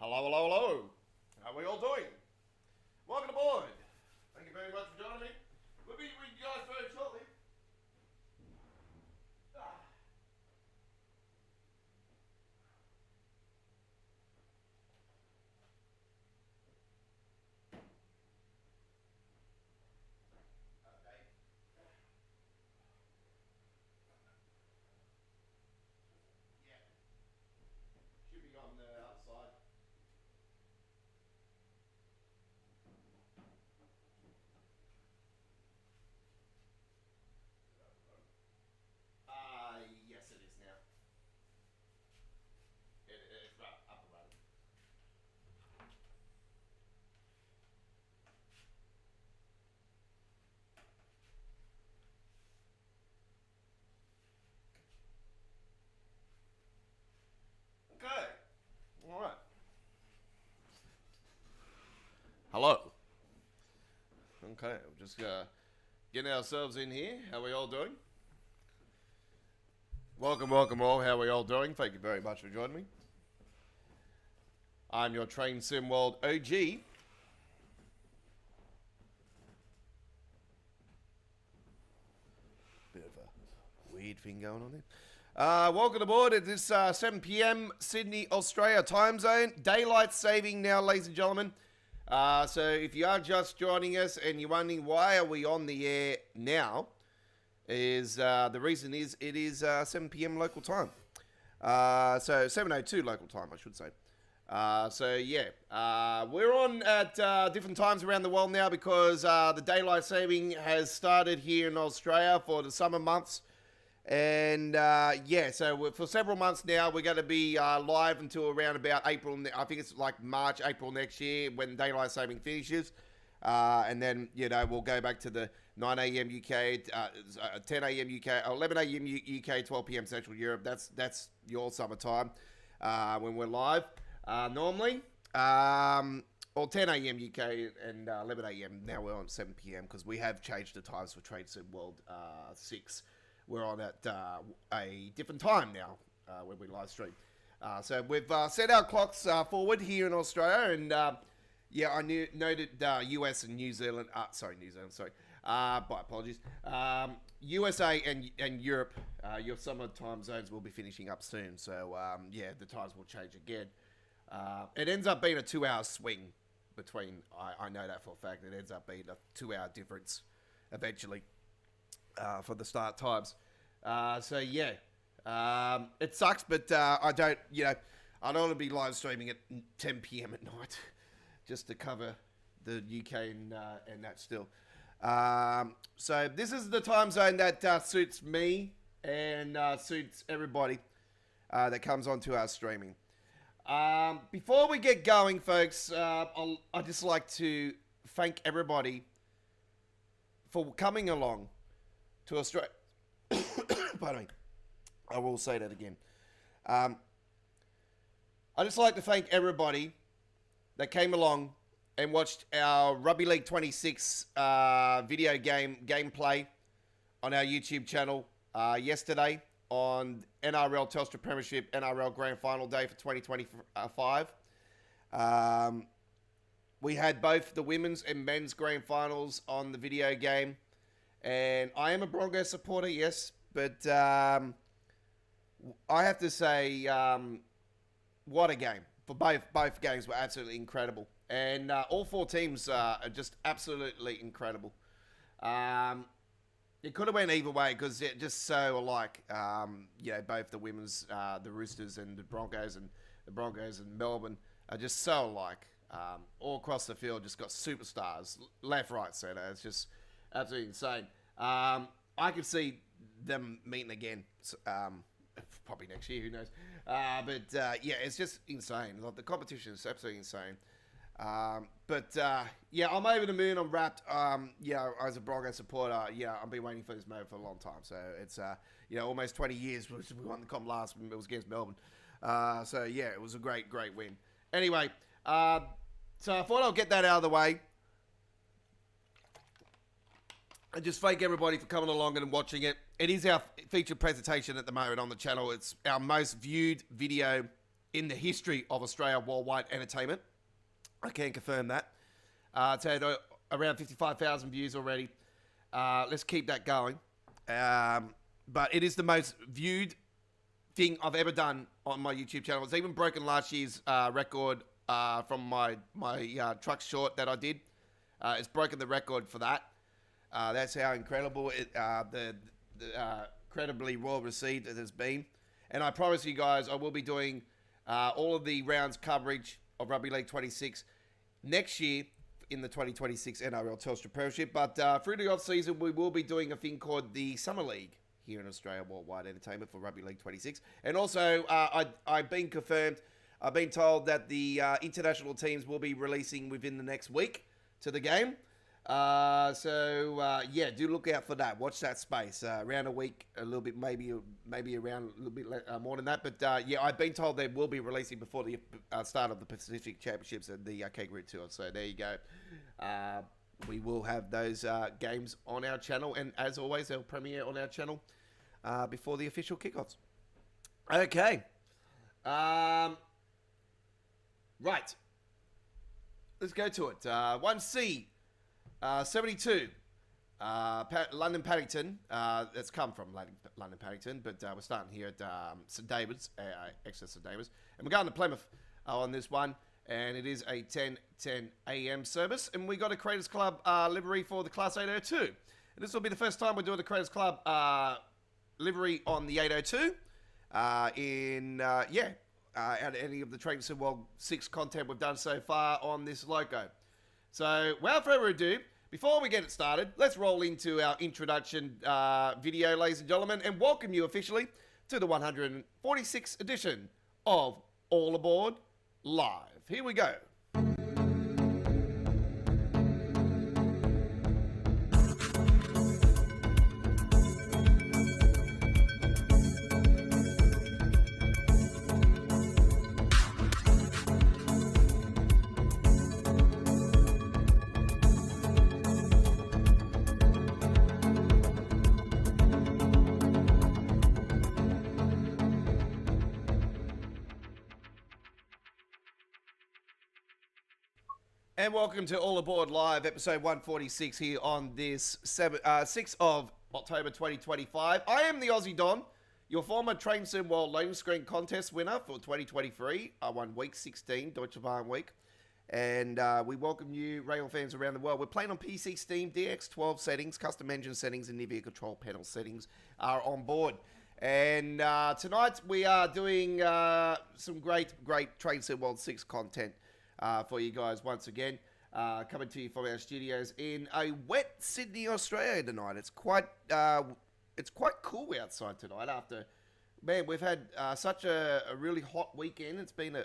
Hello, hello, hello. How are we all doing? Welcome aboard. Thank you very much for joining me. We'll be with you guys very shortly. Should be on the outside. Yes, it is now. It's right up and running. Okay. All right. Hello. Okay, we're just getting ourselves in here. How are we all doing? Welcome, welcome all. How are we all doing? Thank you very much for joining me. I'm your Train Sim World OG. Bit of a weird thing going on there. Welcome aboard at this 7 p.m. Sydney, Australia time zone. Daylight saving now, ladies and gentlemen. So if you are just joining us and you're wondering why are we on the air now, is the reason is it is 7 p.m. local time. So 7:02 local time, I should say. So yeah, we're on at different times around the world now because the daylight saving has started here in Australia for the summer months. And yeah, so for several months now, we're going to be live until around about April. I think it's like March, April next year when daylight saving finishes. And then, you know, we'll go back to the 9 a.m. UK, 10 a.m. UK, 11 a.m. UK, 12 p.m. Central Europe. That's your summertime when we're live normally. Or 10 a.m. UK and 11 a.m. Now we're on 7 p.m. because we have changed the times for Trade Sim World 6. We're on at a different time now when we live stream. So we've set our clocks forward here in Australia, and yeah, I noted US and New Zealand. My apologies. USA and Europe, your summer time zones will be finishing up soon. So yeah, the times will change again. It ends up being a 2-hour swing between. I know that for a fact. It ends up being a 2-hour difference eventually. For the start times. So yeah, it sucks, but I don't want to be live streaming at 10 p.m. at night just to cover the UK and that still. So this is the time zone that suits me and suits everybody that comes onto our streaming. Before we get going, folks, I'd just like to thank everybody for coming along to Australia. Pardon me. I will say that again. I just like to thank everybody that came along and watched our Rugby League 26 video gameplay on our YouTube channel yesterday on NRL Telstra Premiership NRL Grand Final Day for 2025. We had both the women's and men's grand finals on the video game. And I am a Broncos supporter, yes, but I have to say, what a game. For both games were absolutely incredible. And all 4 teams are just absolutely incredible. It could have went either way because they're just so alike. Both the women's, the Roosters and the Broncos and Melbourne are just so alike. All across the field, just got superstars, left, right, centre. It's just absolutely insane. I could see them meeting again, probably next year, who knows. But yeah, it's just insane. Like, the competition is absolutely insane. Yeah, I'm over the moon. I'm wrapped. As a Broncos supporter, I've been waiting for this moment for a long time. So it's almost 20 years. We won the comp last. It was against Melbourne. So yeah, it was a great win. Anyway, so I thought I'll get that out of the way. And just thank everybody for coming along and watching it. It is our featured presentation at the moment on the channel. It's our most viewed video in the history of Australia worldwide entertainment. I can confirm that. It's had around 55,000 views already. Let's keep that going. But it is the most viewed thing I've ever done on my YouTube channel. It's even broken last year's record from my truck short that I did. It's broken the record for that. That's how incredible the incredibly well received it has been. And I promise you guys, I will be doing all of the rounds coverage of Rugby League 26 next year in the 2026 NRL Telstra Premiership. But through the off-season, we will be doing a thing called the Summer League here in Australia Worldwide Entertainment for Rugby League 26. And also, I've been confirmed, I've been told that the international teams will be releasing within the next week to the game. Yeah, do look out for that. Watch that space. Around a week, a little bit, maybe around a little bit more than that. But yeah, I've been told they will be releasing before the start of the Pacific Championships and the Kangaroo Tour. So there you go. We will have those games on our channel, and as always, they'll premiere on our channel before the official kickoffs. Okay. Right. Let's go to it. 1C. 72, London Paddington. That's come from London Paddington, but we're starting here at St David's, extra St David's, and we're going to Plymouth on this one, and it is a 10:10 a.m. service, and we got a Creators Club livery for the Class 802, and this will be the first time we're doing the Creators Club livery on the 802 out of any of the Trading Sim World 6 content we've done so far on this logo. So, without further ado, before we get it started, let's roll into our introduction video, ladies and gentlemen, and welcome you officially to the 146th edition of All Aboard Live. Here we go. And welcome to All Aboard Live, episode 146 here on this 6th of October 2025. I am the Aussie Don, your former Train Sim World Loading Screen Contest winner for 2023. I won week 16, Deutsche Bahn week. And we welcome you, Railfans around the world. We're playing on PC, Steam, DX12 settings, custom engine settings, and NVIDIA control panel settings are on board. And tonight we are doing some great Train Sim World 6 content for you guys once again, coming to you from our studios in a wet Sydney, Australia tonight. It's quite cool outside tonight. After, man, we've had such a really hot weekend. It's been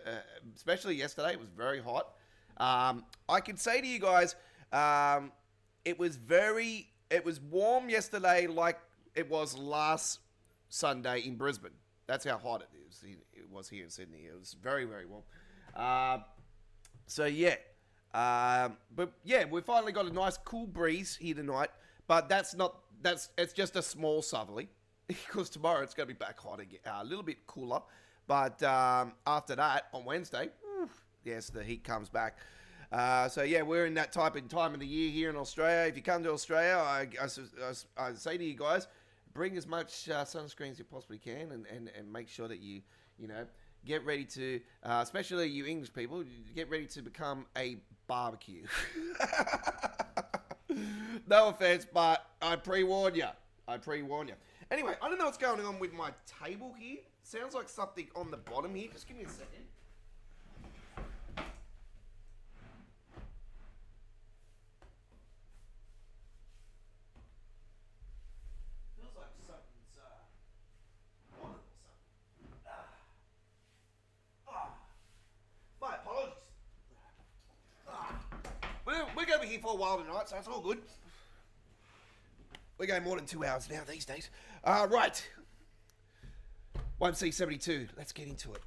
especially yesterday. It was very hot. I can say to you guys, it was warm yesterday, like it was last Sunday in Brisbane. That's how hot it was here in Sydney. It was very, very warm. So yeah, but yeah, we finally got a nice cool breeze here tonight. But it's just a small southerly, because tomorrow it's going to be back hot again, a little bit cooler. But after that, on Wednesday, yes, the heat comes back. So yeah, we're in that type of time of the year here in Australia. If you come to Australia, I say to you guys, bring as much sunscreen as you possibly can, and make sure that you get ready to, especially you English people, get ready to become a barbecue. No offense, but I pre-warn you. Anyway, I don't know what's going on with my table here. Sounds like something on the bottom here. Just give me a second. Feels like something's on it or something. My apologies. We're going to be here for a while tonight, so it's all good. We're going more than 2 hours now these days. Right. 1C72. Let's get into it.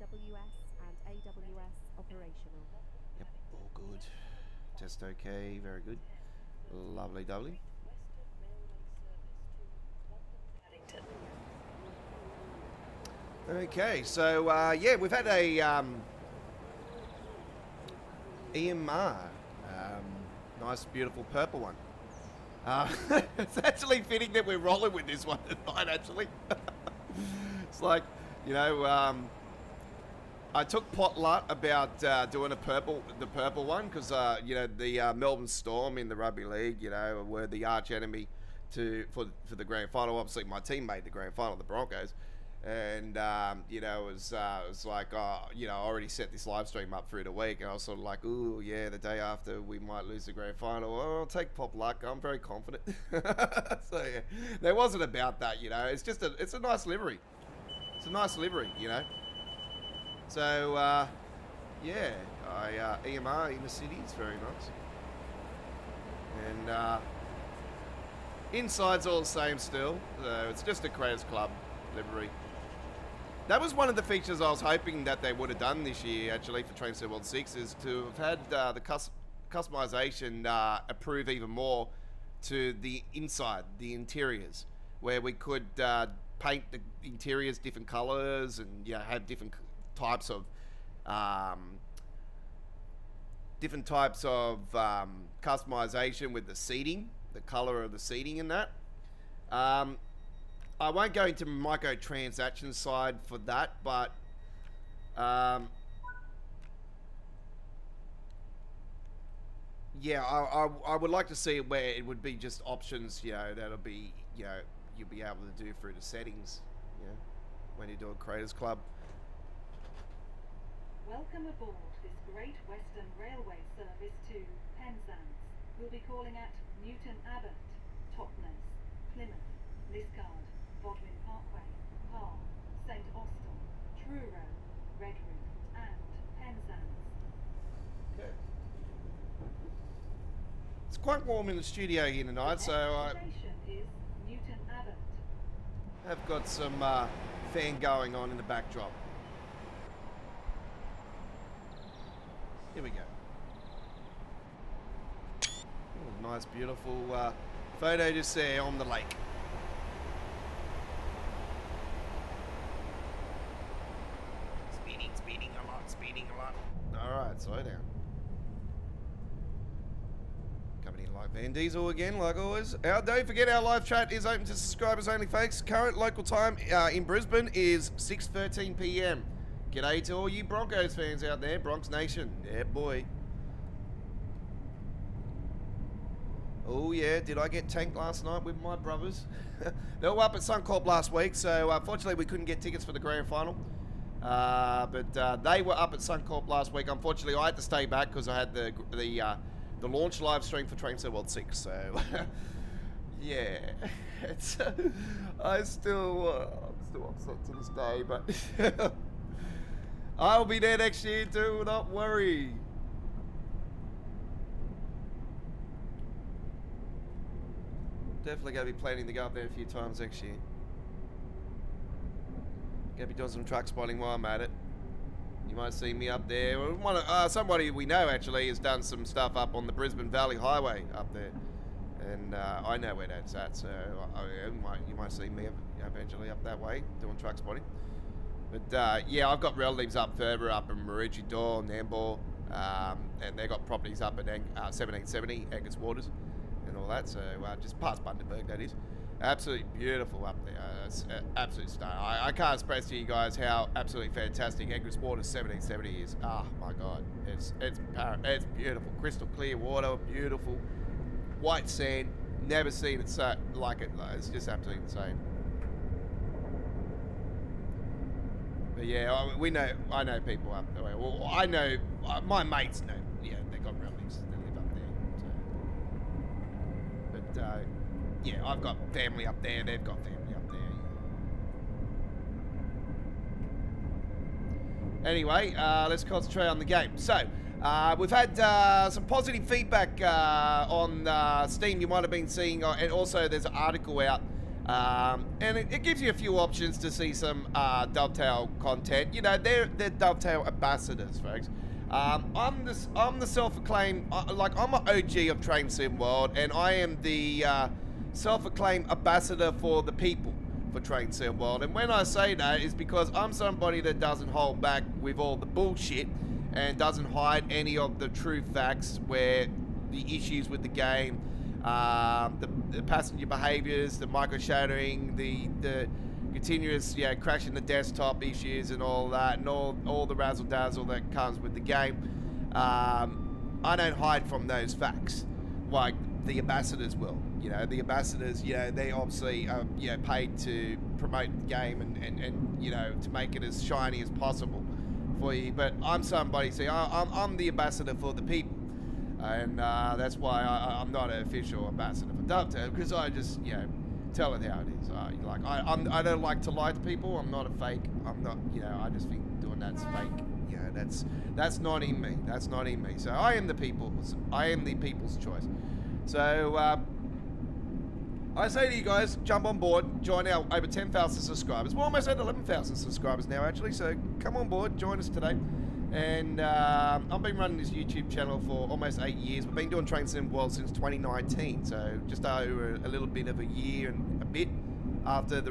AWS and AWS operational. Yep, all good. Just okay, very good. Lovely, lovely. Okay, so yeah, we've had a EMR, nice, beautiful purple one. It's actually fitting that we're rolling with this one tonight. Actually, it's like, you know, I took potluck about doing the purple one because you know, the Melbourne Storm in the rugby league, you know, were the arch enemy for the grand final. Obviously, my team made the grand final, the Broncos. And you know, it was like, you know, I already set this live stream up through the week, and I was sort of like, ooh, yeah, the day after we might lose the grand final, well, I'll take pop luck. I'm very confident. So yeah, there wasn't about that, you know. It's just it's a nice livery. It's a nice livery, you know. So yeah, EMR in the city, it's very nice. And inside's all the same still, so it's just a Creators Club livery. That was one of the features I was hoping that they would have done this year, actually, for Train Sim World 6, is to have had the customization approve even more to the inside, the interiors, where we could paint the interiors different colors and, you know, have different types of customization with the seating, the color of the seating and that. I won't go into microtransaction side for that, but yeah, I would like to see it where it would be just options, you know, that'll be, you know, you'll be able to do through the settings, you know, when you're doing Creators Club. Welcome aboard this Great Western Railway service to Penzance. We'll be calling at Newton Abbot, Totnes, Plymouth, Liscard, Bodmin Parkway, Hull, St Austell, Truro, Redruth and Penzance. Okay. It's quite warm in the studio here tonight, so I Station is Newton Abbot. have got some fan going on in the backdrop. Here we go. Ooh, nice, beautiful photo just there on the lake. Speeding a lot. Alright, slow down. Coming in like Van Diesel again, like always. Don't forget our live chat is open to subscribers only, folks. Current local time in Brisbane is 6:13 p.m. G'day to all you Broncos fans out there, Bronx Nation. Yeah, boy. Oh yeah, did I get tanked last night with my brothers? They were up at Suncorp last week, so unfortunately we couldn't get tickets for the grand final. But they were up at Suncorp last week. Unfortunately, I had to stay back because I had the launch live stream for Train Sim World 6. So yeah, it's I'm still upset to this day, but I'll be there next year too. Not worry. Definitely gonna be planning to go up there a few times next year. Gonna be doing some truck spotting while I'm at it. You might see me up there. Somebody we know actually has done some stuff up on the Brisbane Valley Highway up there, and I know where that's at. So you might see me eventually up that way doing truck spotting. But yeah, I've got relatives up further up in Maroochydore, Nambour, and they've got properties up at 1770 Angus Waters and all that. So just past Bundaberg, that is. Absolutely beautiful up there. It's absolute stunning. I can't express to you guys how absolutely fantastic Angus Waters 1770 is. Oh my god, it's beautiful, crystal clear water, beautiful white sand. Never seen it so like it. It's just absolutely insane. But yeah, I know people up there. Well, I know my mates know. Yeah, they got relatives that live up there. So. But yeah, I've got family up there. They've got family up there. Anyway, let's concentrate on the game. So, we've had some positive feedback on Steam. You might have been seeing, and also there's an article out And it gives you a few options to see some Dovetail content. You know, they're Dovetail ambassadors, folks. I'm the self-acclaimed, I'm an OG of Train Sim World, and I am the self-acclaimed ambassador for the people for Train Sim World. And when I say that, is because I'm somebody that doesn't hold back with all the bullshit and doesn't hide any of the true facts where the issues with the game, the passenger behaviors, the micro-shattering, the continuous crashing the desktop issues and all that, and all the razzle-dazzle that comes with the game. I don't hide from those facts like the ambassadors will. You know, the ambassadors, they obviously are paid to promote the game and to make it as shiny as possible for you. But I'm somebody, I'm the ambassador for the people. And that's why I'm not an official ambassador for Dovetail, because I just, tell it how it is. I don't like to lie to people. I'm not a fake. I'm not, I just think doing that's fake. That's not in me. That's not in me. So I am the people's choice. So I say to you guys, jump on board, join our over 10,000 subscribers. We're almost at 11,000 subscribers now, actually. So come on board, join us today. And I've been running this YouTube channel for almost 8 years. We've been doing Train Sim World since 2019, so just over a little bit of a year and a bit after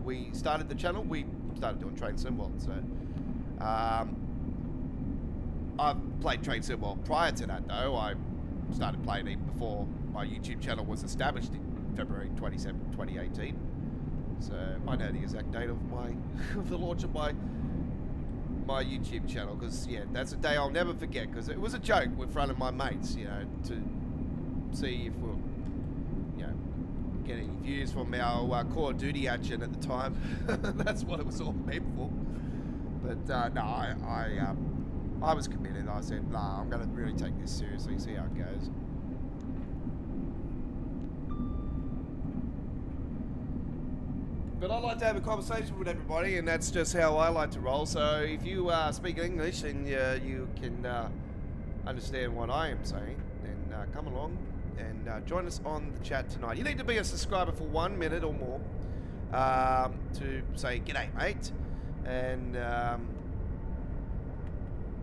we started the channel, we started doing Train Sim World. So I've played Train Sim World prior to that, though. I started playing it before my YouTube channel was established in February 27, 2018. So I know the exact date of the launch of my YouTube channel, because that's a day I'll never forget, because it was a joke with front of my mates, to see if we'll get any views from our Call of Duty action at the time. That's what it was all meant for. But no, I was committed. I said, nah, I'm going to really take this seriously, see how it goes. But I like to have a conversation with everybody, and that's just how I like to roll. So if you speak English and you can understand what I am saying, then come along and join us on the chat tonight. You need to be a subscriber for 1 minute or more to say g'day, mate. And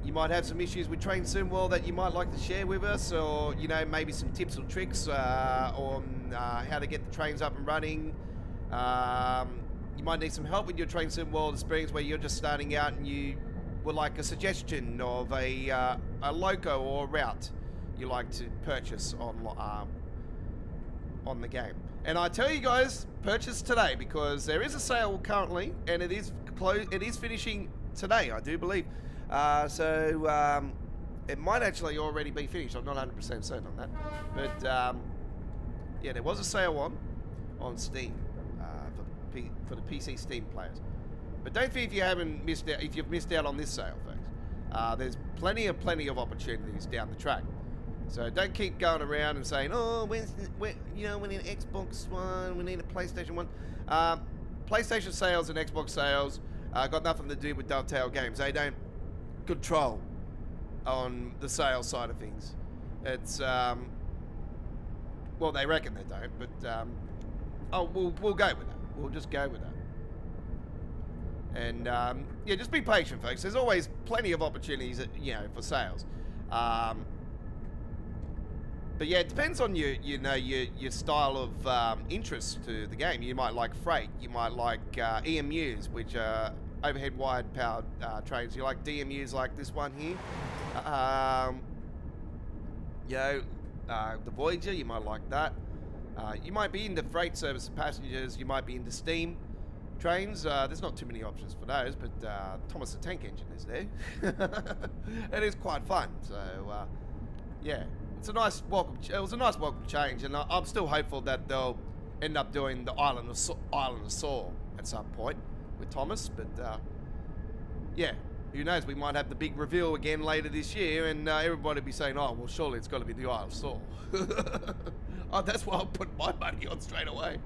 you might have some issues with Train Sim World that you might like to share with us, or maybe some tips or tricks on how to get the trains up and running. You might need some help with your Train Sim World experience, where you're just starting out and you would like a suggestion of a loco or a route you like to purchase on the game. And I tell you guys, purchase today, because there is a sale currently, and it is finishing today, I do believe. So it might actually already be finished. I'm not 100% certain on that, but there was a sale on Steam. For the PC Steam players, but don't think if you've missed out on this sale, folks. There's plenty of opportunities down the track. So don't keep going around and saying, oh, we need an Xbox One, we need a PlayStation One. PlayStation sales and Xbox sales got nothing to do with Dovetail Games. They don't control on the sales side of things. It's well, they reckon they don't, but we'll go with that. We'll just go with that. And just be patient, folks. There's always plenty of opportunities, for sales. But it depends on your style of interest to the game. You might like freight. You might like EMUs, which are overhead wide powered trains. You like DMUs like this one here. The Voyager. You might like that. You might be into freight service and passengers. You might be into steam trains. There's not too many options for those, but Thomas the Tank Engine is there. It is quite fun. So, it's a nice welcome. It was a nice welcome change, and I'm still hopeful that they'll end up doing the Island of Saw at some point with Thomas. But who knows? We might have the big reveal again later this year, and everybody will be saying, "Oh, well, surely it's got to be the Isle of Saw." Oh, that's what I'll put my money on straight away.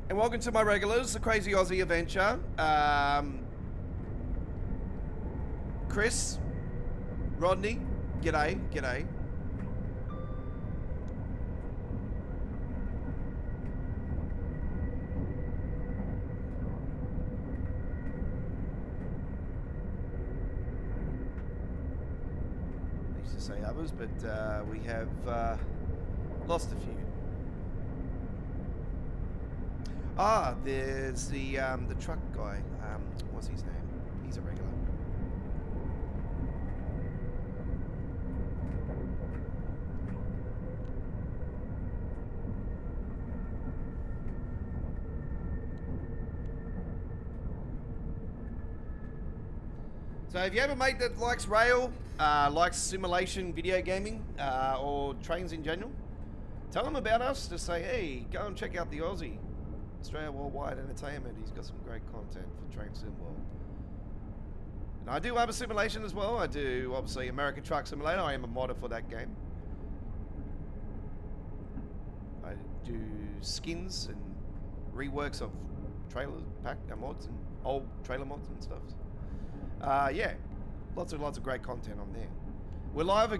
And welcome to my regulars, the Crazy Aussie Adventure. Chris, Rodney, G'day, g'day. I used to say others, but we have lost a few. Ah, there's the truck guy. What's his name? He's a regular. So if you have a mate that likes rail, likes simulation video gaming, or trains in general, tell him about us. Just say, hey, go and check out the Aussie. Australia Worldwide Entertainment. He's got some great content for Train Sim World. And I do have a simulation as well. I do, obviously, American Truck Simulator. I am a modder for that game. I do skins and reworks of trailer pack mods and old trailer mods and stuff. Yeah, lots of great content on there. We're live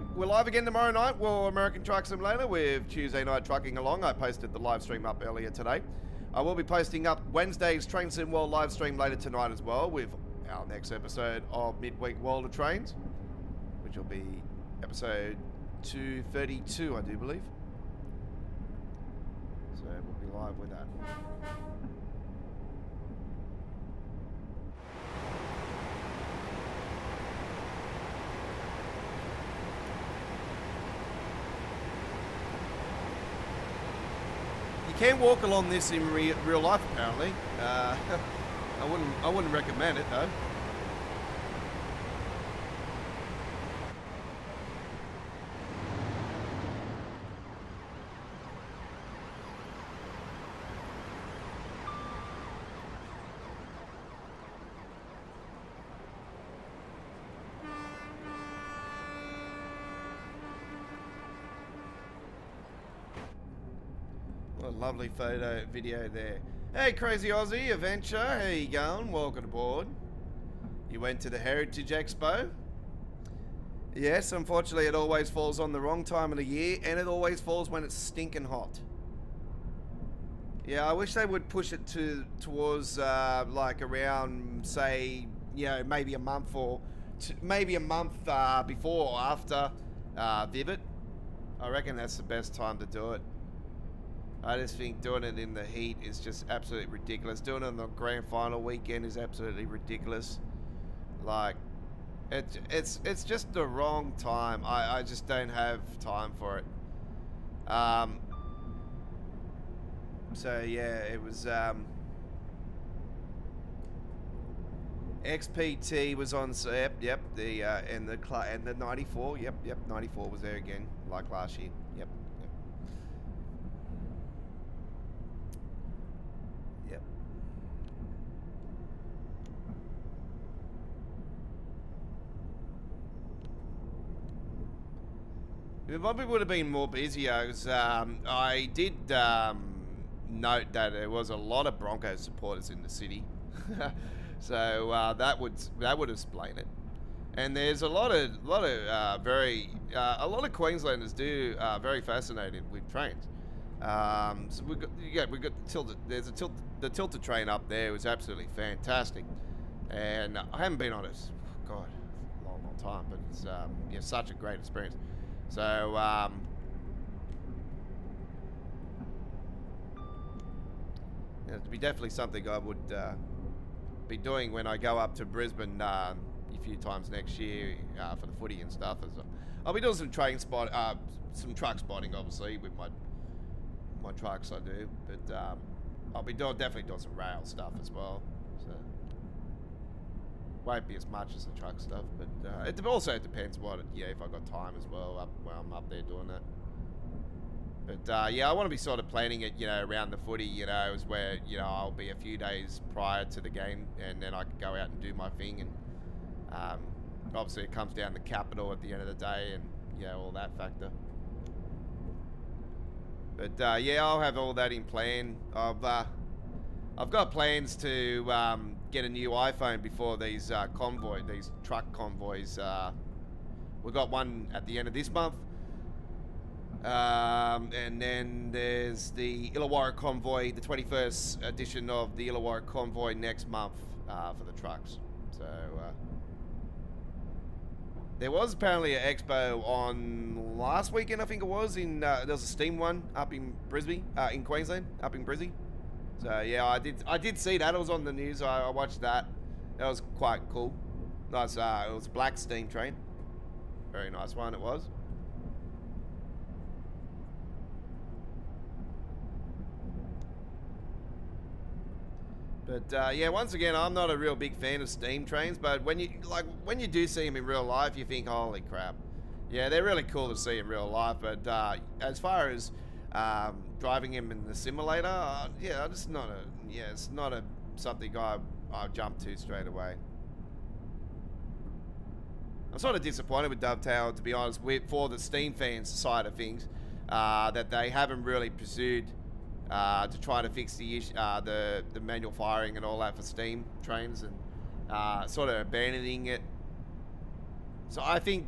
again tomorrow night. Well, American Truck Simulator with Tuesday Night Trucking Along. I posted the live stream up earlier today. I will be posting up Wednesday's Train Sim World live stream later tonight as well with our next episode of Midweek World of Trains, which will be episode 232, I do believe. So we'll be live with that. You can walk along this in real life, apparently. I wouldn't recommend it though. What a lovely video there. Hey, Crazy Aussie Adventure, how you going? Welcome aboard. You went to the Heritage Expo? Yes, unfortunately it always falls on the wrong time of the year, and it always falls when it's stinking hot. Yeah, I wish they would push it towards like around, say, you know, maybe a month or maybe a month before or after Vivid. I reckon that's the best time to do it. I just think doing it in the heat is just absolutely ridiculous. Doing it on the grand final weekend is absolutely ridiculous. Like, it's just the wrong time. I just don't have time for it. So yeah, it was XPT was on. So yep. The and the 94. Yep. 94 was there again, like last year. Yep. It probably would have been more busier because I did note that there was a lot of Broncos supporters in the city, so that would explain it. And there's a lot of Queenslanders very fascinated with trains. So we got the tilted. There's the tilted train up there was absolutely fantastic, and I haven't been on it, God, a long time, but it's yeah, such a great experience. So, it'd be definitely something I would be doing when I go up to Brisbane a few times next year for the footy and stuff. I'll be doing some some truck spotting, obviously, with my trucks I do, but I'll be definitely doing some rail stuff as well. So. Won't be as much as the truck stuff, but it also depends if I got time as well when I'm up there doing that. But yeah, I want to be sort of planning it, around the footy, is where I'll be a few days prior to the game, and then I can go out and do my thing, and obviously it comes down to capital at the end of the day, and all that factor. But yeah, I'll have all that in plan. I've got plans to get a new iPhone before these truck convoys We've got one at the end of this month. And then there's the Illawarra Convoy, the 21st edition of the Illawarra Convoy next month for the trucks. So there was apparently an expo on last weekend, I think it was. There was a Steam one up in Brisbane, in Queensland, up in Brisbane. So yeah, I did see that. It was on the news. I watched that. That was quite cool. Nice. It was a black steam train. Very nice one. It was. But yeah, once again, I'm not a real big fan of steam trains. But when you do see them in real life, you think, holy crap. Yeah, they're really cool to see in real life. But as far as driving them in the simulator, yeah, it's not something I'll jump to straight away. I'm sort of disappointed with Dovetail, to be honest, for the Steam fans side of things, that they haven't really pursued to try to fix the issue, the manual firing and all that for Steam trains, and sort of abandoning it. So I think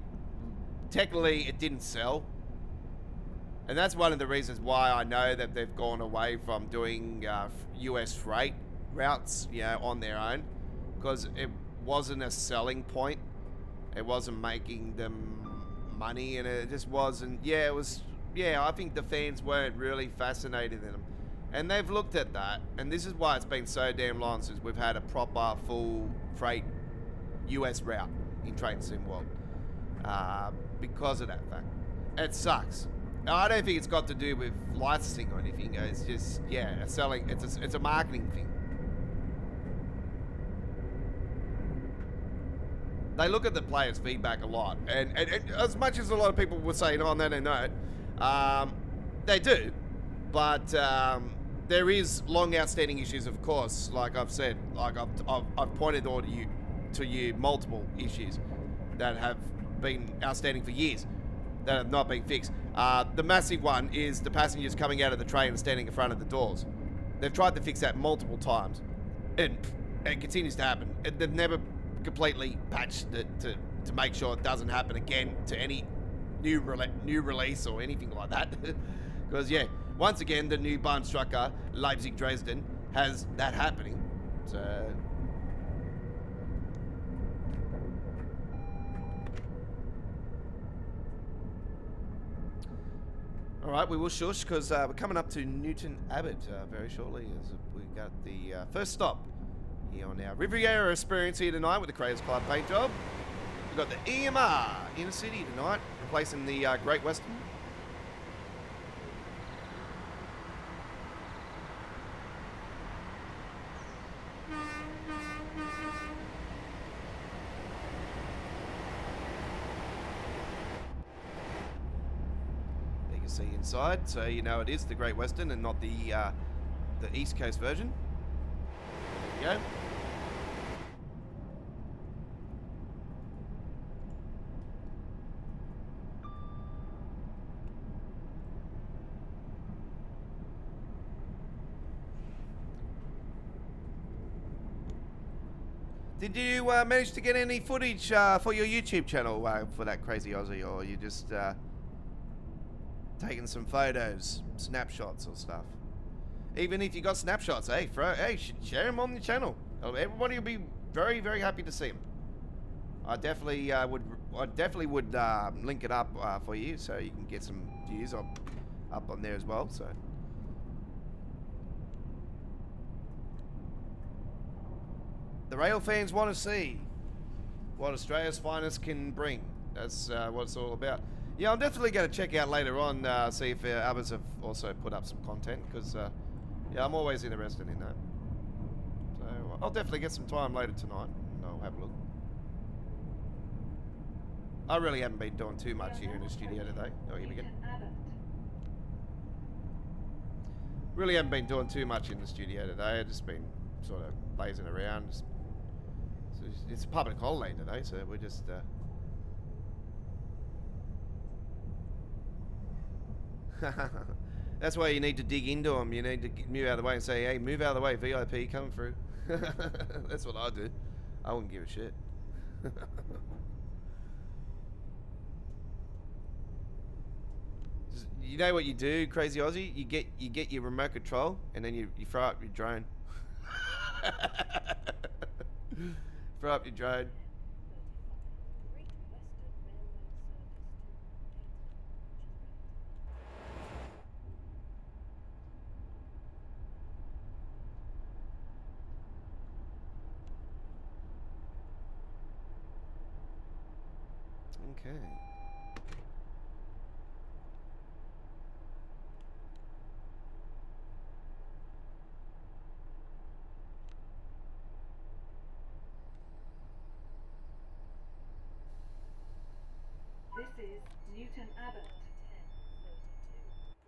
technically it didn't sell. And that's one of the reasons why I know that they've gone away from doing US freight routes, on their own, because it wasn't a selling point. It wasn't making them money, and it just wasn't. I think the fans weren't really fascinated in them, and they've looked at that, and this is why it's been so damn long since we've had a proper full freight US route in Train Sim World, because of that fact. It sucks. I don't think it's got to do with licensing or anything. It's just, selling. It's a marketing thing. They look at the players' feedback a lot, and as much as a lot of people would say, no, they don't know it, they do. But there is long outstanding issues, of course. Like I've said, like I've pointed out to you multiple issues that have been outstanding for years that have not been fixed. The massive one is the passengers coming out of the train and standing in front of the doors. They've tried to fix that multiple times, and it continues to happen. They've never completely patched it to make sure it doesn't happen again to any new release or anything like that. Because once again, the new Bahnstrecke Leipzig-Dresden has that happening. So all right, we will shush because we're coming up to Newton Abbot very shortly, as we got the first stop here on our Riviera experience here tonight with the Creators Club paint job. We've got the EMR Inner City tonight, replacing the Great Western. You can see inside, so you know it is the Great Western and not the East Coast version. There we go. Did you manage to get any footage for your YouTube channel for that crazy Aussie, or you just taking some photos, snapshots or stuff? Even if you got snapshots, share them on the channel. Everybody will be very, very happy to see them. I definitely would link it up for you so you can get some views up on there as well. So. The rail fans want to see what Australia's finest can bring. That's what it's all about. Yeah, I'm definitely going to check out later on, see if others have also put up some content, because I'm always interested in that. So I'll definitely get some time later tonight and I'll have a look. I really haven't been doing too much here in the studio today. Oh, here we go. Really haven't been doing too much in the studio today. I've just been sort of lazing around. It's a public holiday today, so we're just that's why you need to dig into them. You need to move out of the way and say, hey, move out of the way, VIP coming through. That's what I do. I wouldn't give a shit. you know what you do, Crazy Aussie? You get your remote control and then you throw up your drone. Throw up your drone. Okay. This is Newton Abbot.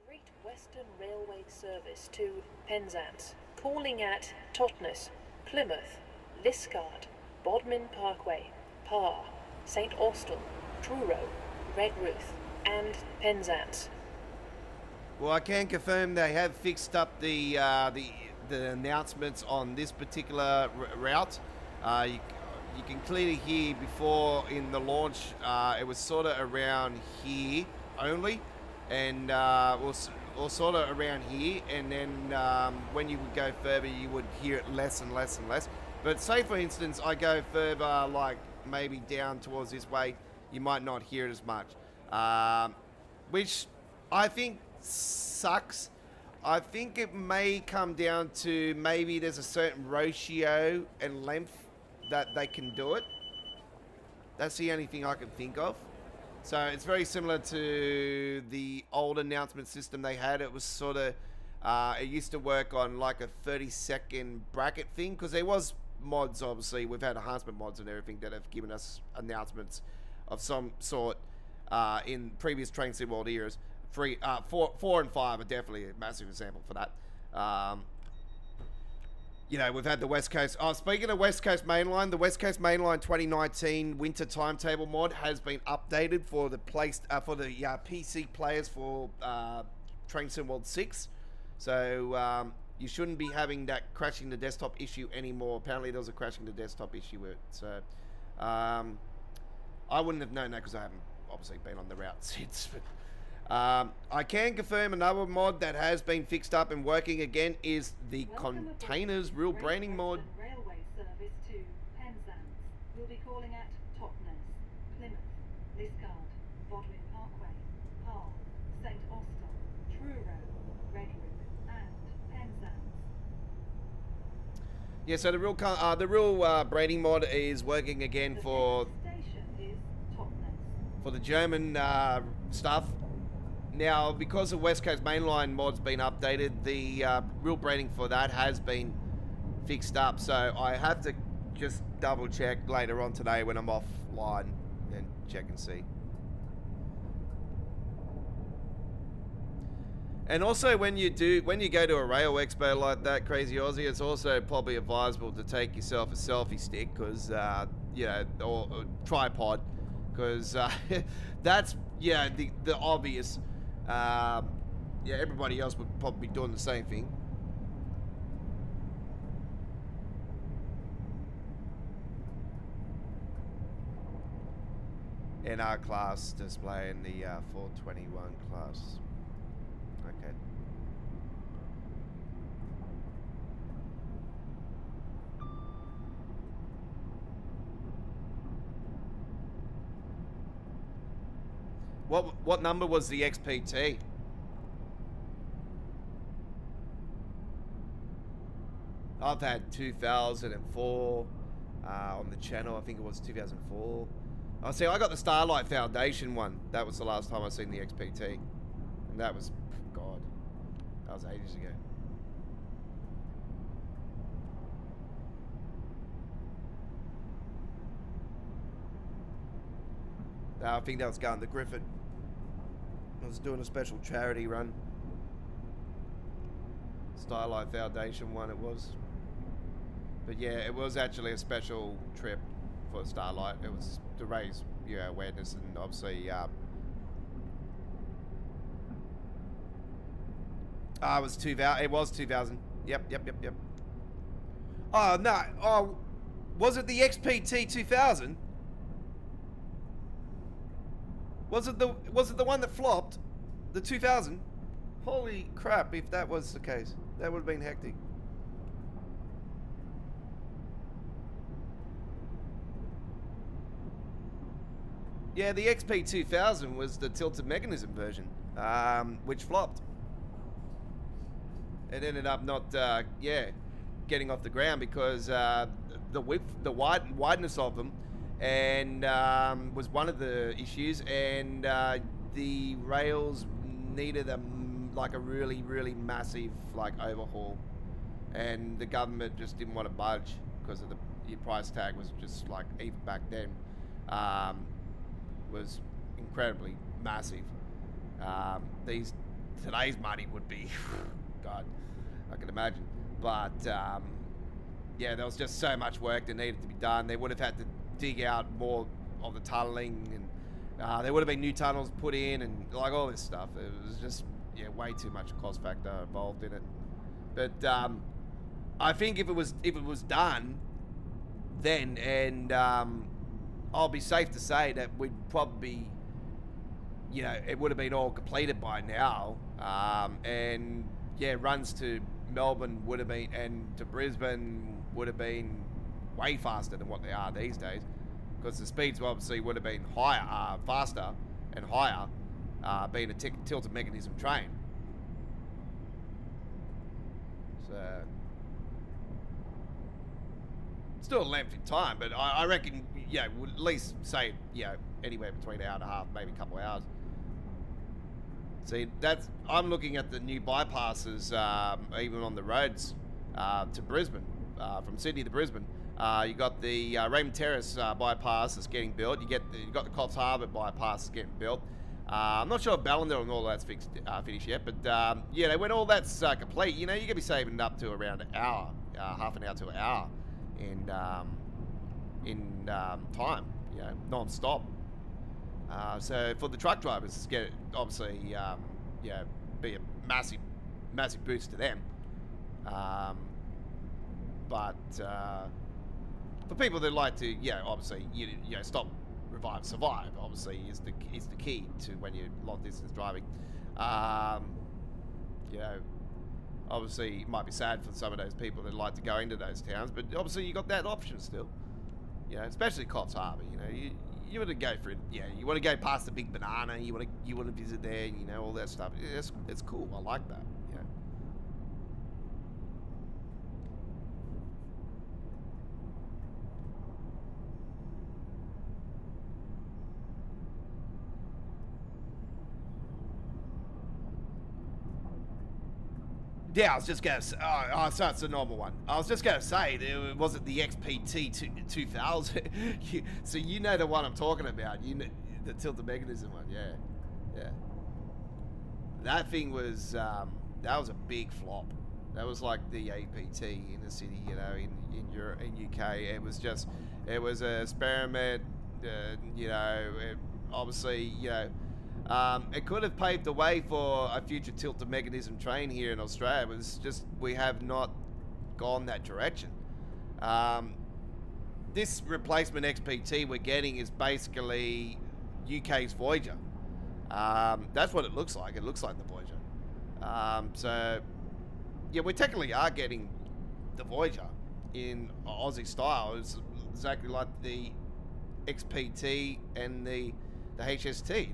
Great Western Railway service to Penzance, calling at Totnes, Plymouth, Liscard, Bodmin Parkway, Parr, St Austell, Truro, Redruth, and Penzance. Well, I can confirm they have fixed up the announcements on this particular route. You can clearly hear before in the launch, it was sort of around here only, and or sort of around here, and then when you would go further, you would hear it less and less and less. But say, for instance, I go further, like maybe down towards this way, you might not hear it as much, which I think sucks. I think it may come down to maybe there's a certain ratio and length that they can do it. That's the only thing I can think of. So it's very similar to the old announcement system they had. It was sort of, it used to work on like a 30-second bracket thing, because there was mods, obviously. We've had enhancement mods and everything that have given us announcements of some sort in previous Train Sim World eras. 4 and 5 are definitely a massive example for that. You know, we've had the West Coast. Oh, speaking of West Coast Mainline, the West Coast Mainline 2019 Winter Timetable mod has been updated for the PC players for Train Sim World 6. So you shouldn't be having that crashing the desktop issue anymore. Apparently, there was a crashing the desktop issue with it. So I wouldn't have known that because I haven't obviously been on the route since. But I can confirm another mod that has been fixed up and working again is the containers real branding mod. Railway service to Penzance. We'll be calling at Totnes, Plymouth, Liscard, Bodmin Parkway, Parr, St Austell, Truro, Redruth, and Penzance. Yeah, so the real branding mod is working again for the German stuff. Now, because the West Coast Mainline mod's been updated, the real branding for that has been fixed up. So I have to just double check later on today when I'm offline and check and see. And also, when you go to a rail expo like that, Crazy Aussie, it's also probably advisable to take yourself a selfie stick, because you know, or tripod, because that's the obvious. Everybody else would probably be doing the same thing. In our class display in the 421 class. Okay. What number was the XPT? I've had 2004 on the channel. I think it was 2004. Oh, see, I got the Starlight Foundation one. That was the last time I seen the XPT, and that was, God, that was ages ago. I think that was going to Griffin. I was doing a special charity run. Starlight Foundation one it was. But yeah, it was actually a special trip for Starlight. It was to raise awareness, and obviously it was 2000. It was 2000. Yep. Oh no. Oh, was it the XPT 2000? Was it the one that flopped? The 2000? Holy crap, if that was the case. That would have been hectic. Yeah, the XP2000 was the tilted mechanism version, which flopped. It ended up not, getting off the ground because the width, the wideness of them, and was one of the issues, and the rails needed a really, really massive overhaul, and the government just didn't want to budge because of the price tag was just even back then was incredibly massive. Today's money would be God, I can imagine, but yeah, there was just so much work that needed to be done. They would have had to dig out more of the tunneling, and there would have been new tunnels put in, and all this stuff. It was just way too much cost factor involved in it. But I think if it was done then, and I'll be safe to say that we'd probably, it would have been all completed by now, and runs to Melbourne would have been, and to Brisbane would have been way faster than what they are these days, because the speeds obviously would have been higher, faster and higher, being a tilted mechanism train. So still a length in time, but I reckon would at least say anywhere between an hour and a half, maybe a couple of hours. See, I'm looking at the new bypasses, even on the roads to Brisbane, from Sydney to Brisbane. You got the Raymond Terrace bypass that's getting built. You got the Coffs Harbour bypass that's getting built. I'm not sure if Ballindale and all that's finished yet, but when all that's complete, you're gonna be saving up to around an hour, half an hour to an hour, in time, non-stop. So for the truck drivers, it's get obviously be a massive boost to them. But for people that like to obviously stop, revive, survive, obviously is the key to when you're long distance driving. Obviously it might be sad for some of those people that like to go into those towns, but obviously you got that option still. Especially Coffs Harbour. You want to go for it. You want to go past the Big Banana. You want to visit there. All that stuff. It's cool. I like that. Yeah, I was just going to say, so it's a normal one. I was just going to say, it wasn't the XPT 2000. So the one I'm talking about. The tilted mechanism one, yeah. That thing was, that was a big flop. That was like the APT in the city, in Europe, in UK. It was an experiment, obviously, it could have paved the way for a future tilted mechanism train here in Australia. It was just we have not gone that direction. This replacement XPT we're getting is basically UK's Voyager. That's what it looks like. It looks like the Voyager. So we technically are getting the Voyager in Aussie style. It's exactly like the XPT and the HST.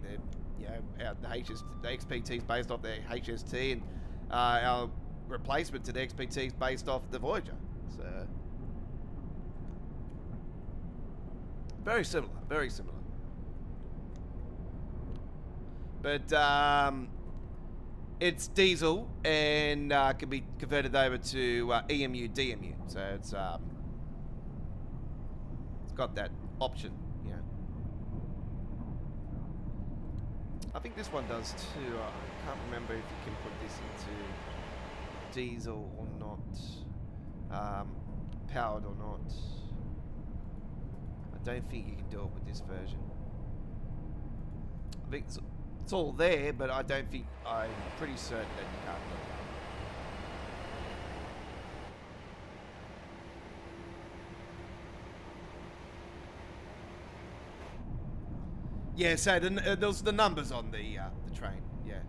The XPT is based off the HST, and our replacement to the XPT is based off the Voyager. So very similar. But it's diesel and can be converted over to EMU, DMU. So it's got that option. I think this one does too. I can't remember if you can put this into diesel or not, powered or not. I don't think you can do it with this version. I think it's all there, but I'm pretty certain that you can't do it. Yeah, so there's the numbers on the train. Yeah,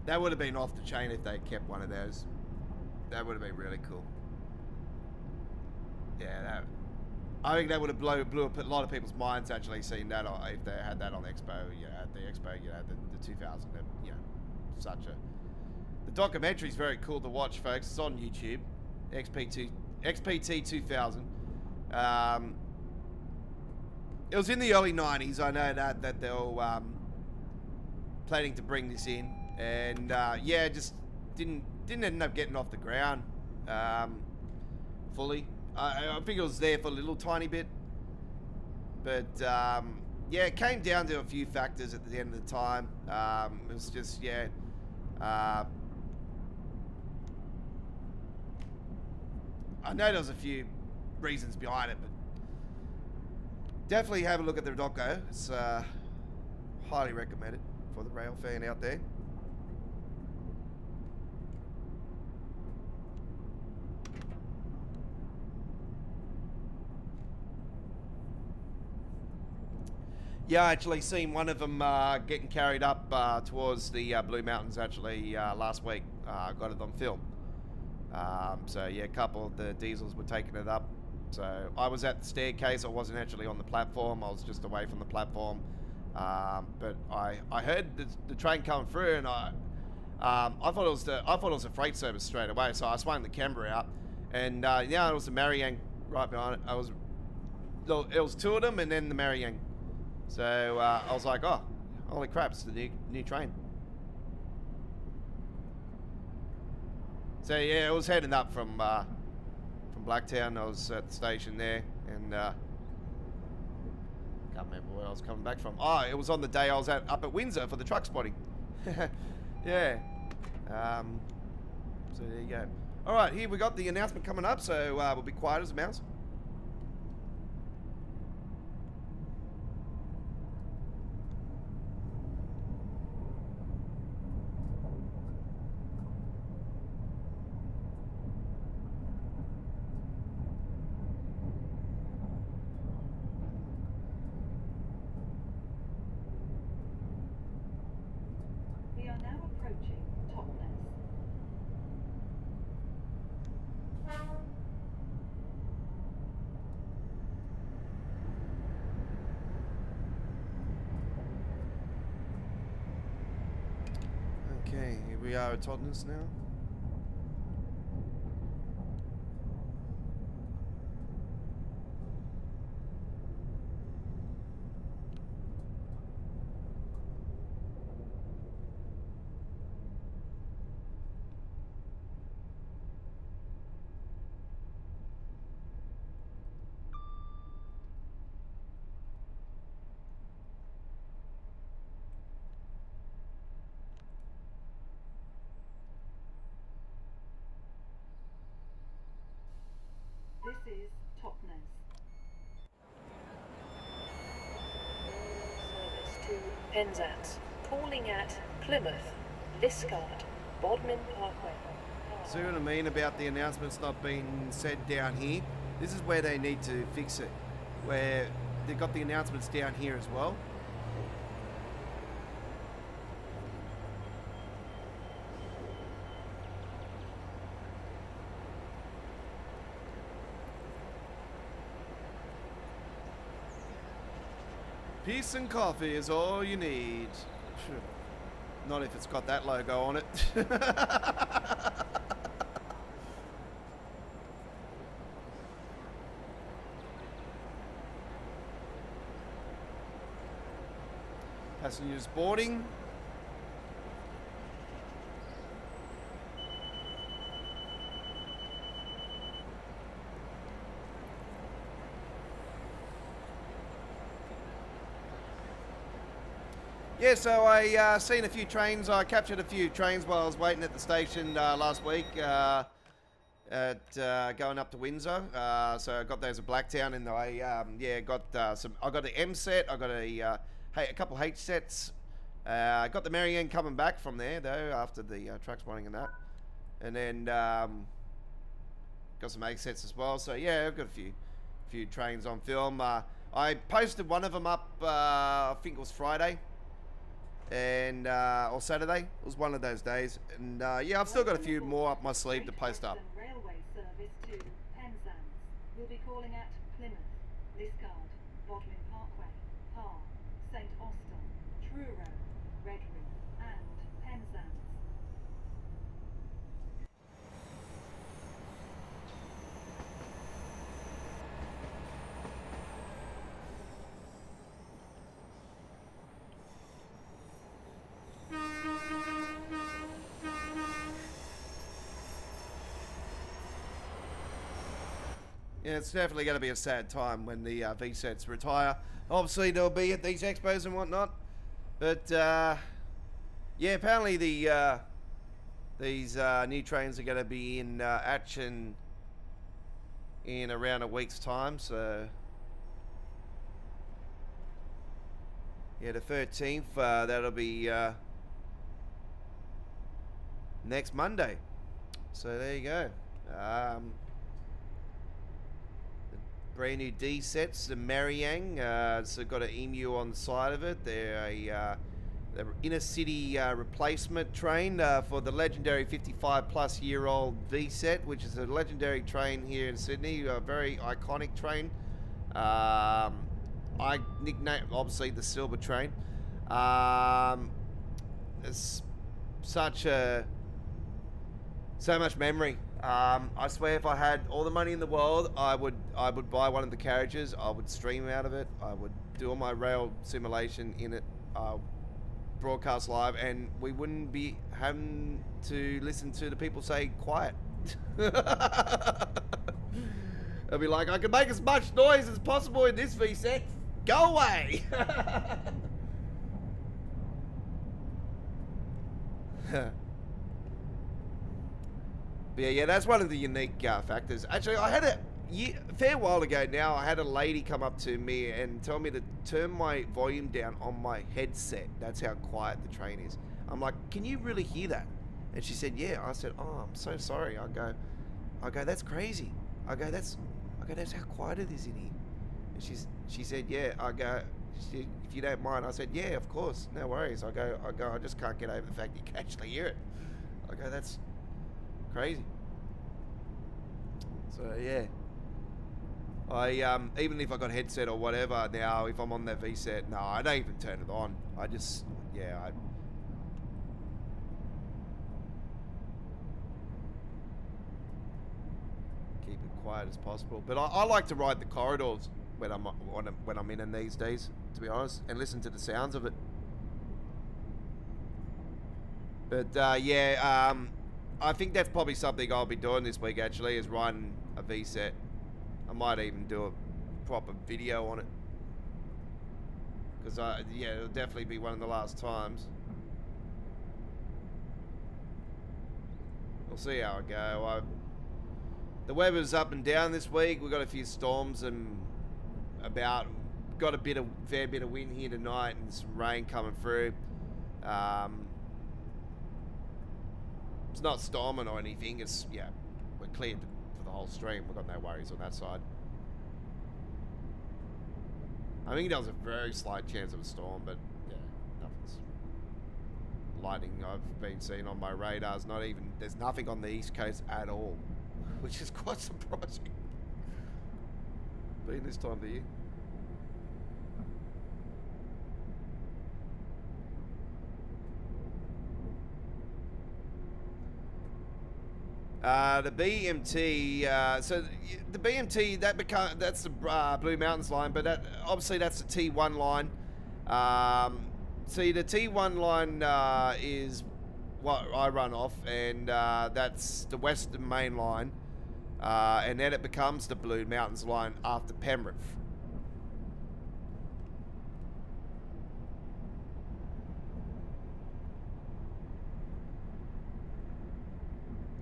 That would have been off the chain if they kept one of those. That would have been really cool. Yeah, I think that would have blew up a lot of people's minds actually seeing that if they had that on Expo. Yeah, at the Expo, you know, the 2000. You know, such a. The documentary is very cool to watch, folks. It's on YouTube. XPT 2000. It was in the early 90s. I know that they were planning to bring this in, and yeah, just didn't end up getting off the ground fully. I think it was there for a little tiny bit, but yeah, it came down to a few factors at the end of the time. It was just I know there was a few reasons behind it, but definitely have a look at the doco. It's highly recommended for the rail fan out there. Yeah, I actually seen one of them getting carried up towards the Blue Mountains actually last week. Got it on film. So yeah, a couple of the diesels were taking it up. So I was at the staircase. I wasn't actually on the platform. I was just away from the platform. But I heard the train coming through, and I thought it was a freight service straight away. So I swung the camera out, and yeah, it was the Mariang right behind it. It was two of them, and then the Mariang. So I was like, oh, holy crap, it's the new train. So yeah, I was heading up from Blacktown. I was at the station there, and can't remember where I was coming back from. Oh, it was on the day I was up at Windsor for the truck spotting. Yeah. So there you go. All right, here we got the announcement coming up, so we'll be quiet as a mouse. We are now approaching Totnes. Okay, here we are at Totnes now. This is Totnes. Service to Penzance. Calling at Plymouth, Liscard, Bodmin Parkway. See what I mean about the announcements not being said down here? This is where they need to fix it. Where they've got the announcements down here as well. Peace and coffee is all you need. Not if it's got that logo on it. Passengers boarding. Yeah, so I seen a few trains. I captured a few trains while I was waiting at the station last week at going up to Windsor. So I got those at Blacktown, and I yeah got some. I got an M set. I got a couple H sets. I got the Marianne coming back from there though after the truck spotting and that, and then got some A sets as well. So yeah, I've got a few trains on film. I posted one of them up. I think it was Friday. and or Saturday. It was one of those days, and yeah, I've still got a few more up my sleeve to post up. Great Western Railway service to Penzance. We'll be calling at Plymouth, Liskeard, Bodmin Parkway, Parr, St Austell, Truro, Redruth, and Penzance. Yeah, it's definitely going to be a sad time when the V-sets retire. Obviously, they'll be at these expos and whatnot. But, yeah, apparently these new trains are going to be in action in around a week's time. So, yeah, the 13th, that'll be next Monday. So, there you go. Brand new D sets, the Mariang. So got an emu on the side of it. They're a the inner city replacement train for the legendary 55+ year old V set, which is a legendary train here in Sydney. A very iconic train. I nicknamed obviously the Silver Train. It's so much memory. I swear, if I had all the money in the world, I would buy one of the carriages. I would stream out of it. I would do all my rail simulation in it, broadcast live, and we wouldn't be having to listen to the people say quiet. I'd be like, I can make as much noise as possible in this V-set. Go away. But yeah, that's one of the unique factors. Actually, I had a fair while ago now, I had a lady come up to me and tell me to turn my volume down on my headset. That's how quiet the train is. I'm like, can you really hear that? And she said, yeah. I said, oh, I'm so sorry. I go, that's crazy. I go, that's how quiet it is in here. And she said, yeah. If you don't mind. I said, yeah, of course, no worries. I just can't get over the fact you can actually hear it. I go, that's crazy. So yeah, I even if I got headset or whatever now, if I'm on that V set, no, I don't even turn it on. I just I keep it quiet as possible. But I like to ride the corridors when I'm in these days, to be honest, and listen to the sounds of it. But I think that's probably something I'll be doing this week, actually, is riding a V-set. I might even do a proper video on it. Because, it'll definitely be one of the last times. We'll see how I go. The weather's up and down this week. We've got a few storms and got a fair bit of wind here tonight and some rain coming through. It's not storming or anything. It's, we're cleared for the whole stream. We've got no worries on that side. I think there was a very slight chance of a storm, but nothing's. Lightning I've been seeing on my radars, there's nothing on the East Coast at all, which is quite surprising. Being this time of the year. The BMT, so the BMT, that's the Blue Mountains line, but obviously that's the T1 line. See, the T1 line is what I run off, and that's the Western Main Line, and then it becomes the Blue Mountains line after Penrith.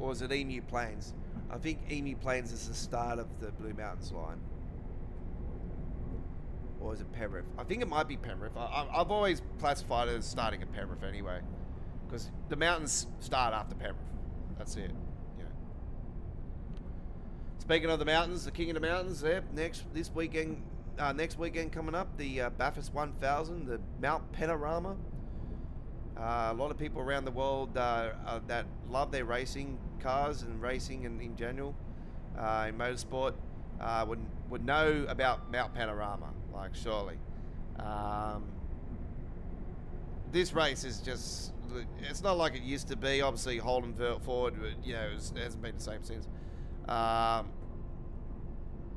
Or is it Emu Plains? I think Emu Plains is the start of the Blue Mountains line. Or is it Penrith? I think it might be Penrith. I've always classified it as starting at Penrith anyway. Because the mountains start after Penrith. That's it. Yeah. Speaking of the mountains, the king of the mountains, next weekend coming up, the Bathurst 1000, the Mount Panorama. A lot of people around the world that love their racing cars and racing in general, in motorsport, would know about Mount Panorama, like surely. This race is just, it's not like it used to be. Obviously Holden Ford, you know, it hasn't been the same since.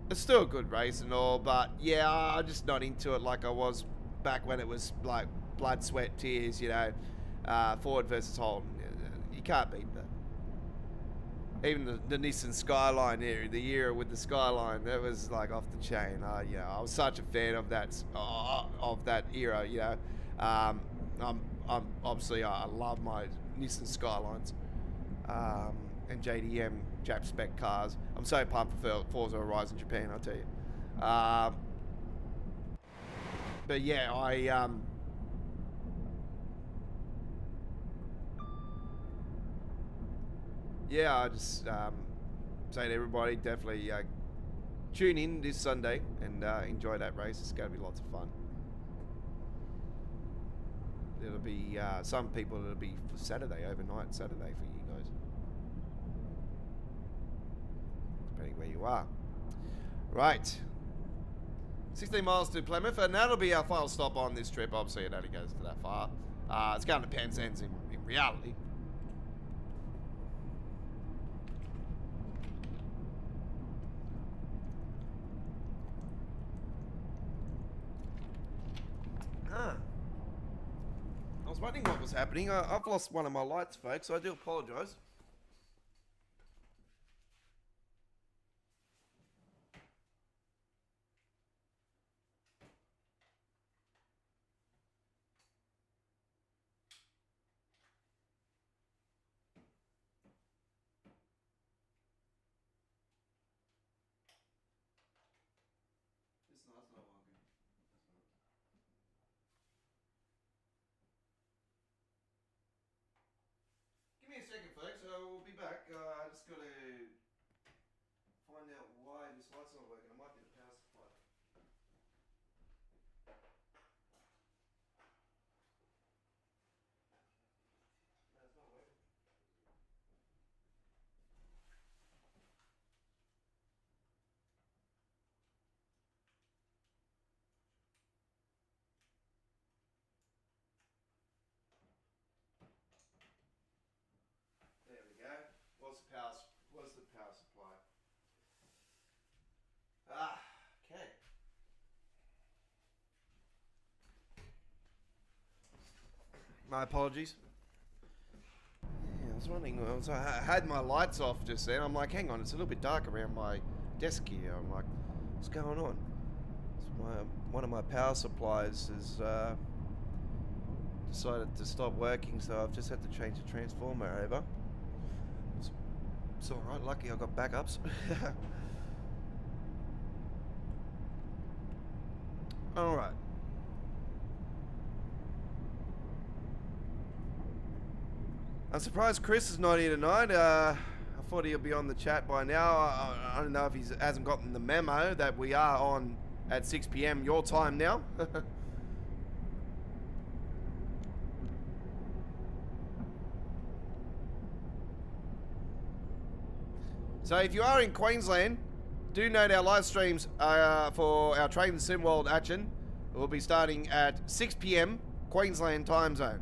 It's still a good race and all, but yeah, I'm just not into it like I was back when it was like blood, sweat, tears, you know, Ford versus Holden. You can't beat that. Even the Nissan Skyline era, the era with the Skyline, that was like off the chain. You know, I was such a fan of that era. You know, I'm obviously I love my Nissan Skylines and JDM Jap spec cars. I'm so pumped for Forza Horizon Japan, I'll tell you. But yeah, I just say to everybody, definitely tune in this Sunday and enjoy that race. It's going to be lots of fun. It'll be some people. It'll be for Saturday, overnight Saturday for you guys, depending where you are. Right, 16 miles to Plymouth, and that'll be our final stop on this trip. Obviously, it only goes to that far. It's going to Penzance in reality. I was wondering what was happening. I've lost one of my lights, folks. I do apologise. It's not working. Give me a second, folks. We'll be back. I just got to find out why this light's not working. It might be the power supply. No, it's not working. There we go. What's the power supply? Okay. My apologies. Yeah, I was wondering. I had my lights off just then. I'm like, hang on, it's a little bit dark around my desk here. I'm like, what's going on? One of my power supplies has decided to stop working, so I've just had to change the transformer over. It's alright, lucky I got backups. Alright. I'm surprised Chris is not here tonight. I thought he'll be on the chat by now. I don't know if he hasn't gotten the memo that we are on at 6 PM your time now. So if you are in Queensland, do note our live streams for our Train the Sim World action will be starting at 6 PM Queensland time zone,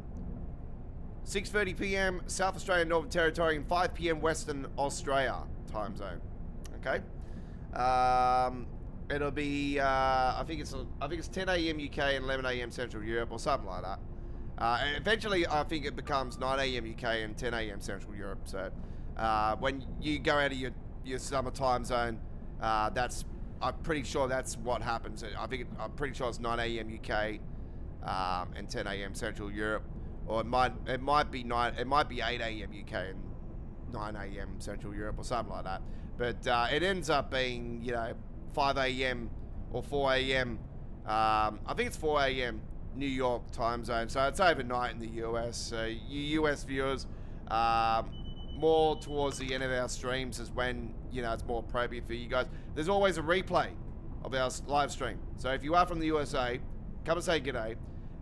6:30 PM South Australian Northern Territory, and 5 PM Western Australia time zone. Okay, it'll be I think it's 10 AM UK and 11 AM Central Europe or something like that. And eventually, I think it becomes 9 AM UK and 10 AM Central Europe. So when you go out of your summer time zone, I'm pretty sure that's what happens. I'm pretty sure it's 9 AM UK and 10 AM Central Europe, or it might be 8 AM UK and 9 AM Central Europe or something like that. But it ends up being 5 AM or 4 AM. I think it's 4 AM New York time zone, so it's overnight in the US. So you US viewers, more towards the end of our streams is when it's more appropriate for you guys. There's always a replay of our live stream, so if you are from the USA, come and say g'day.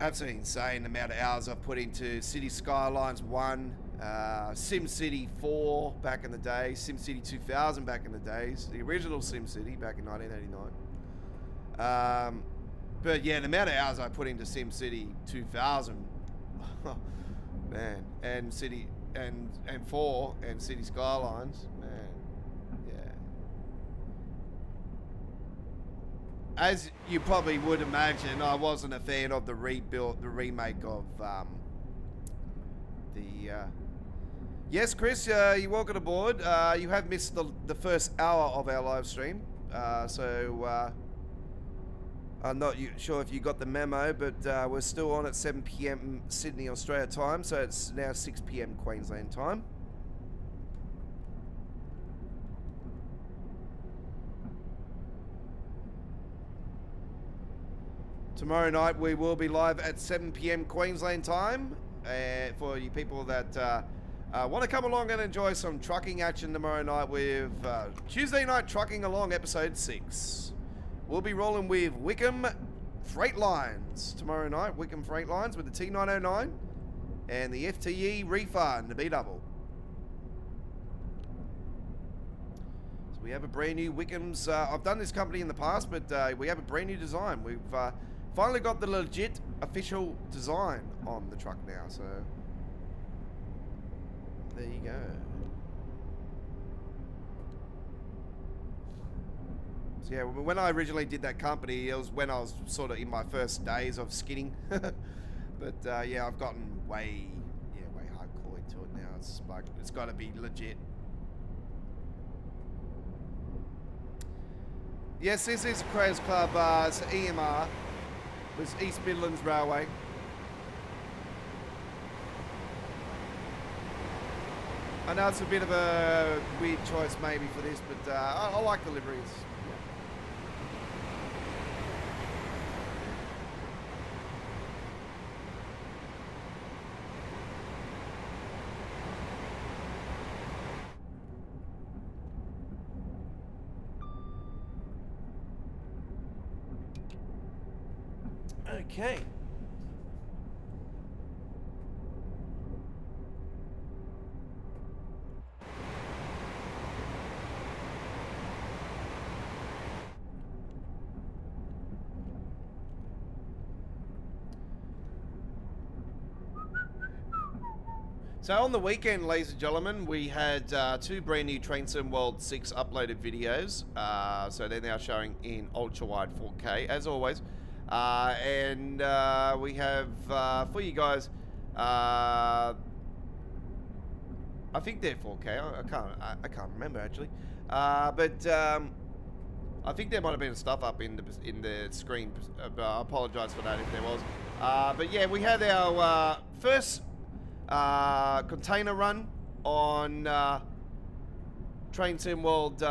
absolutely insane the amount of hours I've put into City Skylines 1, SimCity 4 back in the day, SimCity 2000 back in the days, the original SimCity back in 1989. But yeah, the amount of hours I put into SimCity 2000, man, and City and 4 and City Skylines, man, yeah. As you probably would imagine, I wasn't a fan of the remake of Yes, Chris, you're welcome aboard. You have missed the first hour of our live stream, so I'm not sure if you got the memo, but we're still on at 7 p.m. Sydney, Australia time, so it's now 6 p.m. Queensland time. Tomorrow night we will be live at 7 p.m. Queensland time. For you people that want to come along and enjoy some trucking action tomorrow night with Tuesday Night Trucking Along episode 6. We'll be rolling with Wickham Freight Lines tomorrow night. Wickham Freight Lines with the T909 and the FTE Refund, the B-double. So we have a brand new Wickham's. I've done this company in the past, but we have a brand new design. We've finally got the legit official design on the truck now, so there you go. So yeah, when I originally did that company, it was when I was sort of in my first days of skidding. But yeah, I've gotten way hardcore into it now. It's like, it's got to be legit. Yes, this is Creators Club. It's EMR. It's East Midlands Railway. I know it's a bit of a weird choice maybe for this, but I like the liveries. Okay. So on the weekend, ladies and gentlemen, we had 2 brand new Train Sim World 6 uploaded videos. So they're now showing in ultra-wide 4K, as always. And we have, for you guys, I think they're 4K. I can't remember, actually. But I think there might have been stuff up in the screen. I apologise for that if there was. But yeah, we had our first container run on Train Sim World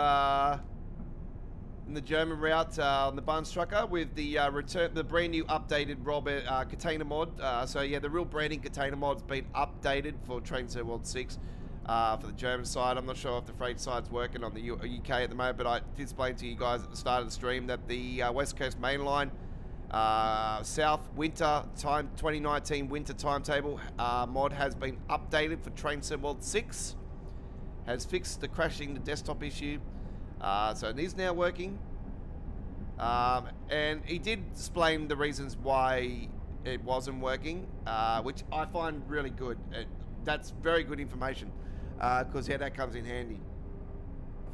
in the German route on the Barnes Trucker with the the brand new updated Robert container mod. So yeah, the real branding container mod's been updated for Train Sim World 6 for the German side. I'm not sure if the freight side's working on the UK at the moment, but I did explain to you guys at the start of the stream that the West Coast Main Line South winter time 2019 winter timetable mod has been updated for Train Sim World 6. Has fixed the crashing the desktop issue, so it is now working. And he did explain the reasons why it wasn't working, which I find really good. That's very good information, because yeah, that comes in handy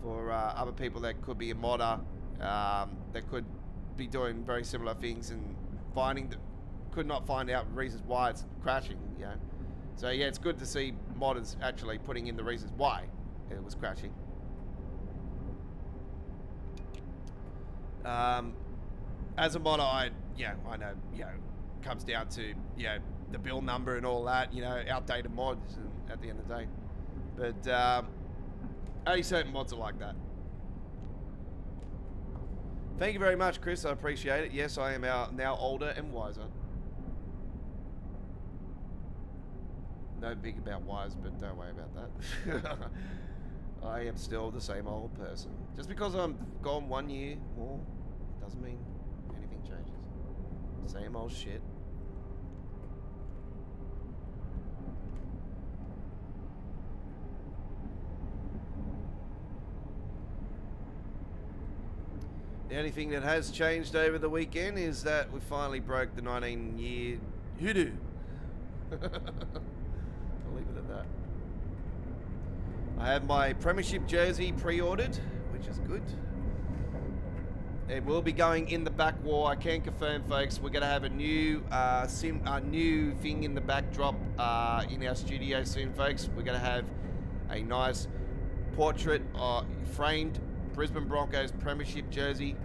for other people that could be a modder that could be doing very similar things and could not find out reasons why it's crashing, you know. So yeah, it's good to see modders actually putting in the reasons why it was crashing. As a modder, I know, comes down to, the bill number and all that, outdated mods at the end of the day. But only certain mods are like that. Thank you very much, Chris. I appreciate it. Yes, I am now older and wiser. No big about wise, but don't worry about that. I am still the same old person. Just because I'm gone 1 year more doesn't mean anything changes. Same old shit. The only thing that has changed over the weekend is that we finally broke the 19-year hoodoo. I'll leave it at that. I have my Premiership jersey pre-ordered, which is good. It will be going in the back wall. I can confirm, folks. We're going to have a new new thing in the backdrop in our studio soon, folks. We're going to have a nice portrait framed Brisbane Broncos Premiership jersey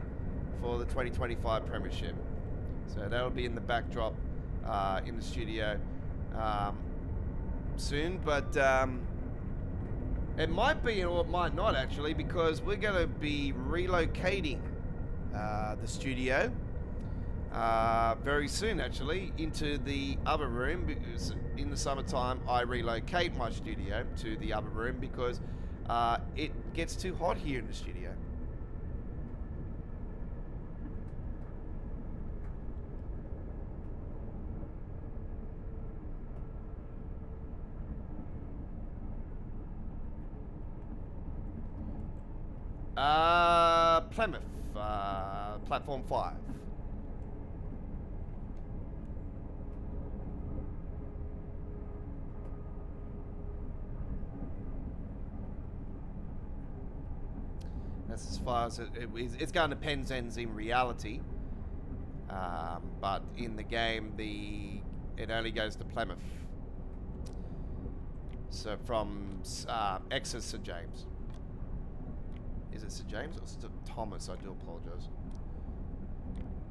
for the 2025 Premiership. So that'll be in the backdrop in the studio soon. But it might be or it might not, actually, because we're going to be relocating the studio very soon, actually, into the other room, because in the summertime I relocate my studio to the other room because it gets too hot here in the studio. Plymouth, platform 5. That's as far as it's going to Penzance in reality, but in the game, it only goes to Plymouth. So from Exeter St James. Is it St James or St Thomas? I do apologise.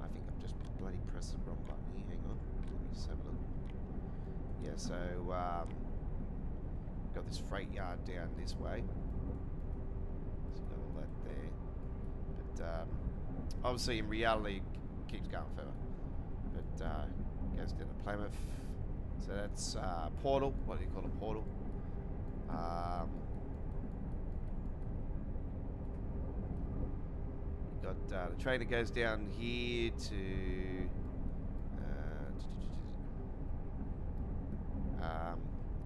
I think I've just bloody pressed the wrong button here. Hang on. Let me just have a look. Yeah, so got this freight yard down this way. So got all that there. But obviously in reality it keeps going further. But it goes down to Plymouth. So that's portal. What do you call a portal? Got the train that goes down here to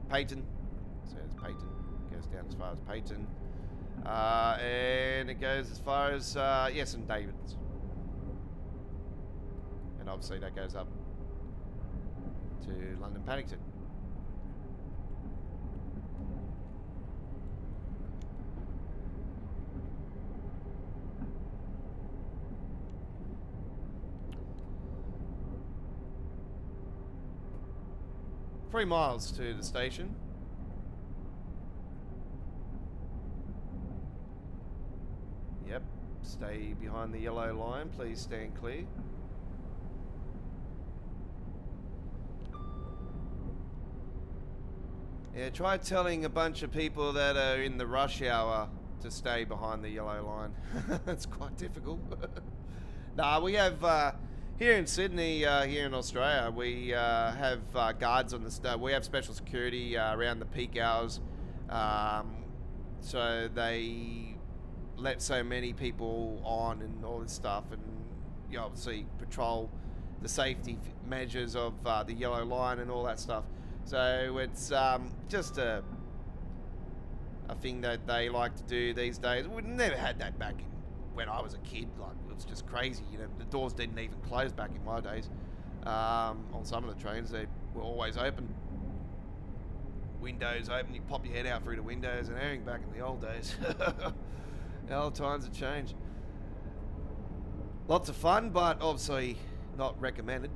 Payton. So it's Payton. Goes down as far as Payton. And it goes as far as St David's. And obviously that goes up to London Paddington. Three miles to the station. Yep. Stay behind the yellow line. Please stand clear. Yeah, try telling a bunch of people that are in the rush hour to stay behind the yellow line. It's quite difficult. Nah, we have... here in Sydney, here in Australia, we have guards on the we have special security around the peak hours, so they let so many people on and all this stuff, and you obviously patrol the safety measures of the yellow line and all that stuff. So it's just a thing that they like to do these days. We never had that back in when I was a kid. Like, it was just crazy, you know. The doors didn't even close back in my days. On some of the trains, they were always open. Windows open, you pop your head out through the windows and everything back in the old days. How times have changed. Lots of fun, but obviously not recommended.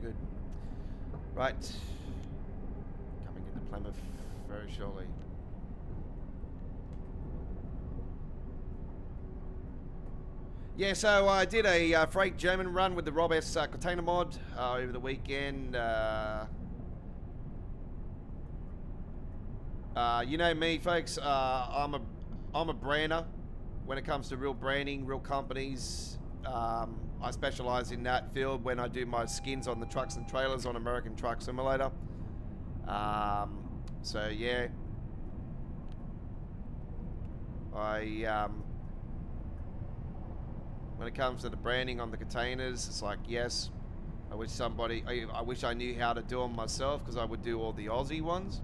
Good. Right. Coming into Plymouth very shortly. Yeah, so I did a freight German run with the Rob S container mod over the weekend. You know me, folks. I'm a brander when it comes to real branding, real companies. I specialize in that field when I do my skins on the trucks and trailers on American Truck Simulator. So yeah, when it comes to the branding on the containers. It's like, yes, I wish I knew how to do them myself, because I would do all the Aussie ones.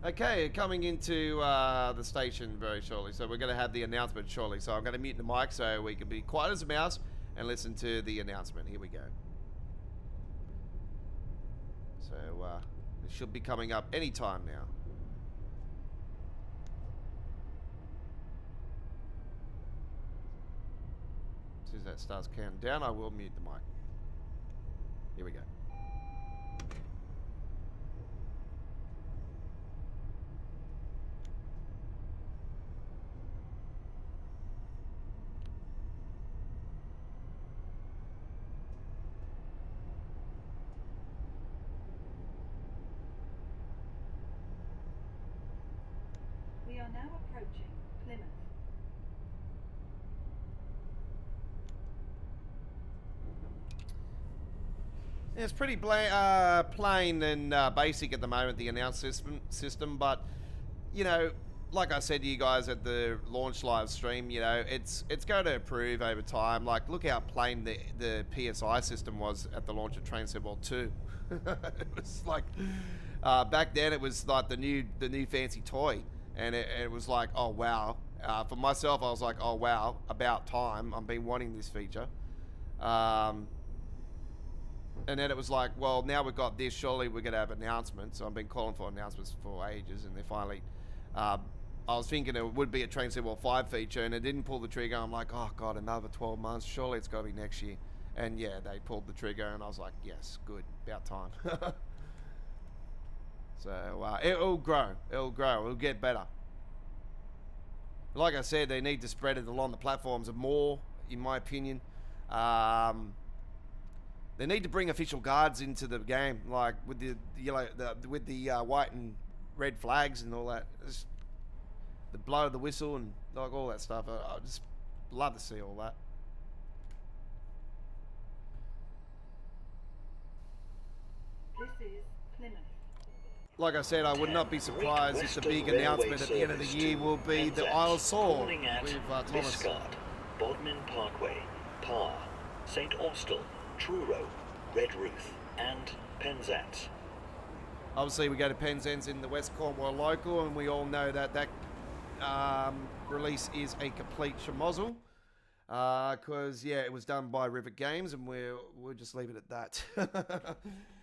Okay, coming into the station very shortly. So we're going to have the announcement shortly. So I'm going to mute the mic so we can be quiet as a mouse and listen to the announcement. Here we go. So it should be coming up any time now. As soon as that starts counting down, I will mute the mic. Here we go. We are now approaching Plymouth. Yeah, it's pretty plain and basic at the moment, the announce system, but, you know, like I said to you guys at the launch live stream, you know, it's going to improve over time. Like, look how plain the PSI system was at the launch of Train Sim World 2. It was like, back then it was like the new fancy toy, and it was like, oh wow. For myself, I was like, oh wow, about time. I've been wanting this feature. And then it was like, well, now we've got this, surely we're going to have announcements. So I've been calling for announcements for ages, and they finally, I was thinking it would be a Train Sim World 5 feature, and it didn't pull the trigger. I'm like, oh god, another 12 months, surely it's got to be next year. And yeah, they pulled the trigger, and I was like, yes, good, about time. So it'll grow, it'll get better. Like I said, they need to spread it along the platforms more, in my opinion. They need to bring official guards into the game, like with the yellow, with the white and red flags and all that. Just the blow of the whistle and like all that stuff. I just love to see all that. This is Plymouth. Like I said, I would not be surprised if the big announcement at the end of the year will be the Isle of Saw with Thomas. Liscard, Bodmin Parkway, Parr, St Austell, Truro, Redruth, and Penzance. Obviously, we go to Penzance in the West Cornwall local, and we all know that release is a complete schmozzle. Because, yeah, it was done by Rivet Games, and we'll just leave it at that.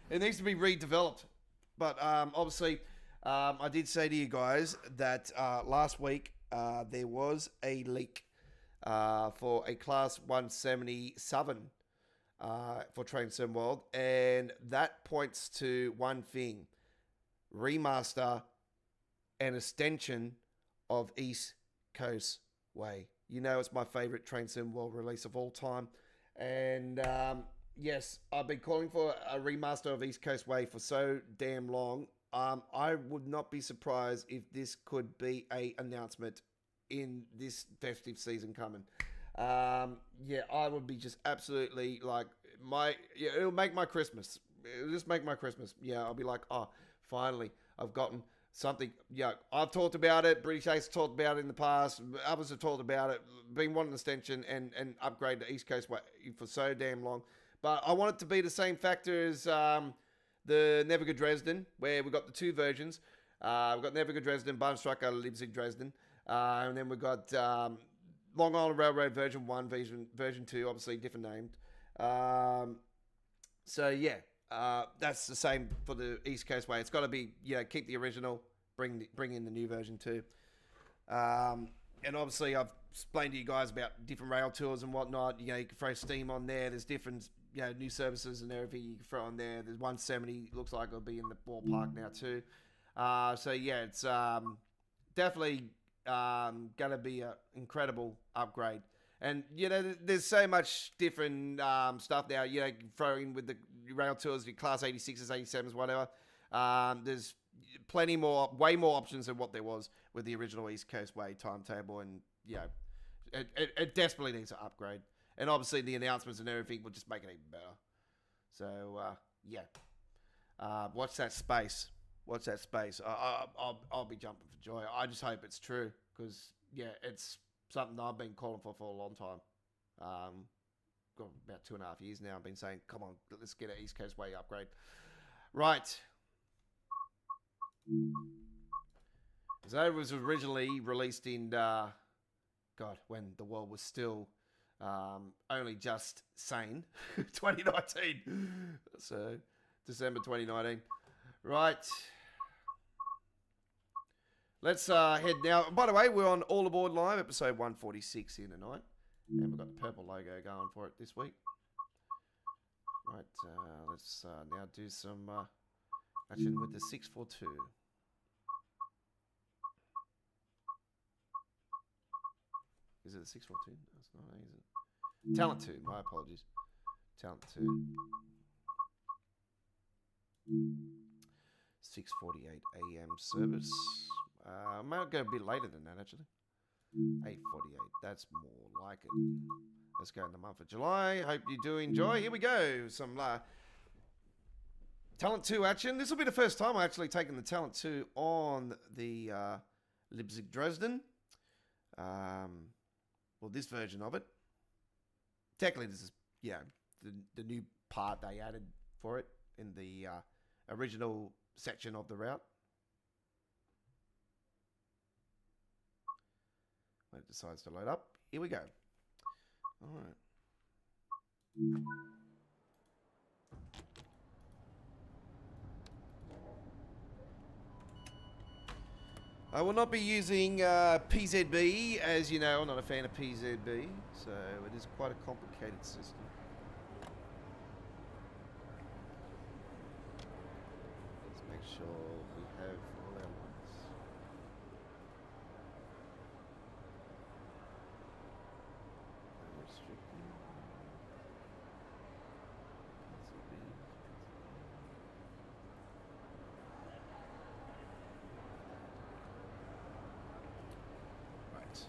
It needs to be redeveloped. But obviously, I did say to you guys that last week there was a leak for a Class 177 for Train Sim World, and that points to one thing: remaster and extension of East Coast Way. You know, it's my favorite Train Sim World release of all time, and yes, I've been calling for a remaster of East Coast Way for so damn long. I would not be surprised if this could be a announcement in this festive season coming. Yeah, I would be just absolutely like it'll make my Christmas. It'll just make my Christmas. Yeah, I'll be like, oh, finally, I've gotten something. Yeah, I've talked about it. British Ace talked about it in the past. Others have talked about it. Been wanting an extension and upgrade to East Coast Way for so damn long. But I want it to be the same factor as the Neviga Dresden, where we've got the two versions. We've got Neviga Dresden, Bahnstrecke Leipzig Dresden. And then we've got Long Island Railroad version 1, version 2, obviously different named. So yeah, that's the same for the East Coast Way. It's got to be, keep the original, bring in the new version too. And obviously I've explained to you guys about different rail tours and whatnot. You can throw Steam on there. There's different, new services and everything you can throw on there. There's 170, looks like it'll be in the ballpark now too. So yeah, it's definitely going to be an incredible upgrade. And, there's so much different stuff now. You can throw in with the rail tours, your Class 86s, 87s, whatever. There's, way more options than what there was with the original East Coast Way timetable, and it desperately needs to upgrade. And obviously the announcements and everything will just make it even better. So watch that space. Watch that space. I'll be jumping for joy. I just hope it's true, because it's something I've been calling for a long time. Got about 2.5 years now. I've been saying, come on, let's get an East Coast Way upgrade. Right. So it was originally released in, when the world was still only just sane, 2019. So December 2019. Right. Let's head now. By the way, we're on All Aboard Live, episode 146 here tonight. And we've got the purple logo going for it this week. Right, let's now do some action with the 642. Is it a 642? That's not, is it? Talent 2, my apologies. Talent 2. 6:48 a.m. service. I might go a bit later than that, actually. 8:48. That's more like it. Let's go in the month of July. Hope you do enjoy. Here we go. Some Talent 2 action. This will be the first time I actually taken the Talent 2 on the Leipzig Dresden. Well, this version of it. Technically, this is the new part they added for it in the original section of the route. When it decides to load up, here we go. All right. I will not be using PZB, as you know. I'm not a fan of PZB, so it is quite a complicated system. Let's make sure we have all our ones. Restricted. PZB. Right.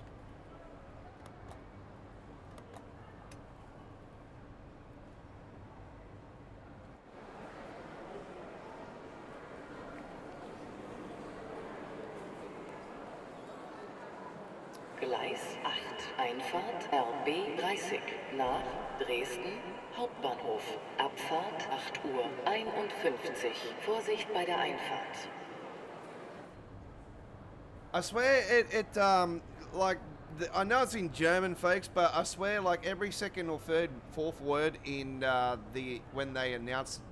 Gleis 8, Einfahrt RB 30 nach Dresden, Hauptbahnhof. Abfahrt 8 Uhr 51. Vorsicht bei der Einfahrt. I swear I know it's in German, folks, but I swear like every second or fourth word in when they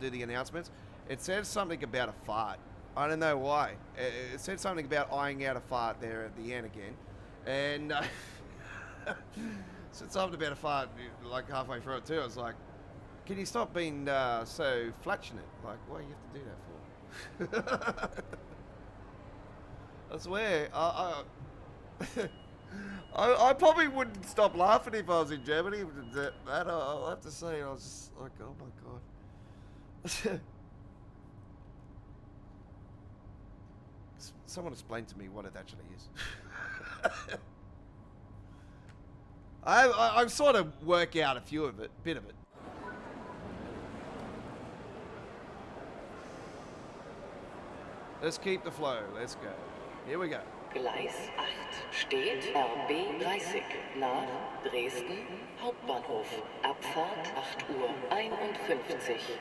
do the announcements, it says something about a fart. I don't know why. It said something about eyeing out a fart there at the end again. And said something about a fart like halfway through it too. I was like, can you stop being so flatulent? Like, what do you have to do that for? I swear, I probably wouldn't stop laughing if I was in Germany. That I'll have to say, I was just like, oh my god. Someone explain to me what it actually is. I've sort of worked out a bit of it. Let's keep the flow. Let's go. Here we go. Gleis 8 steht RB 30 nach Dresden, Hauptbahnhof. Abfahrt 8 Uhr 51.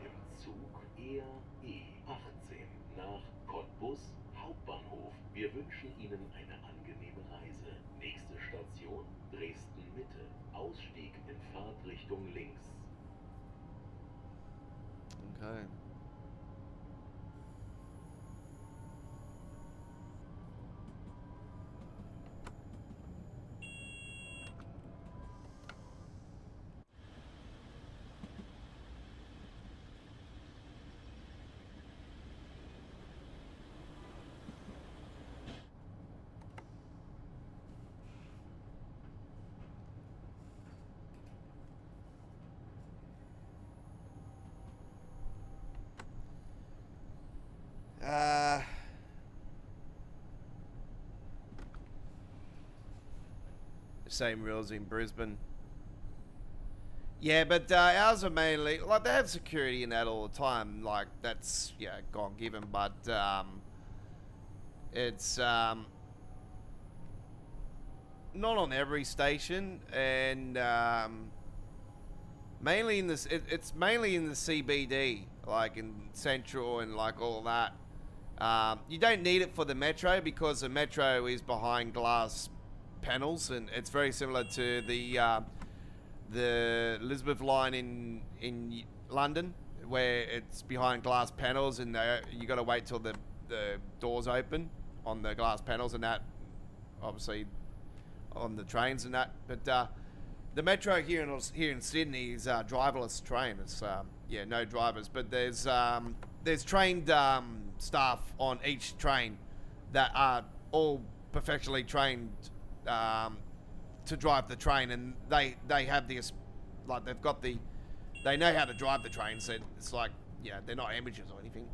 Im Zug eher E18 nach Cottbus Hauptbahnhof. Wir wünschen Ihnen eine angenehme Reise. Nächste Station Dresden Mitte. Ausstieg in Fahrtrichtung links. Okay. Same rules in Brisbane. Yeah, but ours are mainly like they have security in that all the time. Like that's God given, but it's not on every station, and mainly in this. It's mainly in the CBD, like in Central and like all that. You don't need it for the metro because the metro is behind glass panels, and it's very similar to the Elizabeth line in London, where it's behind glass panels, and you got to wait till the doors open on the glass panels, and that obviously on the trains and that. But the metro here in Sydney is a driverless train. It's no drivers, but there's trained staff on each train that are all professionally trained to drive the train, and they have this, like they know how to drive the train, so it's like they're not amateurs or anything.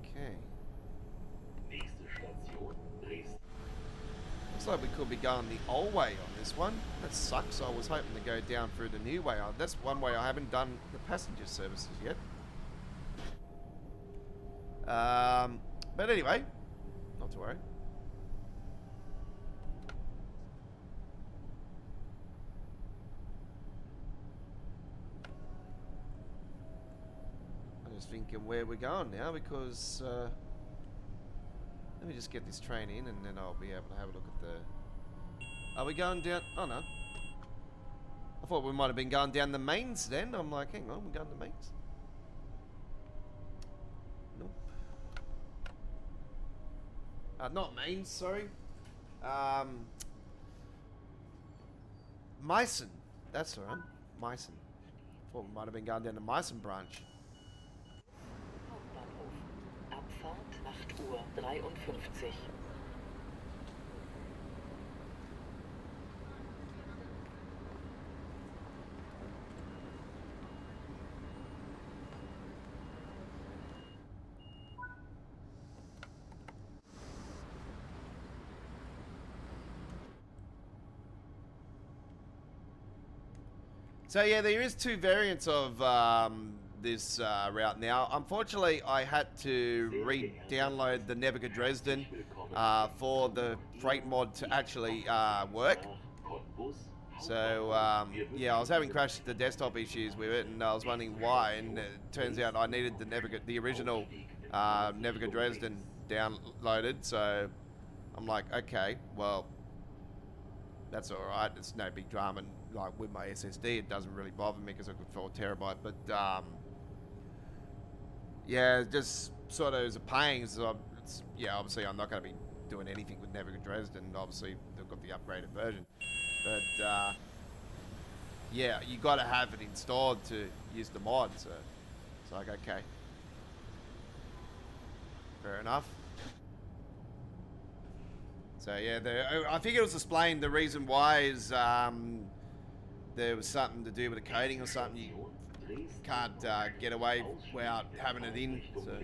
Okay. Looks like we could be going the old way on this one. That sucks. I was hoping to go down through the new way. That's one way I haven't done the passenger services yet. But anyway, not to worry. I'm just thinking where we're going now, because let me just get this train in, and then I'll be able to have a look at the... Are we going down? Oh no, I thought we might have been going down the mains then. I'm like, hang on, we're going to the mains. Not mains, sorry. Meissen. That's the one. Meissen. Thought we might have been going down the Meissen branch. Hauptbahnhof. Abfahrt 8:53 Uhr. So yeah, there is two variants of this route now. Unfortunately, I had to re-download the Nevica Dresden for the freight mod to actually work. So yeah, I was having crash the desktop issues with it, and I was wondering why. And it turns out I needed the original Nevica Dresden downloaded. So I'm like, okay, well, that's all right. It's no big drama. And, like with my SSD, it doesn't really bother me because I could fill a terabyte. But yeah, just sort of as a pain. So obviously I'm not going to be doing anything with Nevica Dresden. Obviously they've got the upgraded version, but yeah, you got to have it installed to use the mod. So it's like, okay, fair enough. So yeah, I think it was explained. The reason why is there was something to do with the coding or something. You can't get away without having it in. So.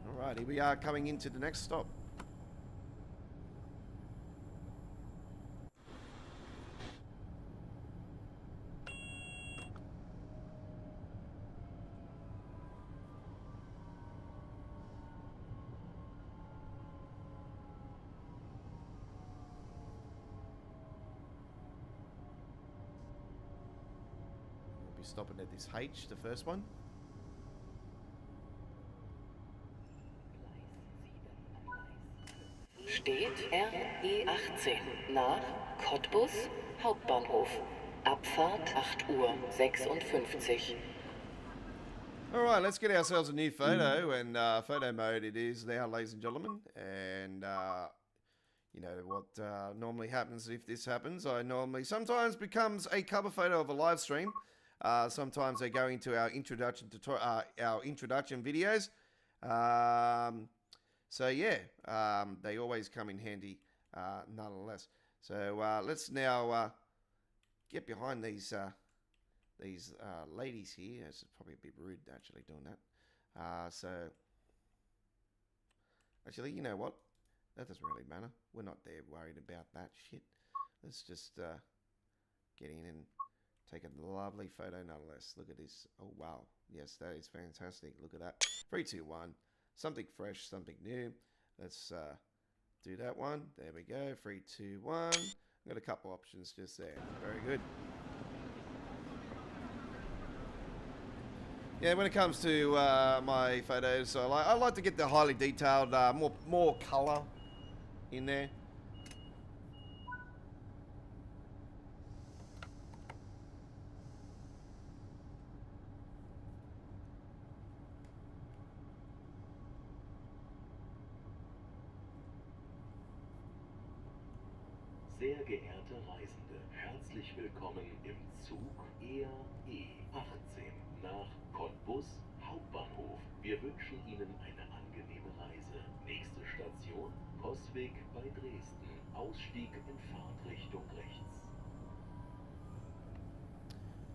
Alright, here we are coming into the next stop. We'll be stopping at this H, the first one. Steht RE18 nach Cottbus Hauptbahnhof. Abfahrt 8:56 Uhr. Alright, let's get ourselves a new photo, and photo mode it is now, ladies and gentlemen. And you know, what normally happens if this happens. I normally sometimes becomes a cover photo of a live stream. Sometimes they go into our introduction videos. So yeah, they always come in handy, nonetheless. So let's now get behind these ladies here. It's probably a bit rude actually doing that. So actually, you know what? That doesn't really matter. We're not there worried about that shit. Let's just get in and take a lovely photo nonetheless. Look at this. Oh, wow. Yes, that is fantastic. Look at that. 3, 2, 1. Something fresh, something new. Let's do that one. There we go. 3, 2, 1. I've got a couple options just there. Very good. Yeah, when it comes to my photos, I like to get the highly detailed, more colour in there. Sehr geehrte Reisende, herzlich willkommen im Zug E18 nach Cottbus Hauptbahnhof. Wir wünschen Ihnen eine angenehme Reise. Nächste Station, Postweg bei Dresden. Ausstieg in Fahrtrichtung rechts.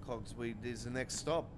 Cogsweed is the next stop.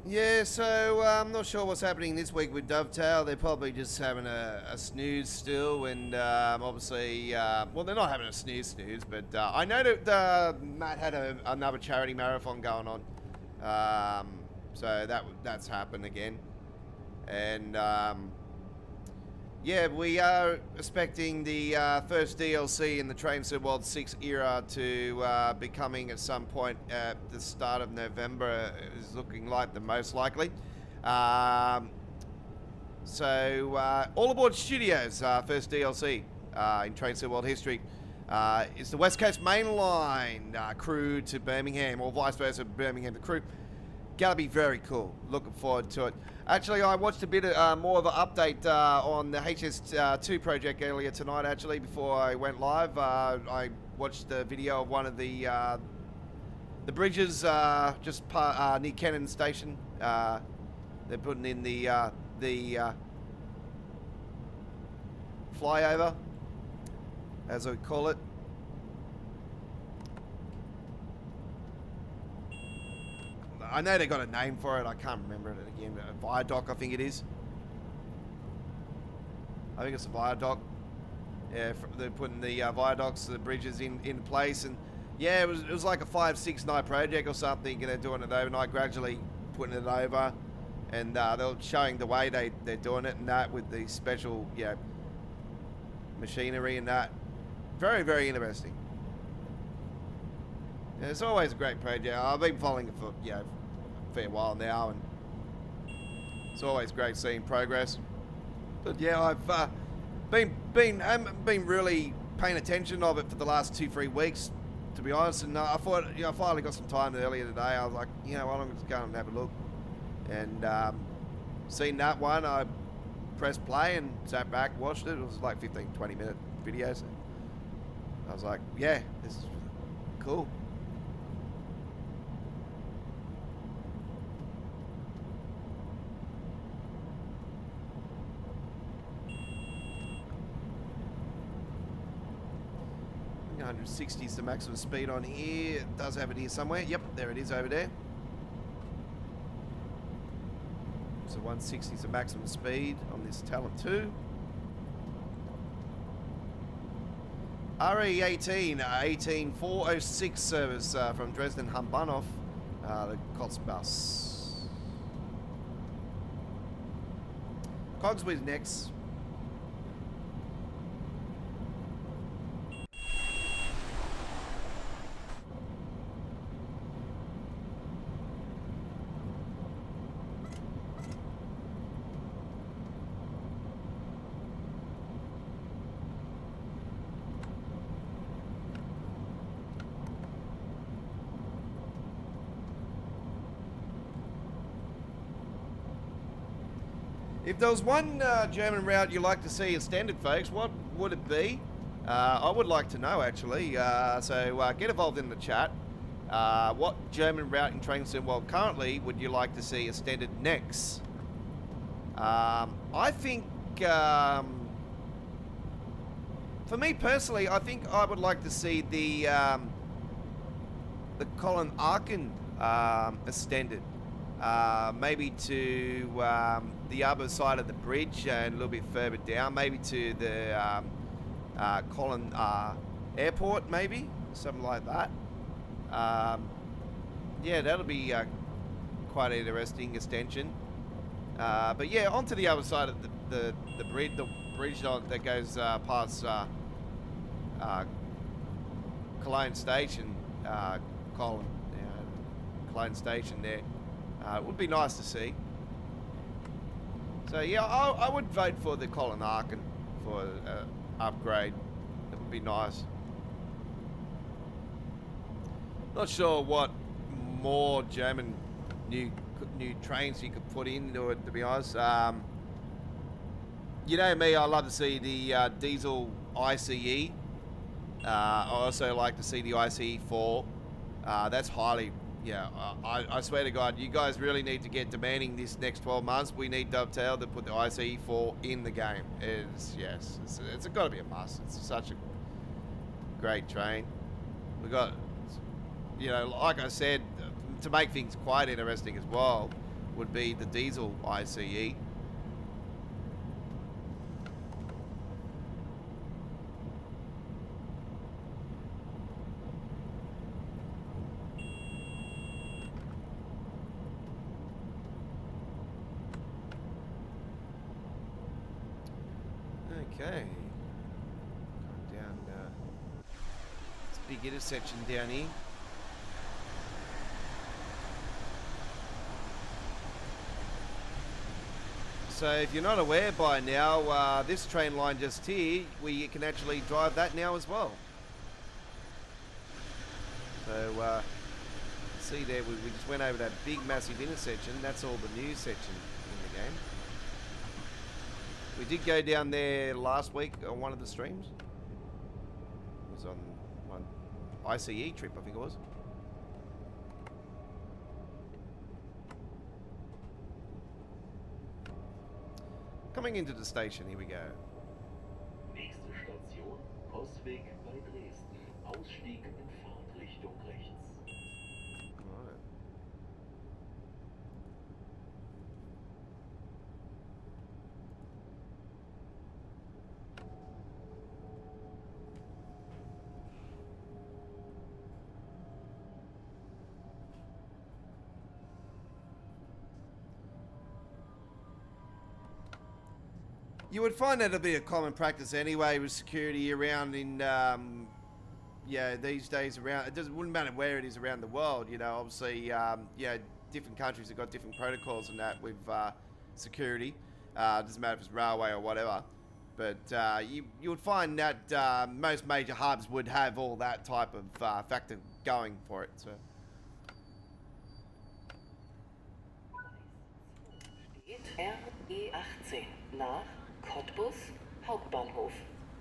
Yeah, so I'm not sure what's happening this week with Dovetail. They're probably just having a snooze still, and obviously, well, they're not having a snooze, but I know that Matt had another charity marathon going on, so that's happened again, and yeah, we are expecting the first DLC in the Train Sim World 6 era to be coming at some point at the start of November, is looking like the most likely. So, All Aboard Studios, first DLC in Train Sim World history, is the West Coast Main Line crew to Birmingham, or vice versa, Birmingham to crew. Gonna be very cool. Looking forward to it. Actually, I watched a bit more of an update on the HS2 project earlier tonight, actually, before I went live. I watched the video of one of the bridges just near Kennan Station. They're putting in the flyover, as I call it. I know they got a name for it. I can't remember it again. A viaduct, I think it is. I think it's a viaduct. Yeah, they're putting the viaducts, the bridges in place, and yeah, it was like a 5-6 night project or something, and they're doing it overnight, gradually putting it over, and they're showing the way they're doing it and that with the special, machinery and that. Very, very interesting. Yeah, it's always a great project. I've been following it for a fair while now, and it's always great seeing progress. But yeah, I've haven't been really paying attention of it for the last 2-3 weeks, to be honest. And I thought, I finally got some time earlier today. I was like, well, I'm just going to have a look, and seen that one. I pressed play and sat back, watched it. It was like 15-20 minute videos. I was like, yeah, this is cool. I think 160 is the maximum speed on here. It does have it here somewhere. Yep, there it is over there. So 160 is the maximum speed on this Talent 2. RE18, 18406 service from Dresden Hauptbahnhof, the Kotzbus. Cogsway's next. If there was one German route you'd like to see extended, folks, what would it be? I would like to know, actually. So get involved in the chat. What German route in train sim world currently would you like to see extended next? I think, for me personally, I think I would like to see the Colin Arkin extended. Maybe to the other side of the bridge and a little bit further down, maybe to the Colin Airport, maybe something like that. Yeah, that'll be quite an interesting extension. But yeah, onto the other side of the bridge that goes past Cologne Station, Cologne Station there. It would be nice to see. So yeah, I would vote for the Colin Arkin for upgrade. It would be nice. Not sure what more German new trains you could put into it, to be honest. You know me, I love to see the diesel ICE. I also like to see the ICE 4. That's highly. Yeah, I swear to God, you guys really need to get demanding this next 12 months. We need Dovetail to put the ICE 4 in the game. It's got to be a must. It's such a great train. We got, you know, like I said, to make things quite interesting as well, would be the diesel ICE. Okay, down this big intersection down here. So if you're not aware by now, this train line just here, we can actually drive that now as well. So see there, we just went over that big massive intersection. That's all the new section in the game. We did go down there last week on one of the streams. It was on one ICE trip, I think it was. Coming into the station, here we go. Nächste Station, Postweg bei Dresden. Ausstieg in Fahrtrichtung rechts. Right. You would find that to be a common practice anyway with security around in, yeah, these days around. It wouldn't matter where it is around the world, you know. Obviously, yeah, different countries have got different protocols and that with security. Doesn't matter if it's railway or whatever. But you would find that most major hubs would have all that type of factor going for it. So. Steht RE18 nach Cottbus Hauptbahnhof.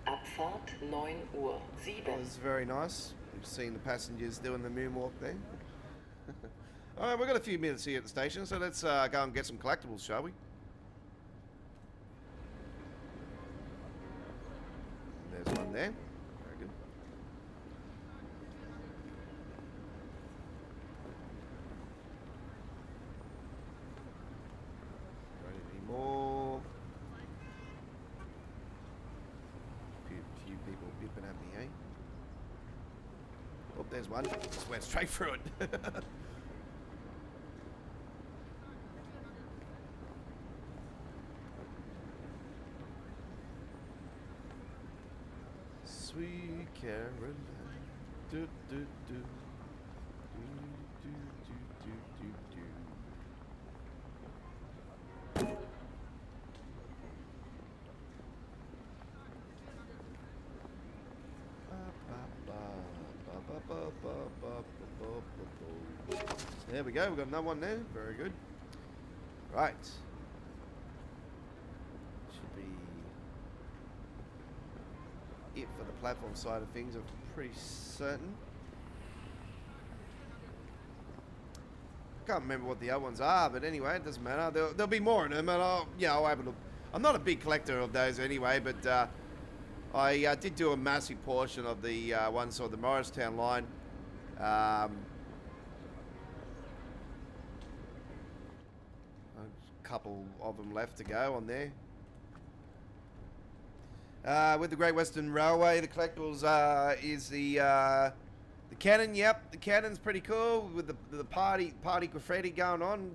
Abfahrt 9:07 Uhr. That was very nice. We've seen the passengers doing the moonwalk there. Alright, we've got a few minutes here at the station, so let's go and get some collectibles, shall we? There's one there. Very good. Got any more? Few people bipping at me, eh? Oh, there's one. Just went straight through it. Sweet Caroline. Do, do, do. Do, do, do, do, do, do. There we go, we've got another one there. Very good. Right. Should be it for the platform side of things, I'm pretty certain. Can't remember what the other ones are, but anyway, it doesn't matter. There'll be more of them, and I'll have a look. I'm not a big collector of those anyway, but I did do a massive portion of the ones on the Morristown line. A couple of them left to go on there. With the Great Western Railway, the collectibles is the cannon. Yep, the cannon's pretty cool with the party graffiti going on.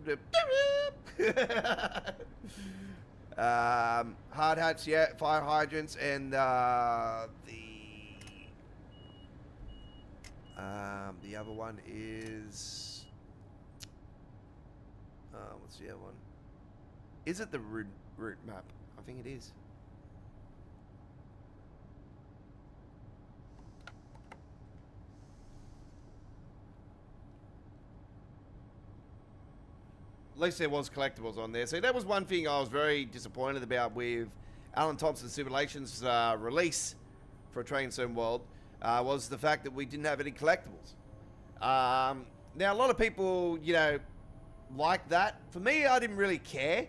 Hard hats, yeah, fire hydrants, and the other one is what's the other one? Is it the route map? I think it is. At least there was collectibles on there. So that was one thing I was very disappointed about with Alan Thompson's Simulations release for Train Sim World, was the fact that we didn't have any collectibles. Now, a lot of people, you know, like that. For me, I didn't really care.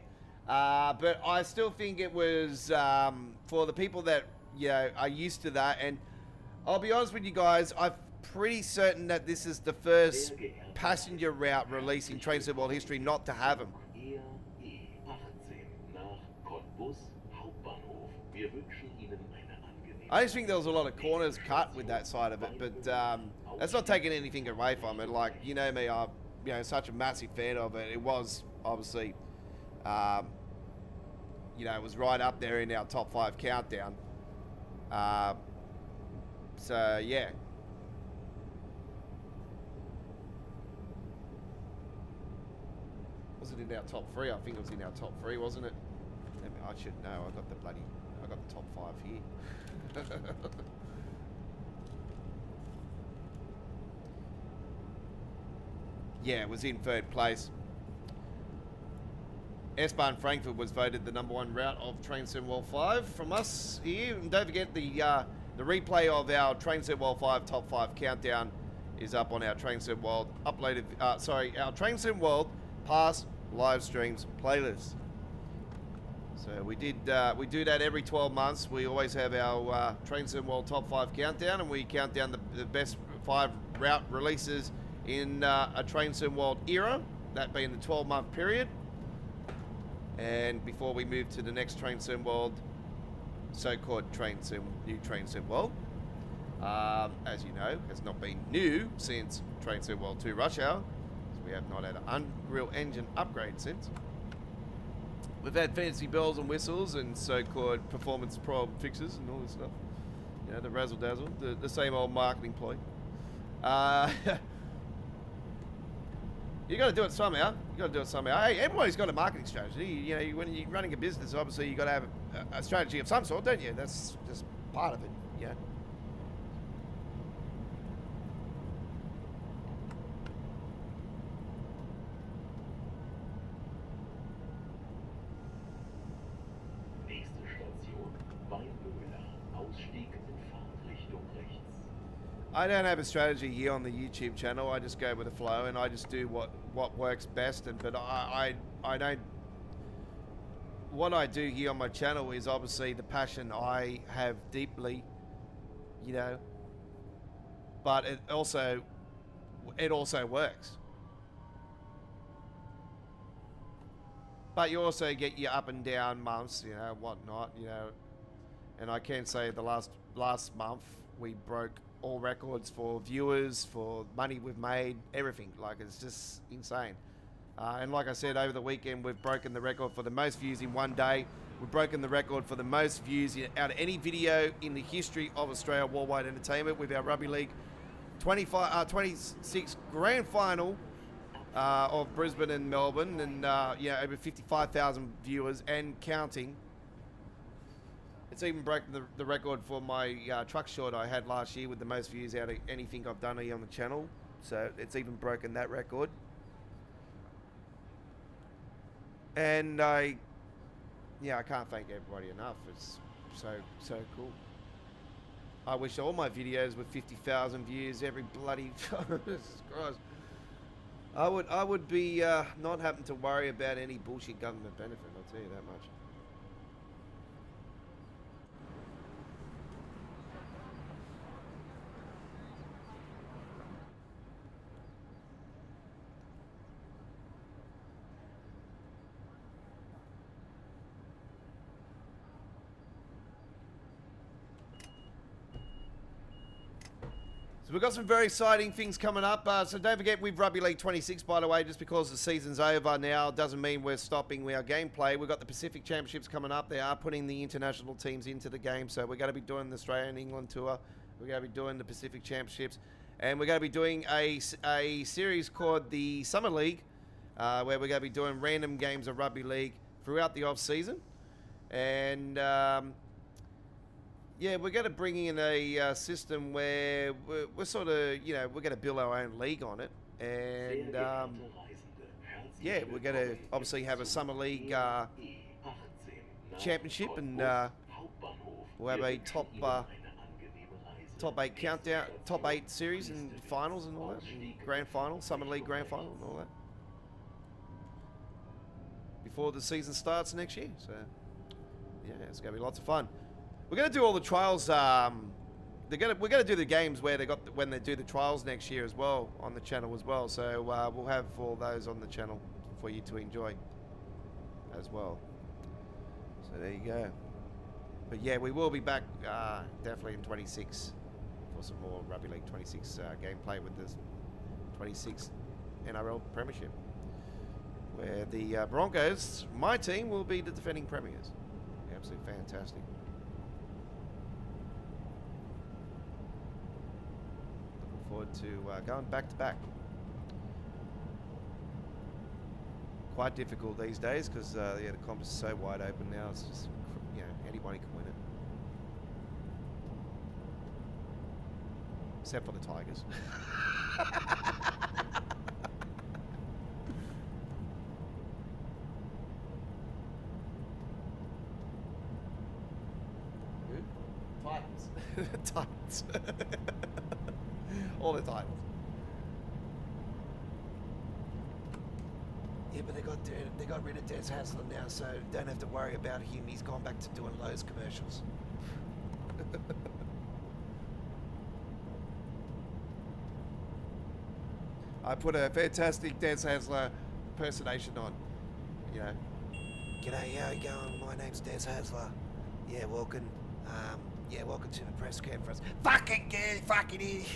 But I still think it was for the people that, you know, are used to that. And I'll be honest with you guys, I'm pretty certain that this is the first passenger route release in Train Sim World history not to have them. I just think there was a lot of corners cut with that side of it, but that's not taking anything away from it. Like, you know me, I'm, you know, such a massive fan of it. It was obviously, you know, it was right up there in our top 5 countdown. So yeah. Was it in our top 3? I think it was in our top 3, wasn't it? I should know. I got the top 5 here. Yeah, it was in 3rd place. S-Bahn Frankfurt was voted the #1 route of Train Sim World 5 from us here. And don't forget the replay of our Train Sim World 5 top 5 countdown is up on our Train Sim World uploaded. Our Train Sim World past live streams playlist. So we do that every 12 months. We always have our Train Sim World top 5 countdown, and we count down the best 5 route releases in a Train Sim World era, that being the 12-month period. And before we move to the next Train Sim World, so-called new Train Sim World, as you know, has not been new since Train Sim World 2 Rush Hour. We have not had an Unreal Engine upgrade since. We've had fancy bells and whistles and so-called performance problem fixes and all this stuff. You know, the razzle-dazzle, the same old marketing ploy. You got to do it somehow. Hey, everybody's got a marketing strategy. You know, when you're running a business, obviously you got to have a strategy of some sort, don't you? That's just part of it. Yeah. I don't have a strategy here on the YouTube channel. I just go with the flow, and I just do what works best. But I don't. What I do here on my channel is obviously the passion I have deeply, you know. But it also works. But you also get your up and down months, you know, whatnot, you know. And I can say the last month we broke all records for viewers, for money we've made, everything. Like, it's just insane. And like I said, over the weekend we've broken the record for the most views in one day We've broken the record for the most views out of any video in the history of Australia Worldwide Entertainment with our Rugby League 26 Grand Final of Brisbane and Melbourne, and over 55,000 viewers and counting. It's even broken the record for my truck short I had last year with the most views out of anything I've done here on the channel. So it's even broken that record. And I can't thank everybody enough. It's so cool. I wish all my videos were 50,000 views every bloody Jesus Christ. I would be not having to worry about any bullshit government benefit, I'll tell you that much. So we've got some very exciting things coming up. So don't forget, with Rugby League 26, by the way, just because the season's over now doesn't mean we're stopping our gameplay. We've got the Pacific Championships coming up. They are putting the international teams into the game. So we're going to be doing the Australia and England tour. We're going to be doing the Pacific Championships. And we're going to be doing a series called the Summer League, where we're going to be doing random games of Rugby League throughout the off-season. And yeah, we're going to bring in a system where we're sort of, we're going to build our own league on it. And yeah, we're going to obviously have a Summer League championship, and we'll have a top 8 countdown, top 8 series and finals and all that, and grand final, Summer League grand final and all that, before the season starts next year. So yeah, it's going to be lots of fun. We're going to do all the trials. We're going to do the games where when they do the trials next year as well on the channel as well. So we'll have all those on the channel for you to enjoy as well. So there you go. But yeah, we will be back definitely in 26 for some more Rugby League 26 gameplay with this 26 NRL Premiership, where the Broncos, my team, will be the defending premiers. Absolutely fantastic. Forward to going back to back. Quite difficult these days because the comp is so wide open now. It's just, anybody can win it, except for the Tigers. Who? Titans. Titans. All the Titans. Yeah, but they got rid of Des Hasler now, so don't have to worry about him. He's gone back to doing Lowe's commercials. I put a fantastic Des Hasler impersonation on. G'day, how you going? My name's Des Hasler. Yeah, welcome. Welcome to the press conference. Fucking idiot.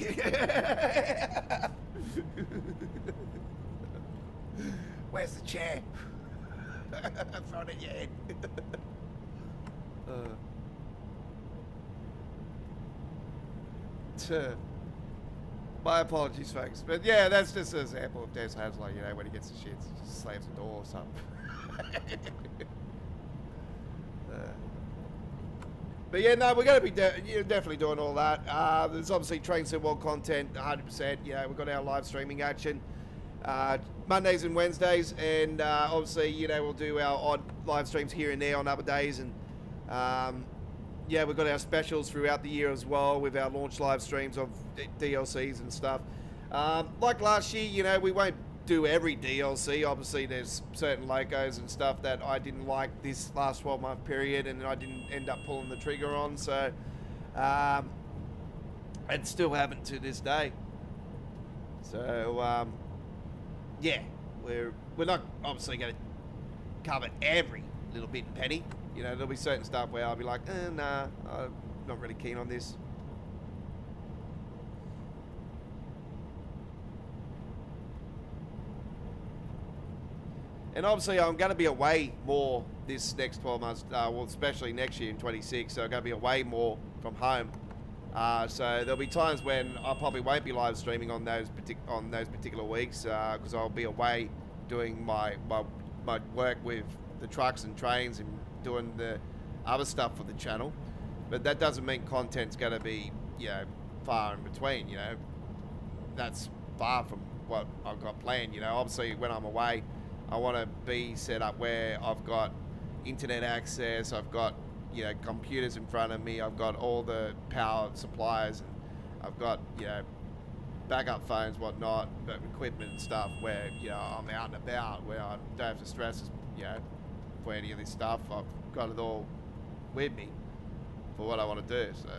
Where's the chair? Throw it at your head. My apologies, folks. But yeah, that's just an example of Des Hasler, when he gets the shits, he just slams the door or something. But yeah, no, we're going to be definitely doing all that. There's obviously Train Set World content, 100%. We've got our live streaming action Mondays and Wednesdays, and obviously, we'll do our odd live streams here and there on other days. And we've got our specials throughout the year as well with our launch live streams of DLCs and stuff. Like last year, we won't do every DLC. Obviously, there's certain logos and stuff that I didn't like this last 12-month period, and I didn't end up pulling the trigger on. So, and still haven't to this day. So, we're not obviously going to cover every little bit and penny. There'll be certain stuff where I'll be like, nah, I'm not really keen on this. And obviously, I'm going to be away more this next 12 months, well, especially next year in 26. So I'm going to be away more from home. So there'll be times when I probably won't be live streaming on those particular weeks because I'll be away doing my work with the trucks and trains and doing the other stuff for the channel. But that doesn't mean content's going to be, you know, far in between. You know, that's far from what I've got planned. You know, obviously when I'm away, I want to be set up where I've got internet access, I've got, you know, computers in front of me, I've got all the power supplies, and I've got, you know, backup phones, whatnot, but equipment and stuff where, you know, I'm out and about, where I don't have to stress, you know, for any of this stuff. I've got it all with me for what I want to do. So,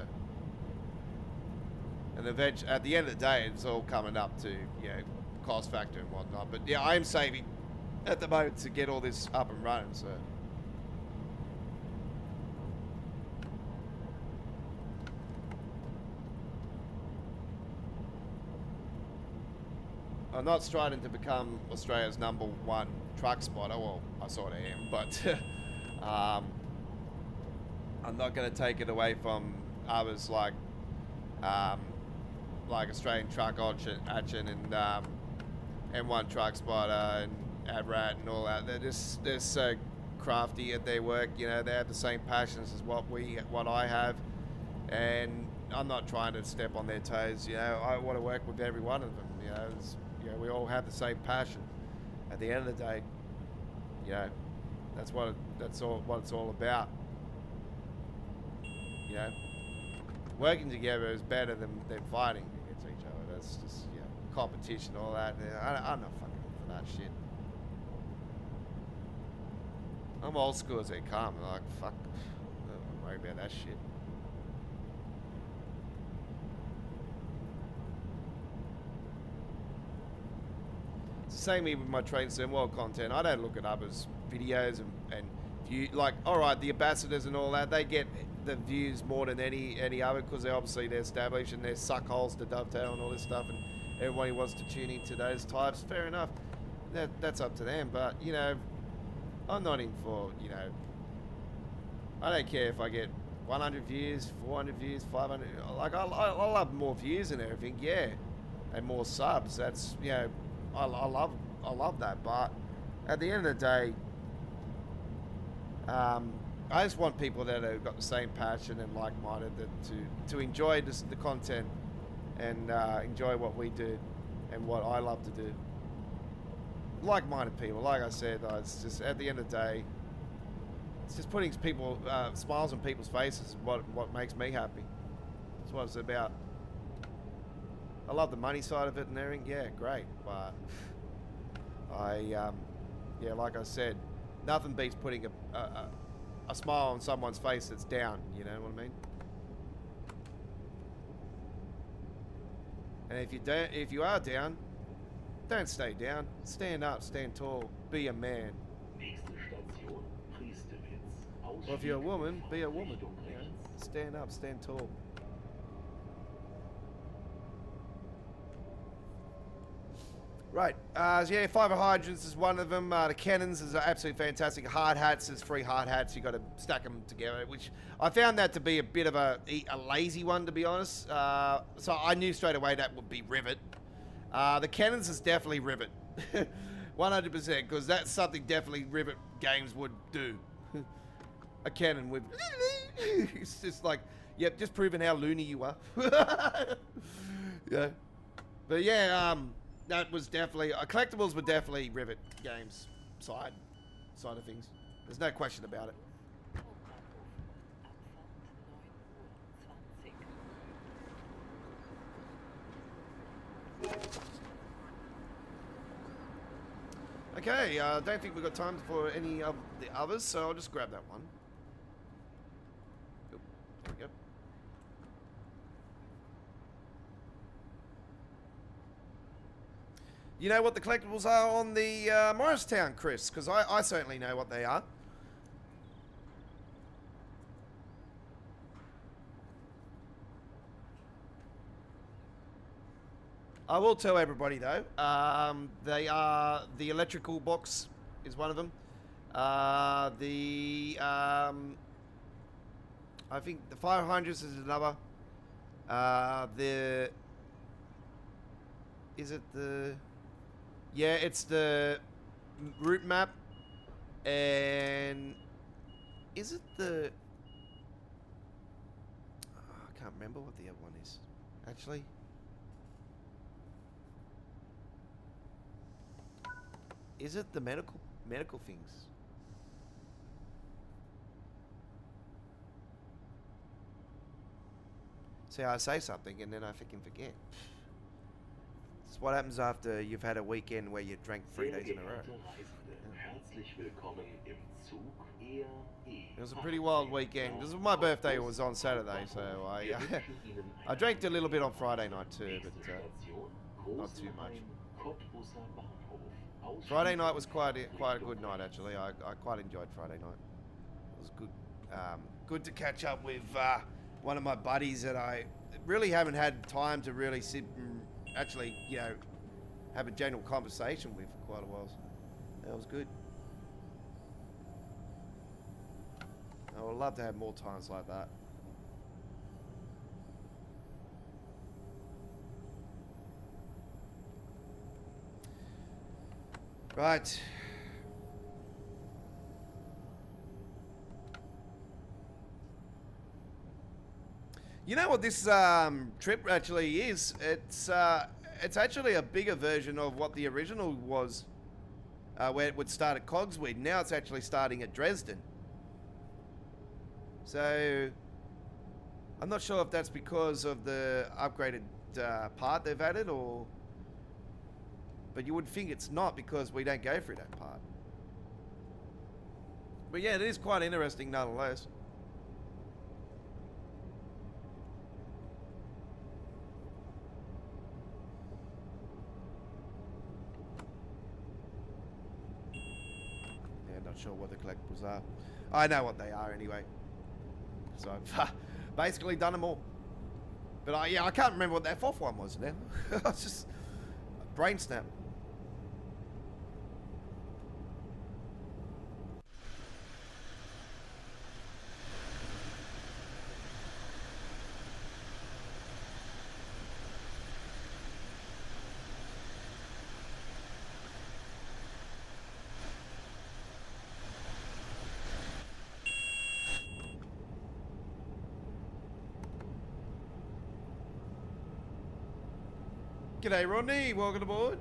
and eventually, at the end of the day, it's all coming up to, you know, cost factor and whatnot. But yeah, I am saving at the moment to get all this up and running. So. I'm not striving to become Australia's #1 truck spotter. Well, I sort of am, but I'm not going to take it away from others like Australian Truck Action and M1 Truck Spotter and Adrat and all that. They're so crafty at their work. You know, they have the same passions as what I have, and I'm not trying to step on their toes. You know, I want to work with every one of them. You know, we all have the same passion. At the end of the day, you know, that's what it's all about. You know, working together is better than fighting against each other. That's just, you know, competition, all that. I'm not fucking for that shit. I'm old school as they come. Like, fuck, I don't worry about that shit. It's the same even with my Train Sim World content. I don't look at others' videos and view, like, all right, the ambassadors and all that, they get the views more than any other because they're established and they're suck holes to dovetail and all this stuff, and everybody wants to tune into those types. Fair enough. That's up to them. But, you know, I'm not in for, you know, I don't care if I get 100 views, 400 views, 500. Like, I love more views and everything, yeah, and more subs. That's, you know, I love that. But at the end of the day, I just want people that have got the same passion and like-minded to enjoy the content and enjoy what we do and what I love to do. Like-minded people, like I said, it's just at the end of the day, it's just putting people smiles on people's faces is what makes me happy. That's what it's about. I love the money side of it and everything. Yeah, great, but yeah, like I said, nothing beats putting a smile on someone's face that's down. You know what I mean? And if you are down, don't stay down. Stand up, stand tall, be a man. Or if you're a woman, be a woman. You know? Stand up, stand tall. Right, yeah, fiber hydrants is one of them. The cannons is absolutely fantastic. Hard hats is free hard hats. You got to stack them together, which I found that to be a bit of a lazy one, to be honest. So I knew straight away that would be Rivet. The cannons is definitely Rivet, 100%, because that's something definitely Rivet games would do. A cannon with, it's just like, yep, just proving how loony you are. Yeah, but yeah, that was definitely collectibles were definitely Rivet games side of things. There's no question about it. Okay, I don't think we've got time for any of the others, so I'll just grab that one. Oop, there we go. You know what the collectibles are on the Morristown, Chris? Because I certainly know what they are. I will tell everybody though, they are the electrical box is one of them. I think the fire hydrants is another. It's the route map, and is it the? I can't remember what the other one is. Actually, is it the medical things? See, I say something and then I freaking forget. It's what happens after you've had a weekend where you drank 3 days in a row. It was a pretty wild weekend. This was my birthday. It was on Saturday, so I drank a little bit on Friday night too, but not too much. Friday night was quite a good night actually. I quite enjoyed Friday night. It was good. Good to catch up with one of my buddies that I really haven't had time to really sit and actually, have a general conversation with for quite a while. So that was good. I would love to have more times like that. Right. You know what this trip actually is? It's actually a bigger version of what the original was, where it would start at Cogsweed. Now it's actually starting at Dresden. So I'm not sure if that's because of the upgraded part they've added, or. But you would think it's not because we don't go through that part. But yeah, it is quite interesting nonetheless. Not sure what the collectibles are. I know what they are anyway. So I've basically done them all. But I can't remember what that fourth one was now. It's just brain snap. G'day Rodney, welcome aboard.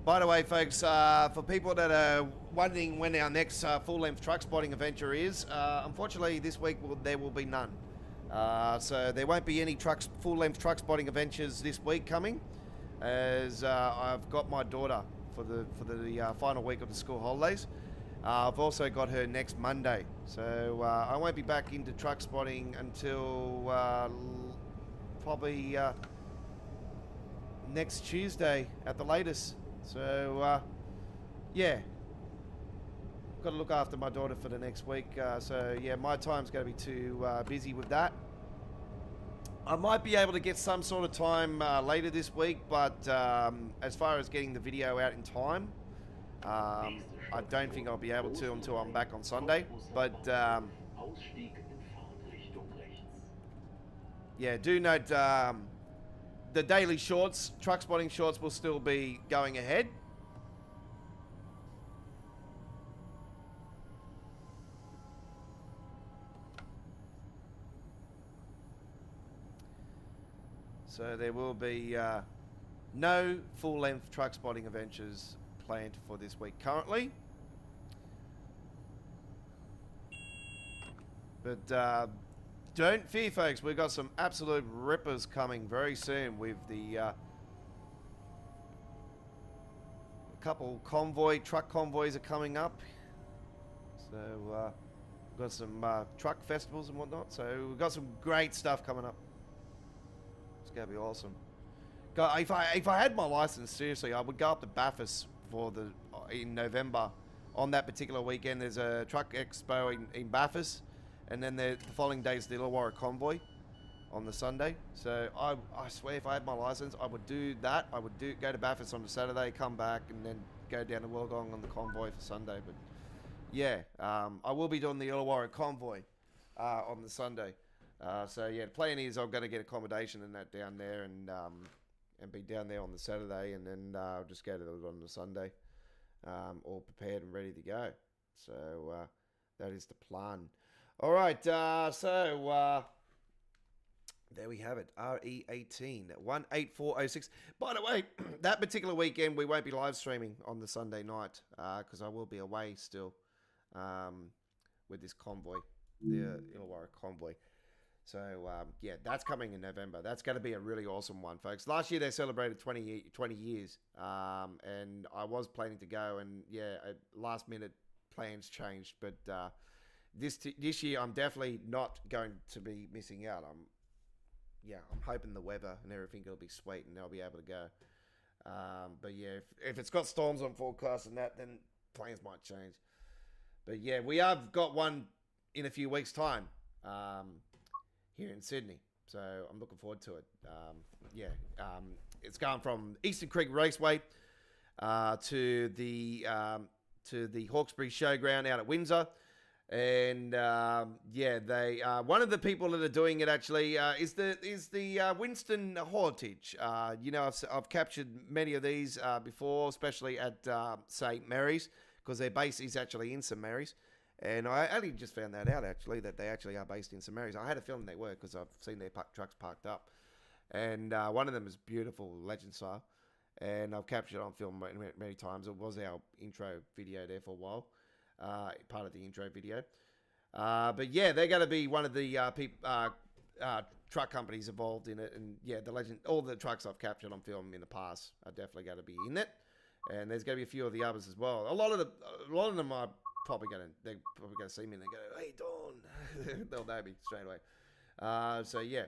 By the way, folks, for people that are wondering when our next full-length truck spotting adventure is, unfortunately this week there will be none. So there won't be any full-length truck spotting adventures this week coming, as I've got my daughter for the final week of the school holidays. I've also got her next Monday, so I won't be back into truck spotting until probably next Tuesday at the latest. So, yeah, got to look after my daughter for the next week. So, yeah, my time's going to be too busy with that. I might be able to get some sort of time later this week, but as far as getting the video out in time, I don't think I'll be able to until I'm back on Sunday. But, yeah, do note... the daily shorts, truck spotting shorts, will still be going ahead. So there will be no full-length truck spotting adventures planned for this week currently. But don't fear, folks. We've got some absolute rippers coming very soon with the a couple truck convoys are coming up. So we've got some truck festivals and whatnot. So we've got some great stuff coming up. It's gonna be awesome. If I had my license, seriously, I would go up to Bathurst in November. On that particular weekend, there's a truck expo in Bathurst, and then the following day is the Illawarra convoy on the Sunday. So I swear, if I had my license, I would do that. I would go to Bathurst on the Saturday, come back, and then go down to Wollongong on the convoy for Sunday. But yeah, I will be doing the Illawarra convoy on the Sunday. So yeah, the plan is I'm going to get accommodation and that down there, and be down there on the Saturday, and then I'll just go to it on the Sunday, all prepared and ready to go. So that is the plan. All right, so there we have it. RE18 18406. By the way, that particular weekend we won't be live streaming on the Sunday night because I will be away still with this convoy, the Illawarra convoy. So, yeah, that's coming in November. That's going to be a really awesome one, folks. Last year they celebrated 20 years, and I was planning to go, and, yeah, last-minute plans changed. But this year I'm definitely not going to be missing out. I'm hoping the weather and everything will be sweet, and I'll be able to go. But, yeah, if it's got storms on forecast and that, then plans might change. But, yeah, we have got one in a few weeks' time. Here in Sydney, so I'm looking forward to it. It's going from Eastern Creek Raceway to the Hawkesbury Showground out at Windsor, and they one of the people that are doing it actually is the Winston Heritage. I've captured many of these before, especially at St Mary's, because their base is actually in St Mary's. And I only just found that out, actually, that they actually are based in St Mary's. I had a feeling they were because I've seen their trucks parked up. And one of them is beautiful, legend style. And I've captured it on film many times. It was our intro video there for a while, part of the intro video. But yeah, they're going to be one of the truck companies involved in it. And yeah, the legend, all the trucks I've captured on film in the past are definitely going to be in it. And there's going to be a few of the others as well. A lot of them are they're probably gonna see me and they go, "Hey, Dawn," they'll know me straight away. So yeah,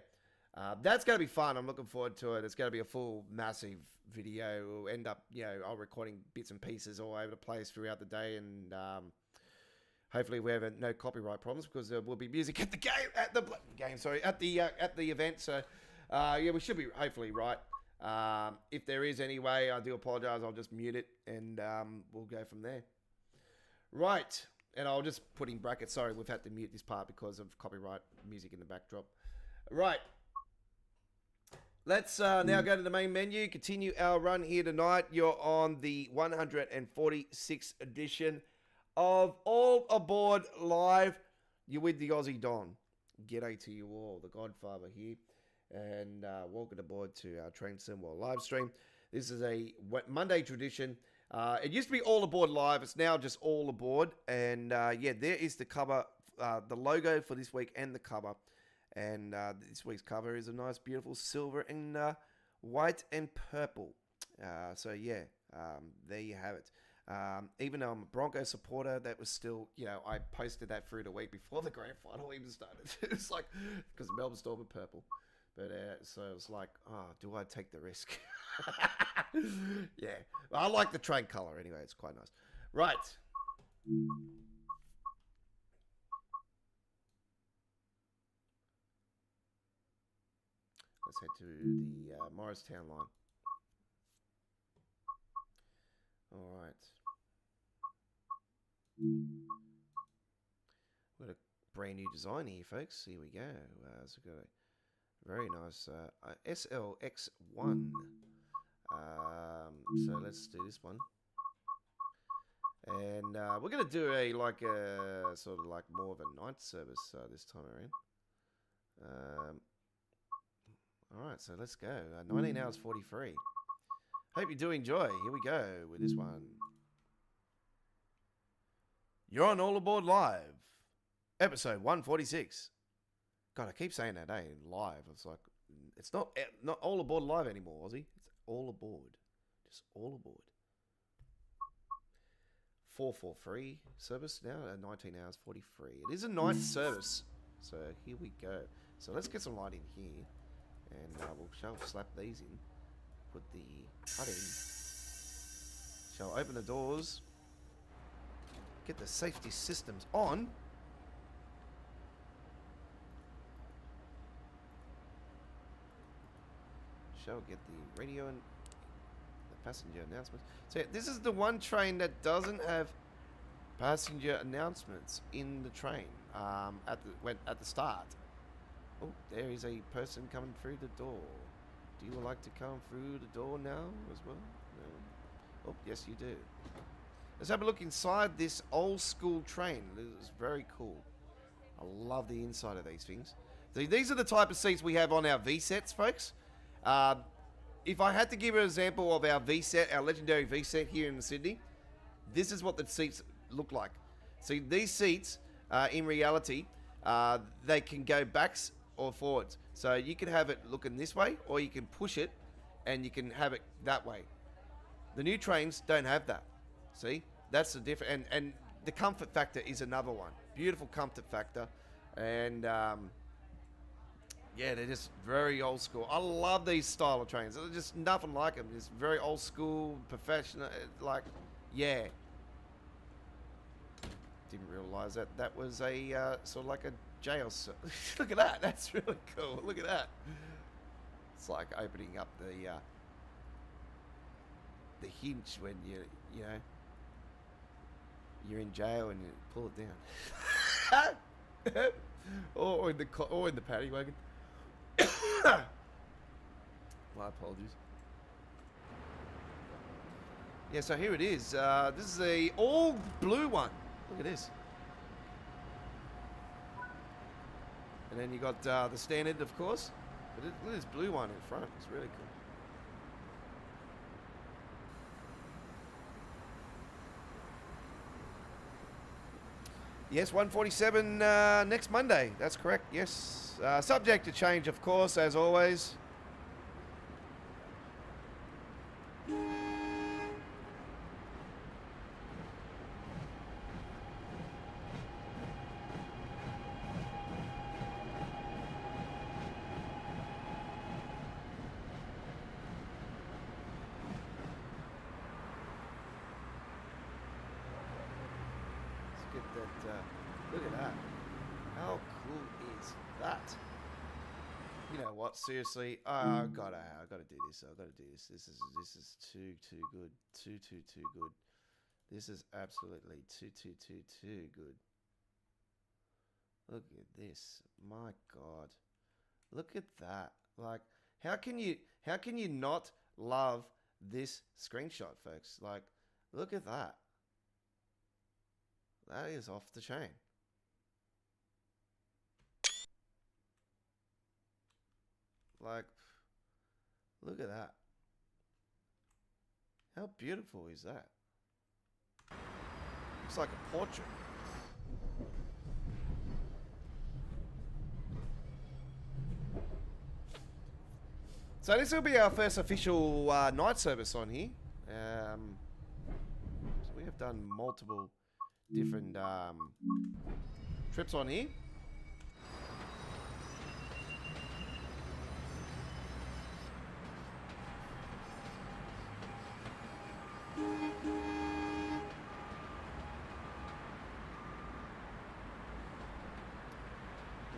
that's gonna be fun. I'm looking forward to it. It's gonna be a full, massive video. We'll end up, I'll recording bits and pieces all over the place throughout the day, and hopefully we have no copyright problems because there will be music at the event. So yeah, we should be hopefully right. If there is any way, I do apologize. I'll just mute it and we'll go from there. Right, and I'll just put in brackets. Sorry, we've had to mute this part because of copyright music in the backdrop. Right, let's now go to the main menu. Continue our run here tonight. You're on the 146th edition of All Aboard Live. You're with the Aussie Don. G'day to you all, the Godfather here, and welcome aboard to our Train Sim World live stream. This is a Monday tradition. It used to be All Aboard Live. It's now just All Aboard. And yeah, there is the cover, the logo for this week and the cover. And this week's cover is a nice, beautiful silver and white and purple. So yeah, there you have it. Even though I'm a Broncos supporter, that was still, I posted that through the week before the grand final even started. It's like, because Melbourne Storm are purple. But so it was like, do I take the risk? Yeah, I like the train color anyway. It's quite nice. Right. Let's head to the Morristown line. All right. We've got a brand new design here, folks. Here we go. So we've got a very nice SLX1. So let's do this one. And we're going to do a sort of like more of a night service this time around. All right, so let's go. 19 hours 43. Hope you do enjoy. Here we go with this one. You're on All Aboard Live, episode 146. God, I keep saying that, eh? Live. It's like, it's not all aboard live anymore, Aussie. It's all aboard. Just all aboard. 443 service now, 19 hours 43. It is a night service. So here we go. So let's get some light in here. And we'll slap these in. Put the hut in. Shall open the doors. Get the safety systems on. Shall get the radio and the passenger announcements. So this is the one train that doesn't have passenger announcements in the train at the start. Oh, there is a person coming through the door. Do you like to come through the door now as well? No. Oh, yes you do. Let's have a look inside this old school train. This is very cool. I love the inside of these things. These are the type of seats we have on our V-sets, folks. If I had to give an example of our V-set, our legendary V-set here in Sydney, this is what the seats look like. See, these seats, in reality, they can go backs or forwards. So you can have it looking this way, or you can push it, and you can have it that way. The new trains don't have that. See, that's the difference. And the comfort factor is another one. Beautiful comfort factor, and yeah, they're just very old school. I love these style of trains. There's just nothing like them. It's very old school, professional. Like, yeah. Didn't realise that was a sort of like a jail cell. Look at that. That's really cool. Look at that. It's like opening up the hinge when you know you're in jail and you pull it down. or in the paddy wagon. My apologies. Yeah, so here it is. This is a all blue one. Look at this. And then you got the standard, of course. But look at this blue one in front. It's really cool. Yes, 147 next Monday. That's correct. Yes. Subject to change, of course, as always. Look at that. How cool is that? You know what? Seriously, I gotta do this. I gotta do this. This is too good. Too good. This is absolutely too good. Look at this. My God. Look at that. Like, how can you not love this screenshot, folks? Like, look at that. That is off the chain. Like, look at that. How beautiful is that? Looks like a portrait. So this will be our first official night service on here. So we have done multiple different trips on here.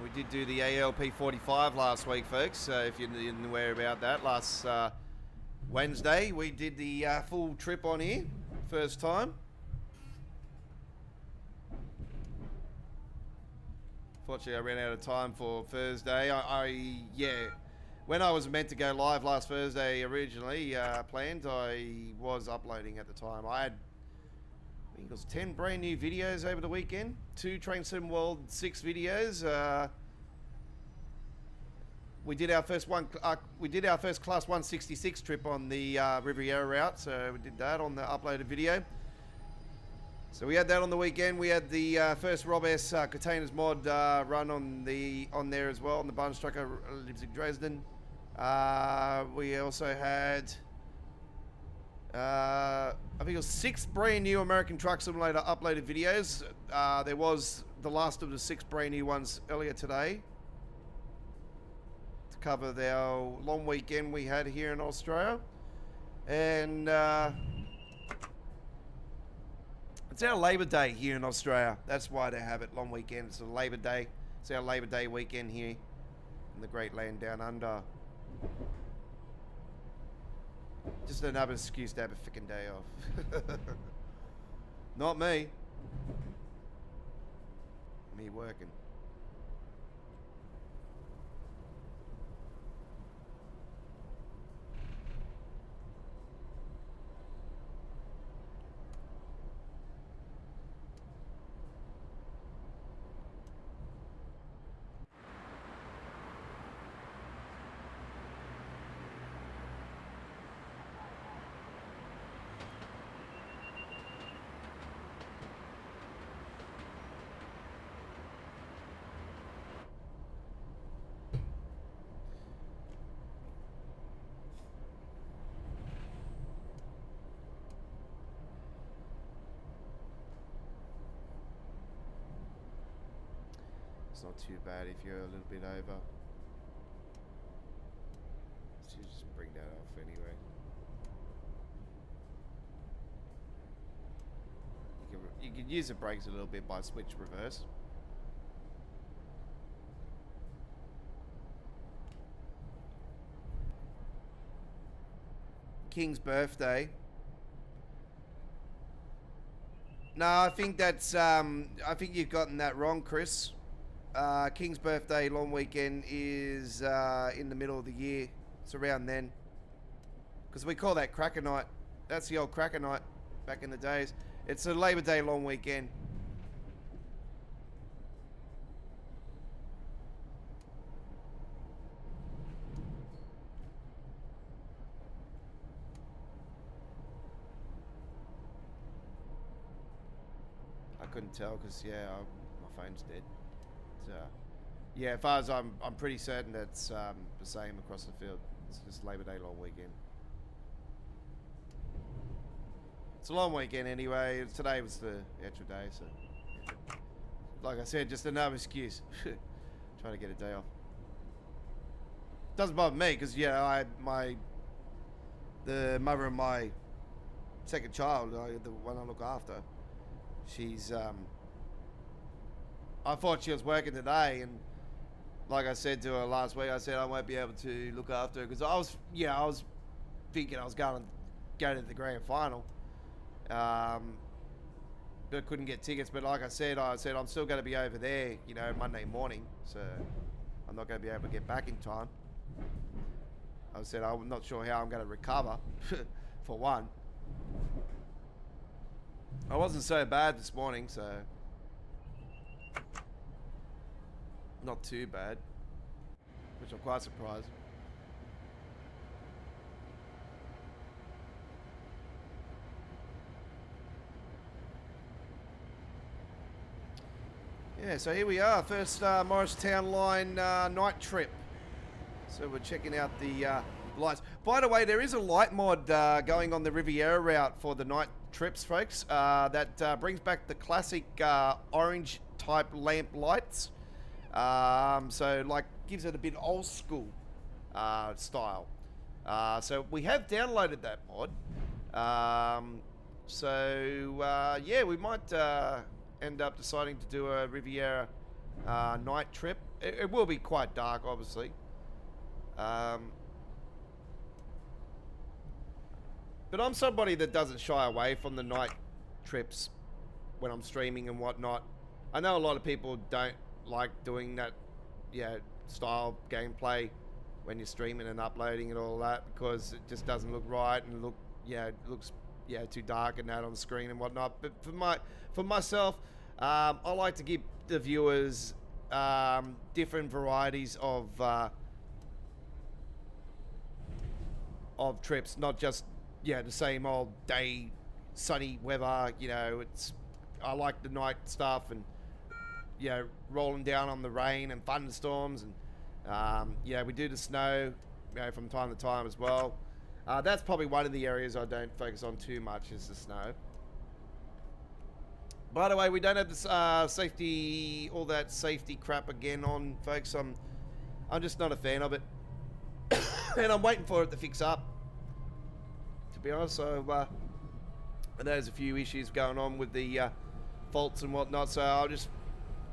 We did do the ALP 45 last week, folks. So if you're aware about that, last Wednesday we did the full trip on here, first time. Fortunately, I ran out of time for Thursday. Yeah, when I was meant to go live last Thursday originally planned, I was uploading at the time. I had, I think it was 10 brand new videos over the weekend. 2 Train Sim World 6 videos. We did our first Class 166 trip on the Riviera route, so we did that on the uploaded video. So we had that on the weekend. We had the first Rob S containers mod run on there as well on the Barnes Trucker Leipzig Dresden. We also had I think it was 6 brand new American Truck Simulator uploaded videos. There was the last of the 6 brand new ones earlier today to cover our long weekend we had here in Australia. And it's our Labor Day here in Australia. That's why they have it long weekend. It's a Labor Day. It's our Labor Day weekend here in the great land down under. Just another excuse to have a freaking day off. Not me. Me working. It's not too bad if you're a little bit over. So you just bring that off anyway. You can use the brakes a little bit by switch reverse. King's birthday. No, I think that's I think you've gotten that wrong, Chris. King's birthday long weekend is in the middle of the year. It's around then. Because we call that Cracker Night. That's the old Cracker Night back in the days. It's a Labor Day long weekend. I couldn't tell because, yeah, my phone's dead. Yeah, as far as I'm pretty certain that's the same across the field. It's just Labor Day long weekend. It's a long weekend anyway. Today was the extra day, so yeah. Like I said, just another excuse. Trying to get a day off. Doesn't bother me because yeah, the mother of my second child, the one I look after, she's I thought she was working today, and like I said to her last week, I said I won't be able to look after her because I was thinking I was going to go to the grand final, but I couldn't get tickets. But like I said I'm still going to be over there, Monday morning, so I'm not going to be able to get back in time. I said I'm not sure how I'm going to recover, for one. I wasn't so bad this morning, so not too bad, which I'm quite surprised. Yeah, so here we are, first Morristown line night trip. So we're checking out the lights. By the way, there is a light mod going on the Riviera route for the night trips, folks. That brings back the classic orange type lamp lights. So like gives it a bit old school style. So we have downloaded that mod. Yeah, we might end up deciding to do a Riviera night trip. It will be quite dark, obviously. But I'm somebody that doesn't shy away from the night trips when I'm streaming and whatnot. I know a lot of people don't like doing that, style gameplay when you're streaming and uploading and all that because it just doesn't look right and it looks too dark and that on the screen and whatnot. But for myself, I like to give the viewers different varieties of trips, not just the same old day sunny weather. It's I like the night stuff and, you know, rolling down on the rain and thunderstorms. And, yeah, we do the snow, you know, from time to time as well. That's probably one of the areas I don't focus on too much is the snow. By the way, we don't have this safety, all that safety crap again on, folks. I'm just not a fan of it. And I'm waiting for it to fix up, to be honest. So, and there's a few issues going on with the faults and whatnot. So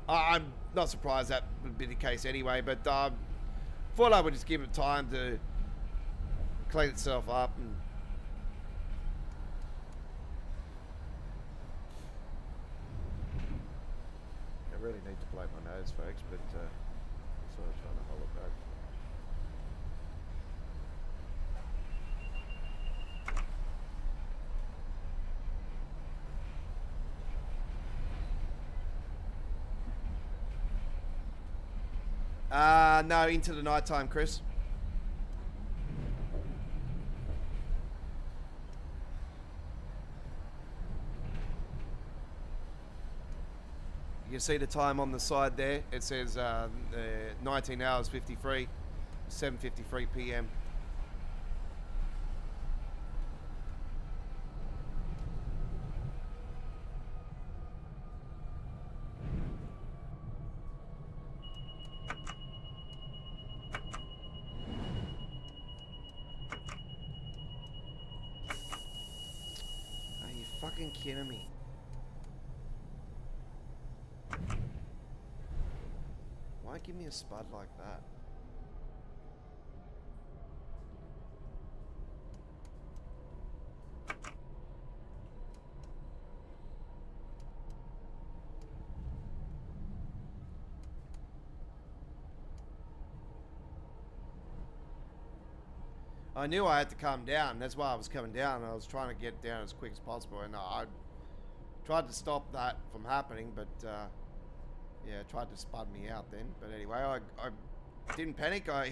I'm not surprised that would be the case anyway. But thought I would just give it time to clean itself up. And I really need to blow my nose, folks. But sort of trying to hold it back. No, into the nighttime, Chris. You can see the time on the side there. It says 19 hours 53, 7:53 p.m. Fucking kidding me. Why give me a spud like that? I knew I had to come down. That's why I was coming down. I was trying to get down as quick as possible, and I tried to stop that from happening, but yeah, it tried to spud me out then. But anyway, I didn't panic. I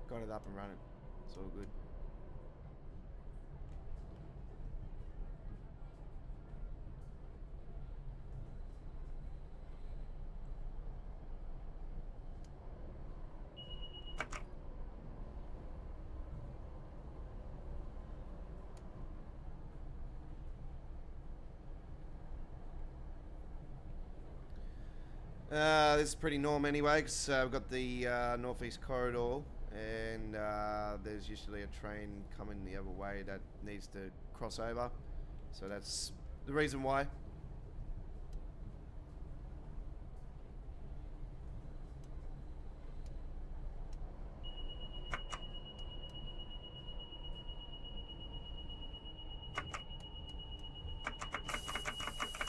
got it up and running. It's all good. This is pretty normal anyway, because we've got the northeast corridor, and there's usually a train coming the other way that needs to cross over, so that's the reason why.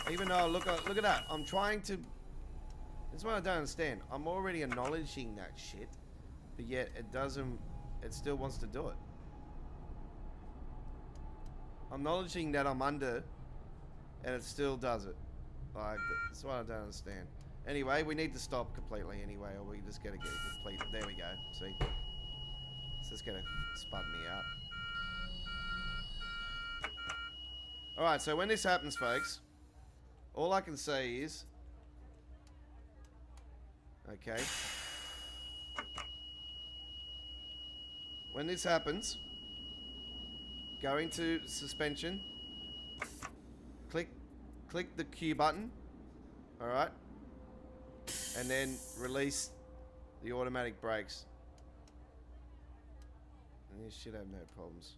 Even though, look at that, I'm trying to... That's what I don't understand. I'm already acknowledging that shit, but yet it doesn't... It still wants to do it. I'm acknowledging that I'm under, and it still does it. Like, that's what I don't understand. Anyway, we need to stop completely anyway, or we just gotta get it complete. There we go. See? It's just gonna spud me out. Alright, so when this happens, folks, all I can say is... Okay. When this happens, go into suspension, click the Q button, alright, and then release the automatic brakes. And you should have no problems.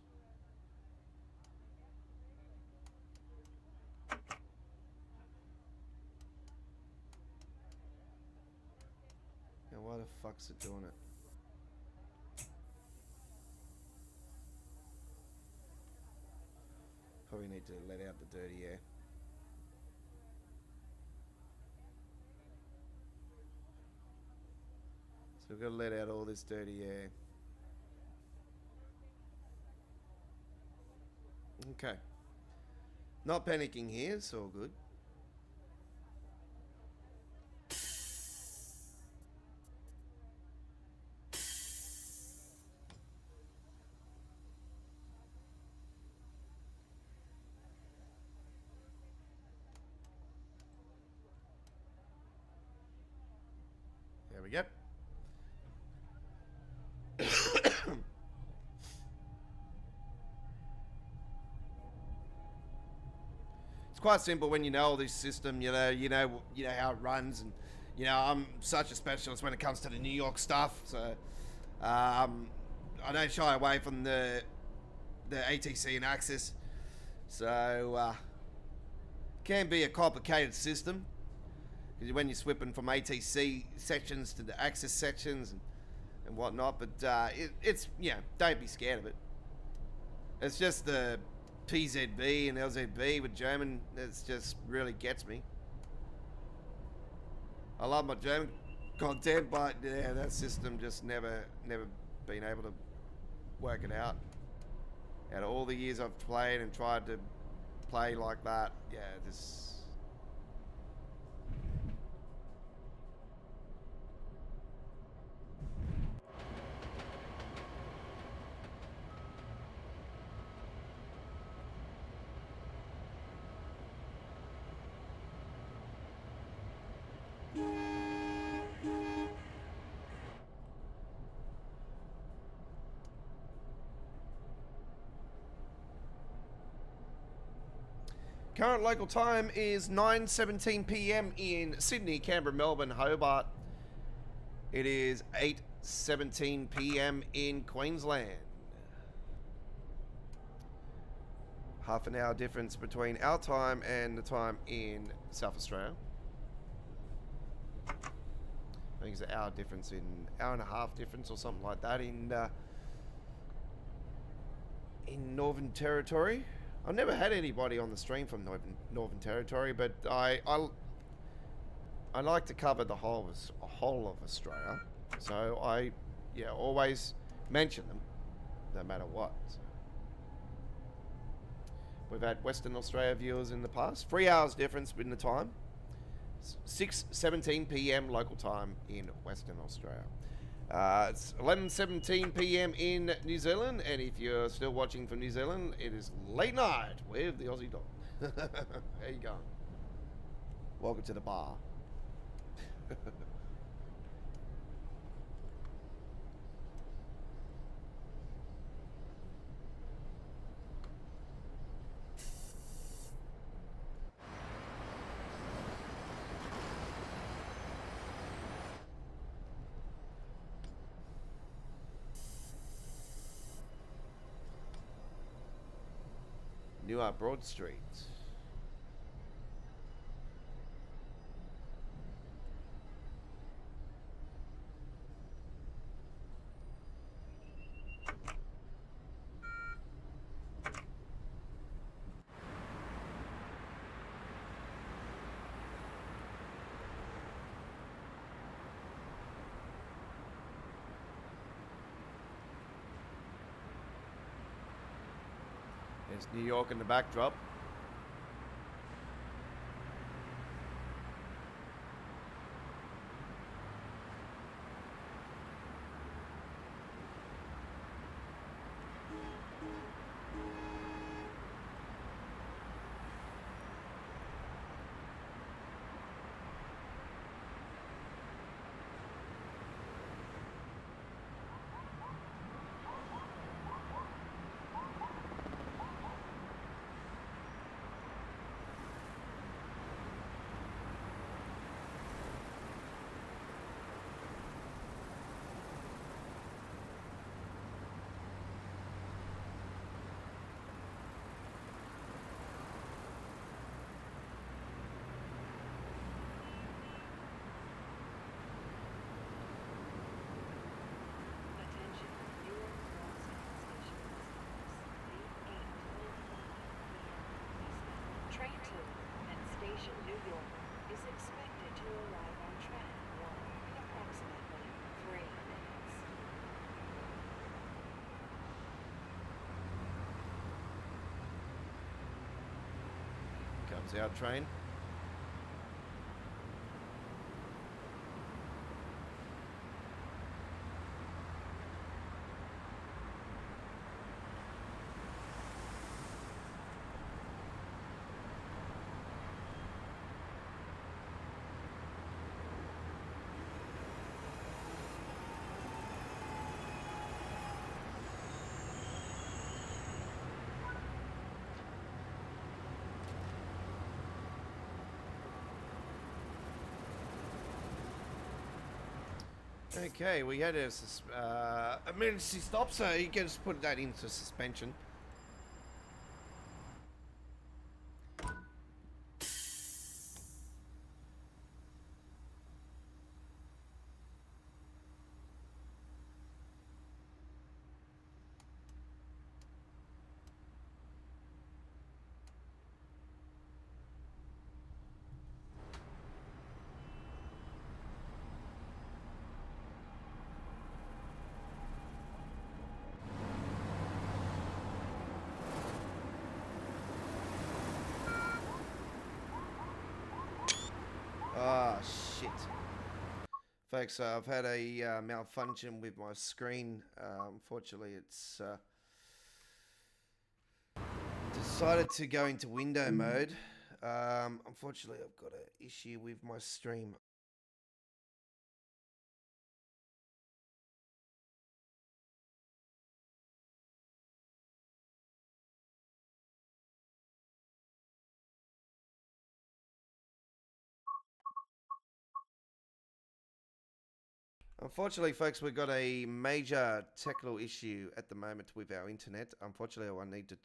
Now why the fuck's it doing it? Probably need to let out the dirty air. So we've got to let out all this dirty air. Okay. Not panicking here, it's all good. quite simple when you know all this system. You know how it runs, and I'm such a specialist when it comes to the New York stuff. So I don't shy away from the ATC and Axis. So can be a complicated system because when you're swapping from ATC sections to the Axis sections and whatnot. But it's don't be scared of it. It's just the PZB and LZB with German. It's just really gets me. I love my German content, but yeah, that system just never been able to work it out. Out of all the years I've played and tried to play like that, yeah, this. Current local time is 9:17 p.m. in Sydney, Canberra, Melbourne, Hobart. It is 8:17 p.m. in Queensland. Half an hour difference between our time and the time in South Australia. I think it's an hour difference, hour and a half difference or something like that in Northern Territory. I've never had anybody on the stream from Northern Territory, but I like to cover the whole of Australia, so I always mention them, no matter what. So we've had Western Australia viewers in the past. 3 hours difference in the time. 6:17 p.m. local time in Western Australia. It's 11:17 p.m. in New Zealand, and if you're still watching from New Zealand, it is late night with the Aussie Dog. There you go. Welcome to the bar. Newark Broad Street. There's New York in the backdrop. Train to Penn Station, New York, is expected to arrive on track 1 in approximately 3 minutes. Comes our train. Okay, we had a emergency stop, so you can just put that into suspension. Ah, shit. Folks, I've had a malfunction with my screen. Unfortunately, it's decided to go into window mode. Unfortunately, I've got an issue with my stream. Unfortunately, folks, we've got a major technical issue at the moment with our internet. Unfortunately, I need to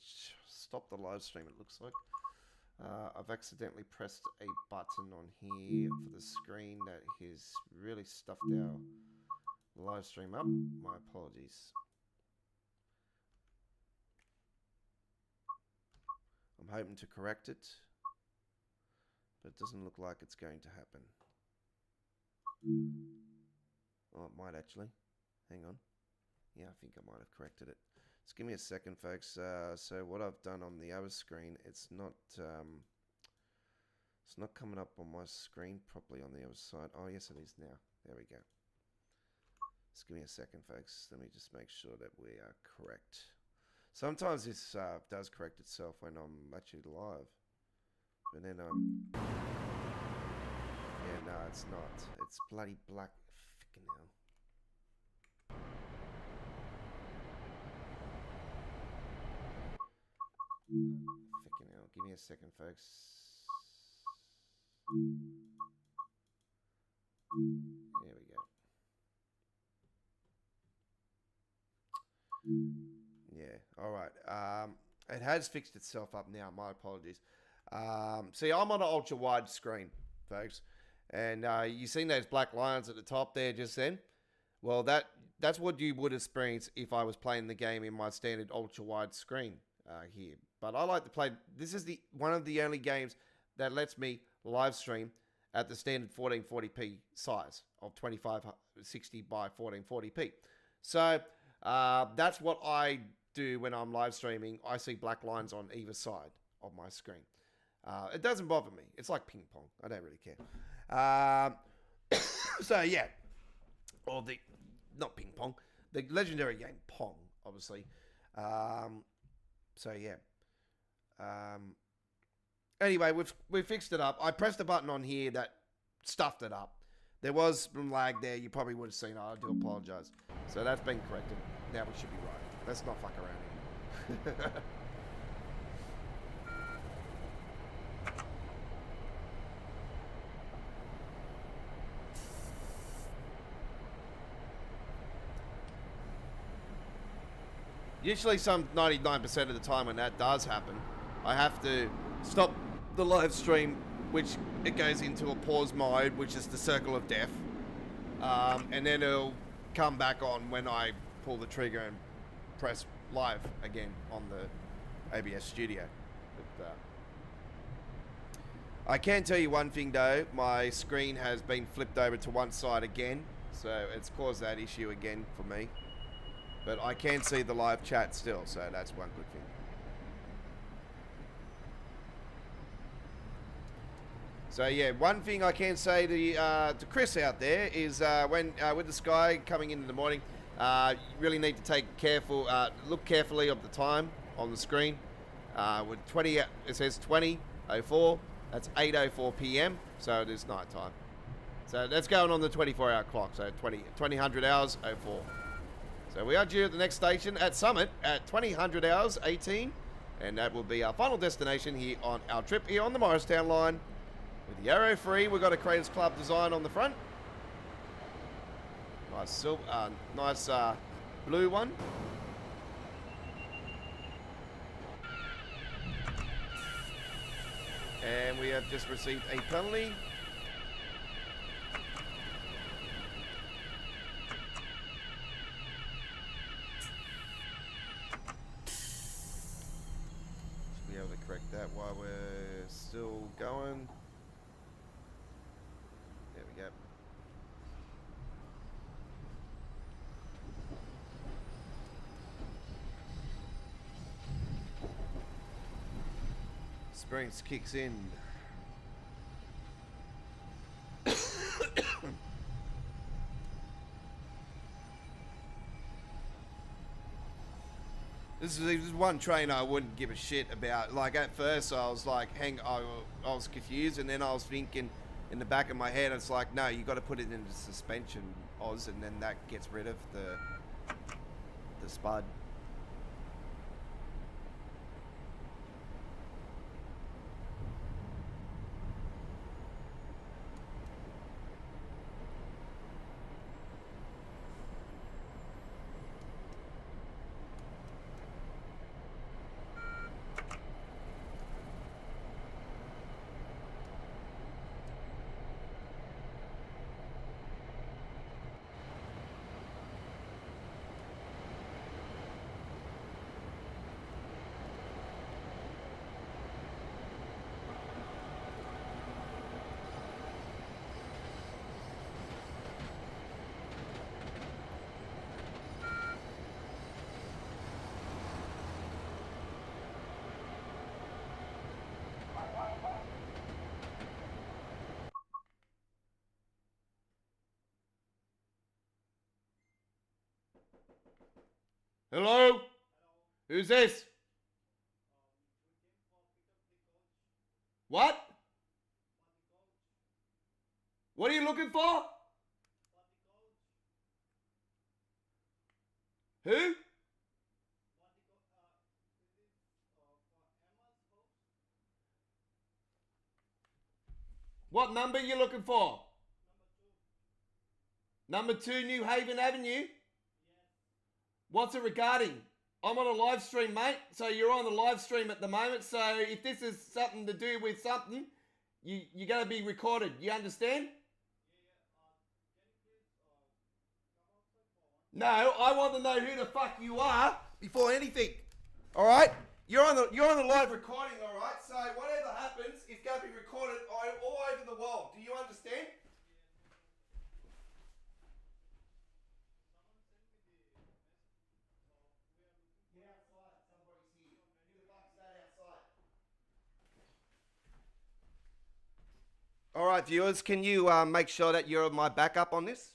stop the live stream, it looks like. I've accidentally pressed a button on here for the screen that has really stuffed our live stream up. My apologies. I'm hoping to correct it, but it doesn't look like it's going to happen. Oh, it might actually. Hang on. Yeah, I think I might have corrected it. Just give me a second, folks. So what I've done on the other screen, it's not coming up on my screen properly on the other side. Oh, yes, it is now. There we go. Just give me a second, folks. Let me just make sure that we are correct. Sometimes this does correct itself when I'm actually live. But then yeah, no, it's not. It's bloody black. Fucking hell. Fucking hell. Give me a second, folks. There we go. Yeah, all right. It has fixed itself up now. My apologies. See, I'm on an ultra-wide screen, folks. And you seen those black lines at the top there just then? Well, that's what you would experience if I was playing the game in my standard ultra-wide screen here. But I like to play... This is one of the only games that lets me live stream at the standard 1440p size of 2560 by 1440p. So that's what I do when I'm live streaming. I see black lines on either side of my screen. It doesn't bother me. It's like ping pong. I don't really care. So yeah, or not ping pong, the legendary game Pong, obviously. So yeah. Anyway, we've fixed it up. I pressed a button on here that stuffed it up. There was some lag there. You probably would have seen it. I do apologize. So that's been corrected. Now we should be right. Let's not fuck around here. Usually some 99% of the time when that does happen, I have to stop the live stream, which it goes into a pause mode, which is the circle of death. And then it'll come back on when I pull the trigger and press live again on the OBS studio. But, I can tell you one thing though, my screen has been flipped over to one side again, so it's caused that issue again for me. But I can see the live chat still, so that's one good thing. So yeah, one thing I can say to Chris out there is when with the sky coming in the morning, you really need to look carefully of the time on the screen. With 20, it says 20:04. That's 8:04 p.m. So it is night time. So that's going on the 24-hour clock. So 2000 hours 04. So we are due at the next station at Summit at 2000 hours 18, and that will be our final destination here on our trip here on the Morristown line. With the arrow free, we've got a Creators Club design on the front. Nice silver, nice blue one. And we have just received a penalty. Should be able to correct that while we're still going. There we go. Experience kicks in. This is one train I wouldn't give a shit about. Like at first I was like, I was confused, and then I was thinking in the back of my head, it's like, no, you got to put it into suspension, Oz, and then that gets rid of the spud. Hello? Who's this? What? What are you looking for? Who? What number are you looking for? Number 2 New Haven Avenue? What's it regarding? I'm on a live stream, mate. So you're on the live stream at the moment. So if this is something to do with something, you're going to be recorded. You understand? No, I want to know who the fuck you are before anything. All right? You're on the live recording, all right? So whatever happens is going to be recorded all over the world. Do you understand? Get outside. Somebody's here. Who the fuck's that outside? All right, viewers, can you make sure that you're my backup on this?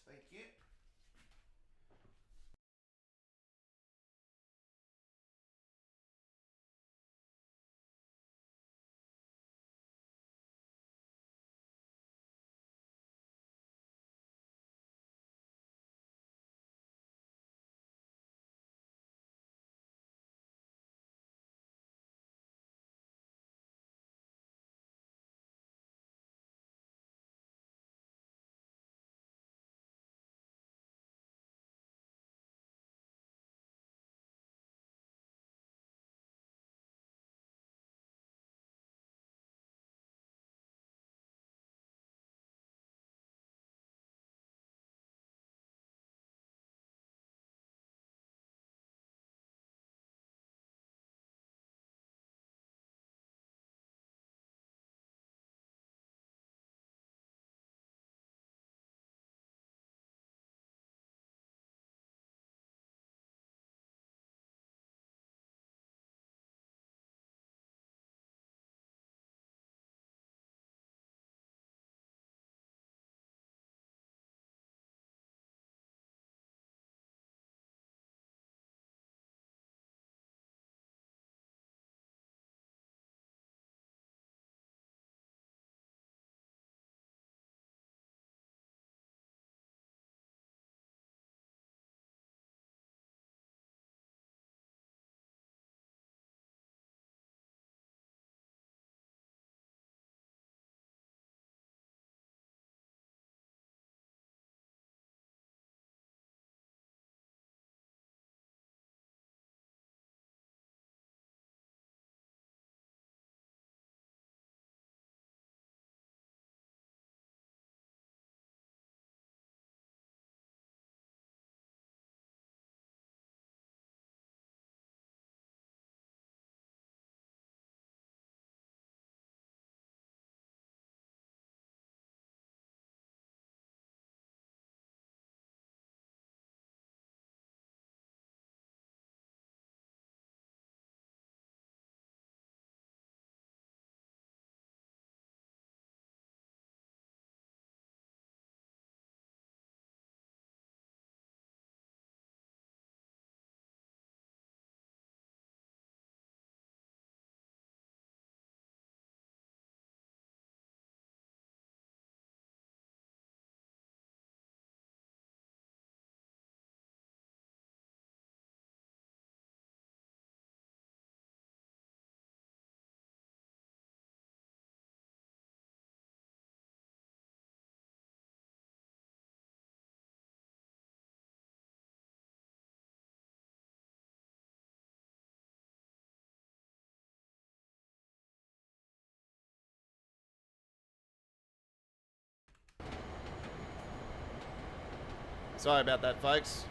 Sorry about that, folks.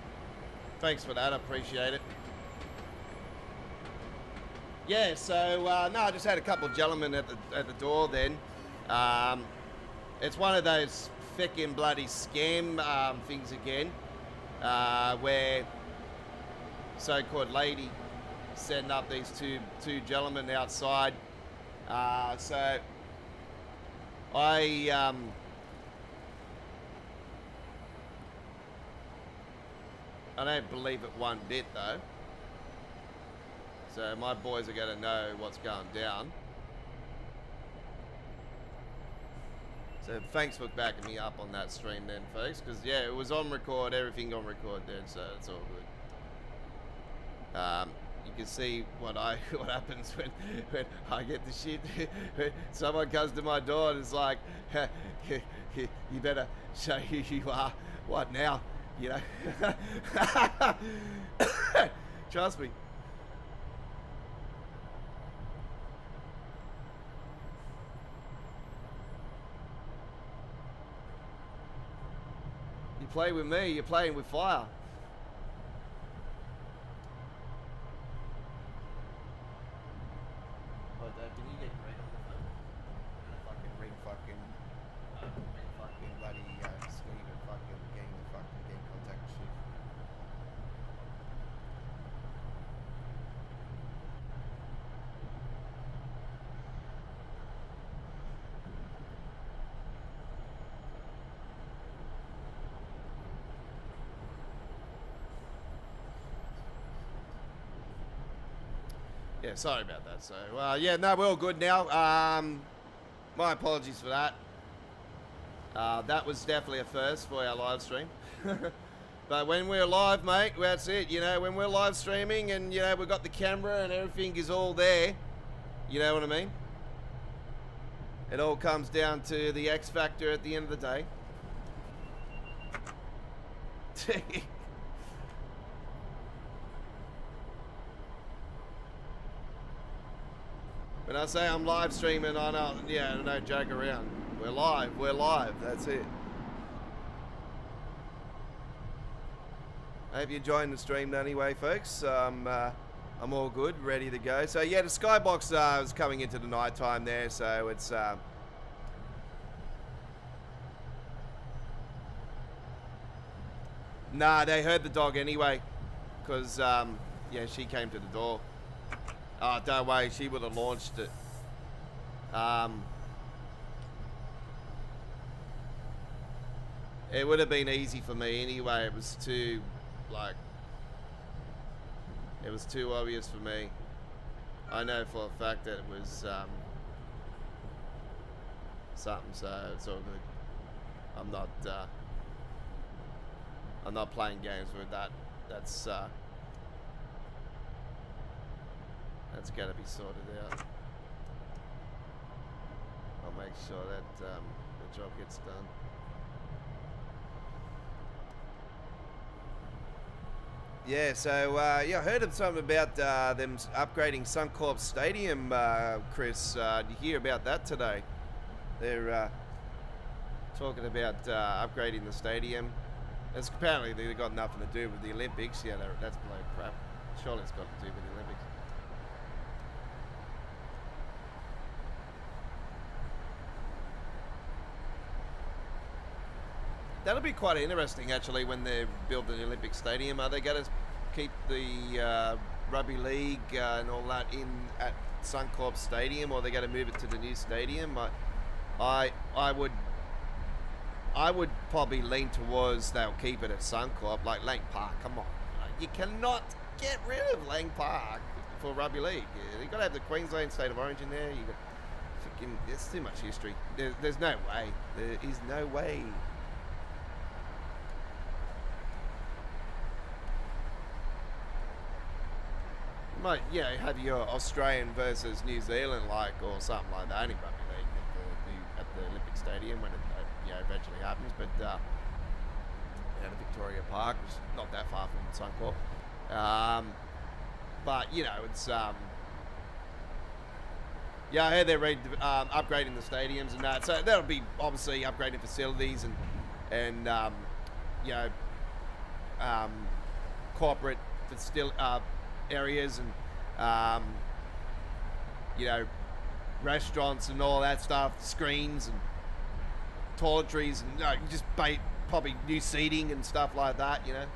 Thanks for that. I appreciate it. Yeah, so no, I just had a couple of gentlemen at the door then. It's one of those feckin' bloody scam things again, where so-called lady setting up these two gentlemen outside. So I don't believe it one bit though. So my boys are going to know what's going down. So thanks for backing me up on that stream then, folks. Because, yeah, it was on record, everything on record then, so it's all good. You can see what happens when I get the shit. When someone comes to my door and is like, you better show who you are. What now? You know? Trust me. You play with me, you're playing with fire. Oh, Dave, can you get Greg on the phone? Fucking ring fucking bloody Steve and fucking getting contact with shit. Yeah, sorry about that. So, yeah, no, we're all good now. My apologies for that. That was definitely a first for our live stream. But when we're live, mate, that's it. You know, when we're live streaming and, you know, we've got the camera and everything is all there. You know what I mean? It all comes down to the X factor at the end of the day. When I say I'm live streaming, I don't joke around. We're live, that's it. I hope you joined the stream anyway, folks. I'm all good, ready to go. So yeah, the skybox is coming into the night time there, so it's nah, they heard the dog anyway, because yeah, she came to the door. Oh, don't worry, she would have launched it. It would have been easy for me anyway. It was too, like, it was too obvious for me. I know for a fact that it was something, so it's all good. I'm not playing games with that. That's got to be sorted out. I'll make sure that the job gets done. Yeah, so yeah, I heard of something about them upgrading Suncorp Stadium, Chris. Did you hear about that today? They're talking about upgrading the stadium. It's apparently they've got nothing to do with the Olympics. Yeah, that's blow crap. Surely it's got to do with the Olympics. That'll be quite interesting, actually, when they build the Olympic Stadium. Are they going to keep the rugby league and all that in at Suncorp Stadium, or are they going to move it to the new stadium? I would probably lean towards they'll keep it at Suncorp, like Lang Park. Come on, you cannot get rid of Lang Park for rugby league. You got to have the Queensland State of Origin there. You got freaking. There's too much history. There's no way. There is no way. Might, you know, have your Australian versus New Zealand, like, or something like that in rugby league at the Olympic Stadium when it eventually happens. But the Victoria Park is not that far from Suncorp. But you know, it's yeah, I heard they're upgrading the stadiums and that, so that'll be obviously upgrading facilities and you know, corporate areas and you know, restaurants and all that stuff, screens and toiletries and just probably new seating and stuff like that, you know.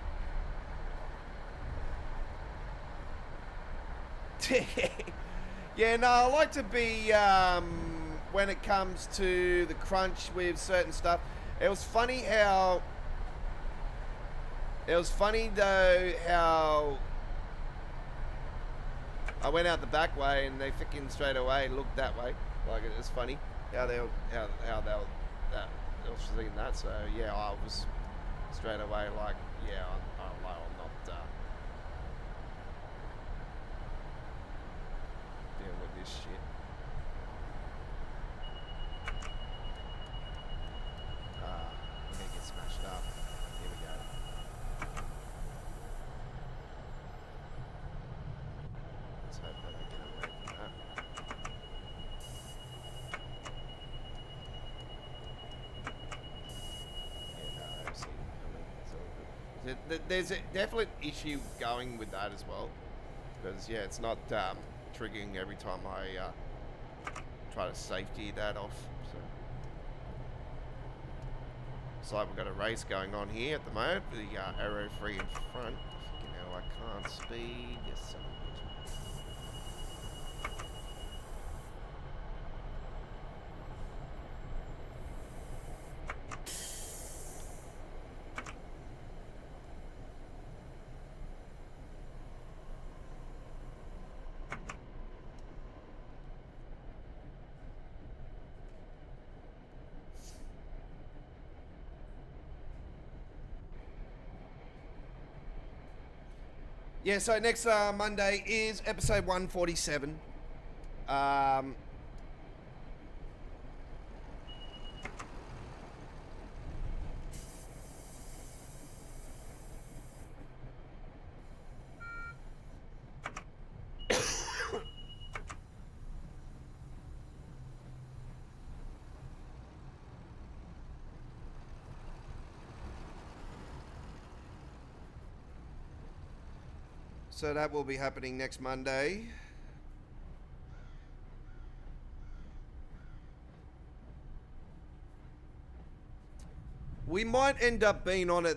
Yeah, no, I like to be, when it comes to the crunch with certain stuff. It was funny though how I went out the back way and they freaking straight away looked that way. Like, it was funny how they were seeing that. So yeah, I was straight away like, yeah, I'm not dealing with this shit. We're gonna get smashed up. Here we go. Let's hope that I get away from that. Yeah, no, I've seen it coming. It's all good. There's a definite issue going with that as well. Because, yeah, it's not triggering every time I try to safety that off. So, looks like we've got a race going on here at the moment. The arrow free in front. Fucking hell, I can't speed. Yes, son of a bitch. Yeah, so next Monday is episode 147. So that will be happening next Monday. We might end up being on at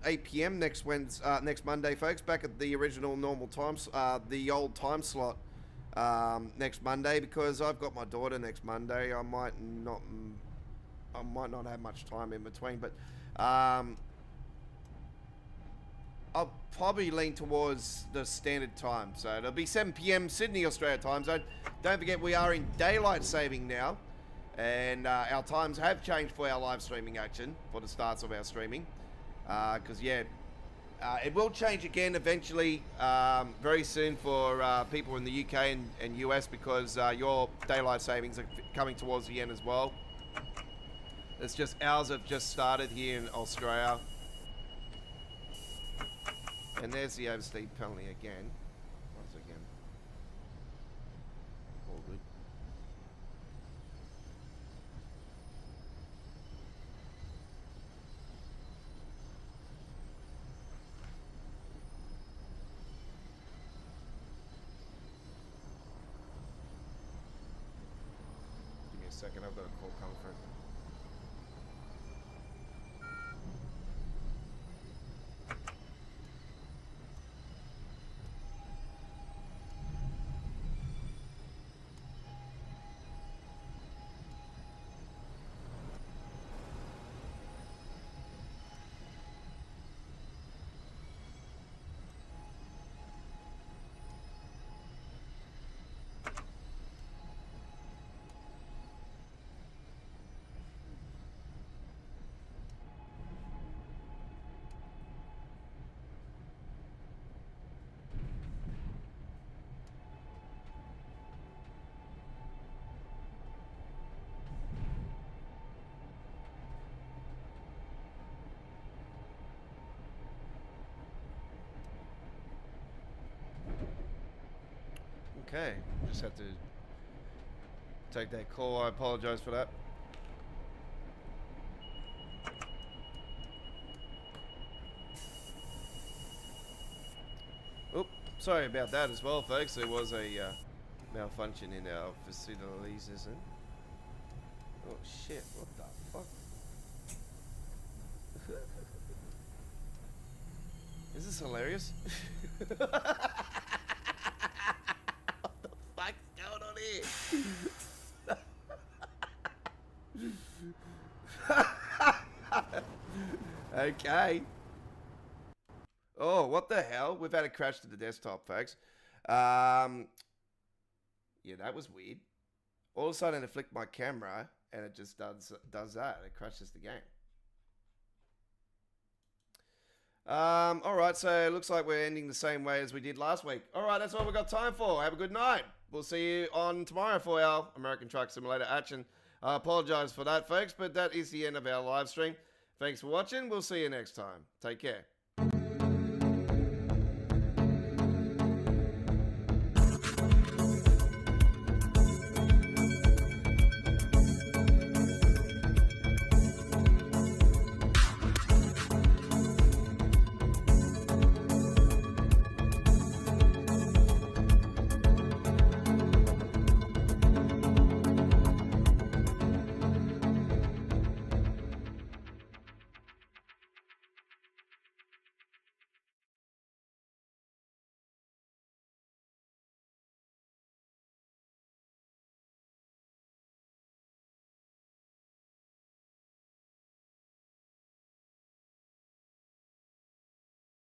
8 p.m. next Monday, folks. Back at the original normal time, the old time slot next Monday, because I've got my daughter next Monday. I might not have much time in between, but I'll probably lean towards the standard time. So it'll be 7 p.m. Sydney, Australia time zone. Don't forget, we are in daylight saving now. And our times have changed for our live streaming action, for the starts of our streaming. Because, it will change again eventually, very soon for people in the UK and US, because your daylight savings are coming towards the end as well. It's just, ours have just started here in Australia. And there's the overspeed penalty again. Once again. All good. Give me a second, I've got a call coming through. Okay, just had to take that call. I apologize for that. Oop, sorry about that as well, folks. There was a malfunction in our facilities, isn't it? Oh shit, what the fuck? Is this hilarious? What the fuck's going on here? Okay. Oh, what the hell? We've had a crash to the desktop, folks. Yeah, that was weird. All of a sudden, it flicked my camera, and it just does that. It crashes the game. All right, so it looks like we're ending the same way as we did last week. All right, that's all we've got time for. Have a good night. We'll see you on tomorrow for our American Truck Simulator action. I apologize for that, folks, but that is the end of our live stream. Thanks for watching. We'll see you next time. Take care.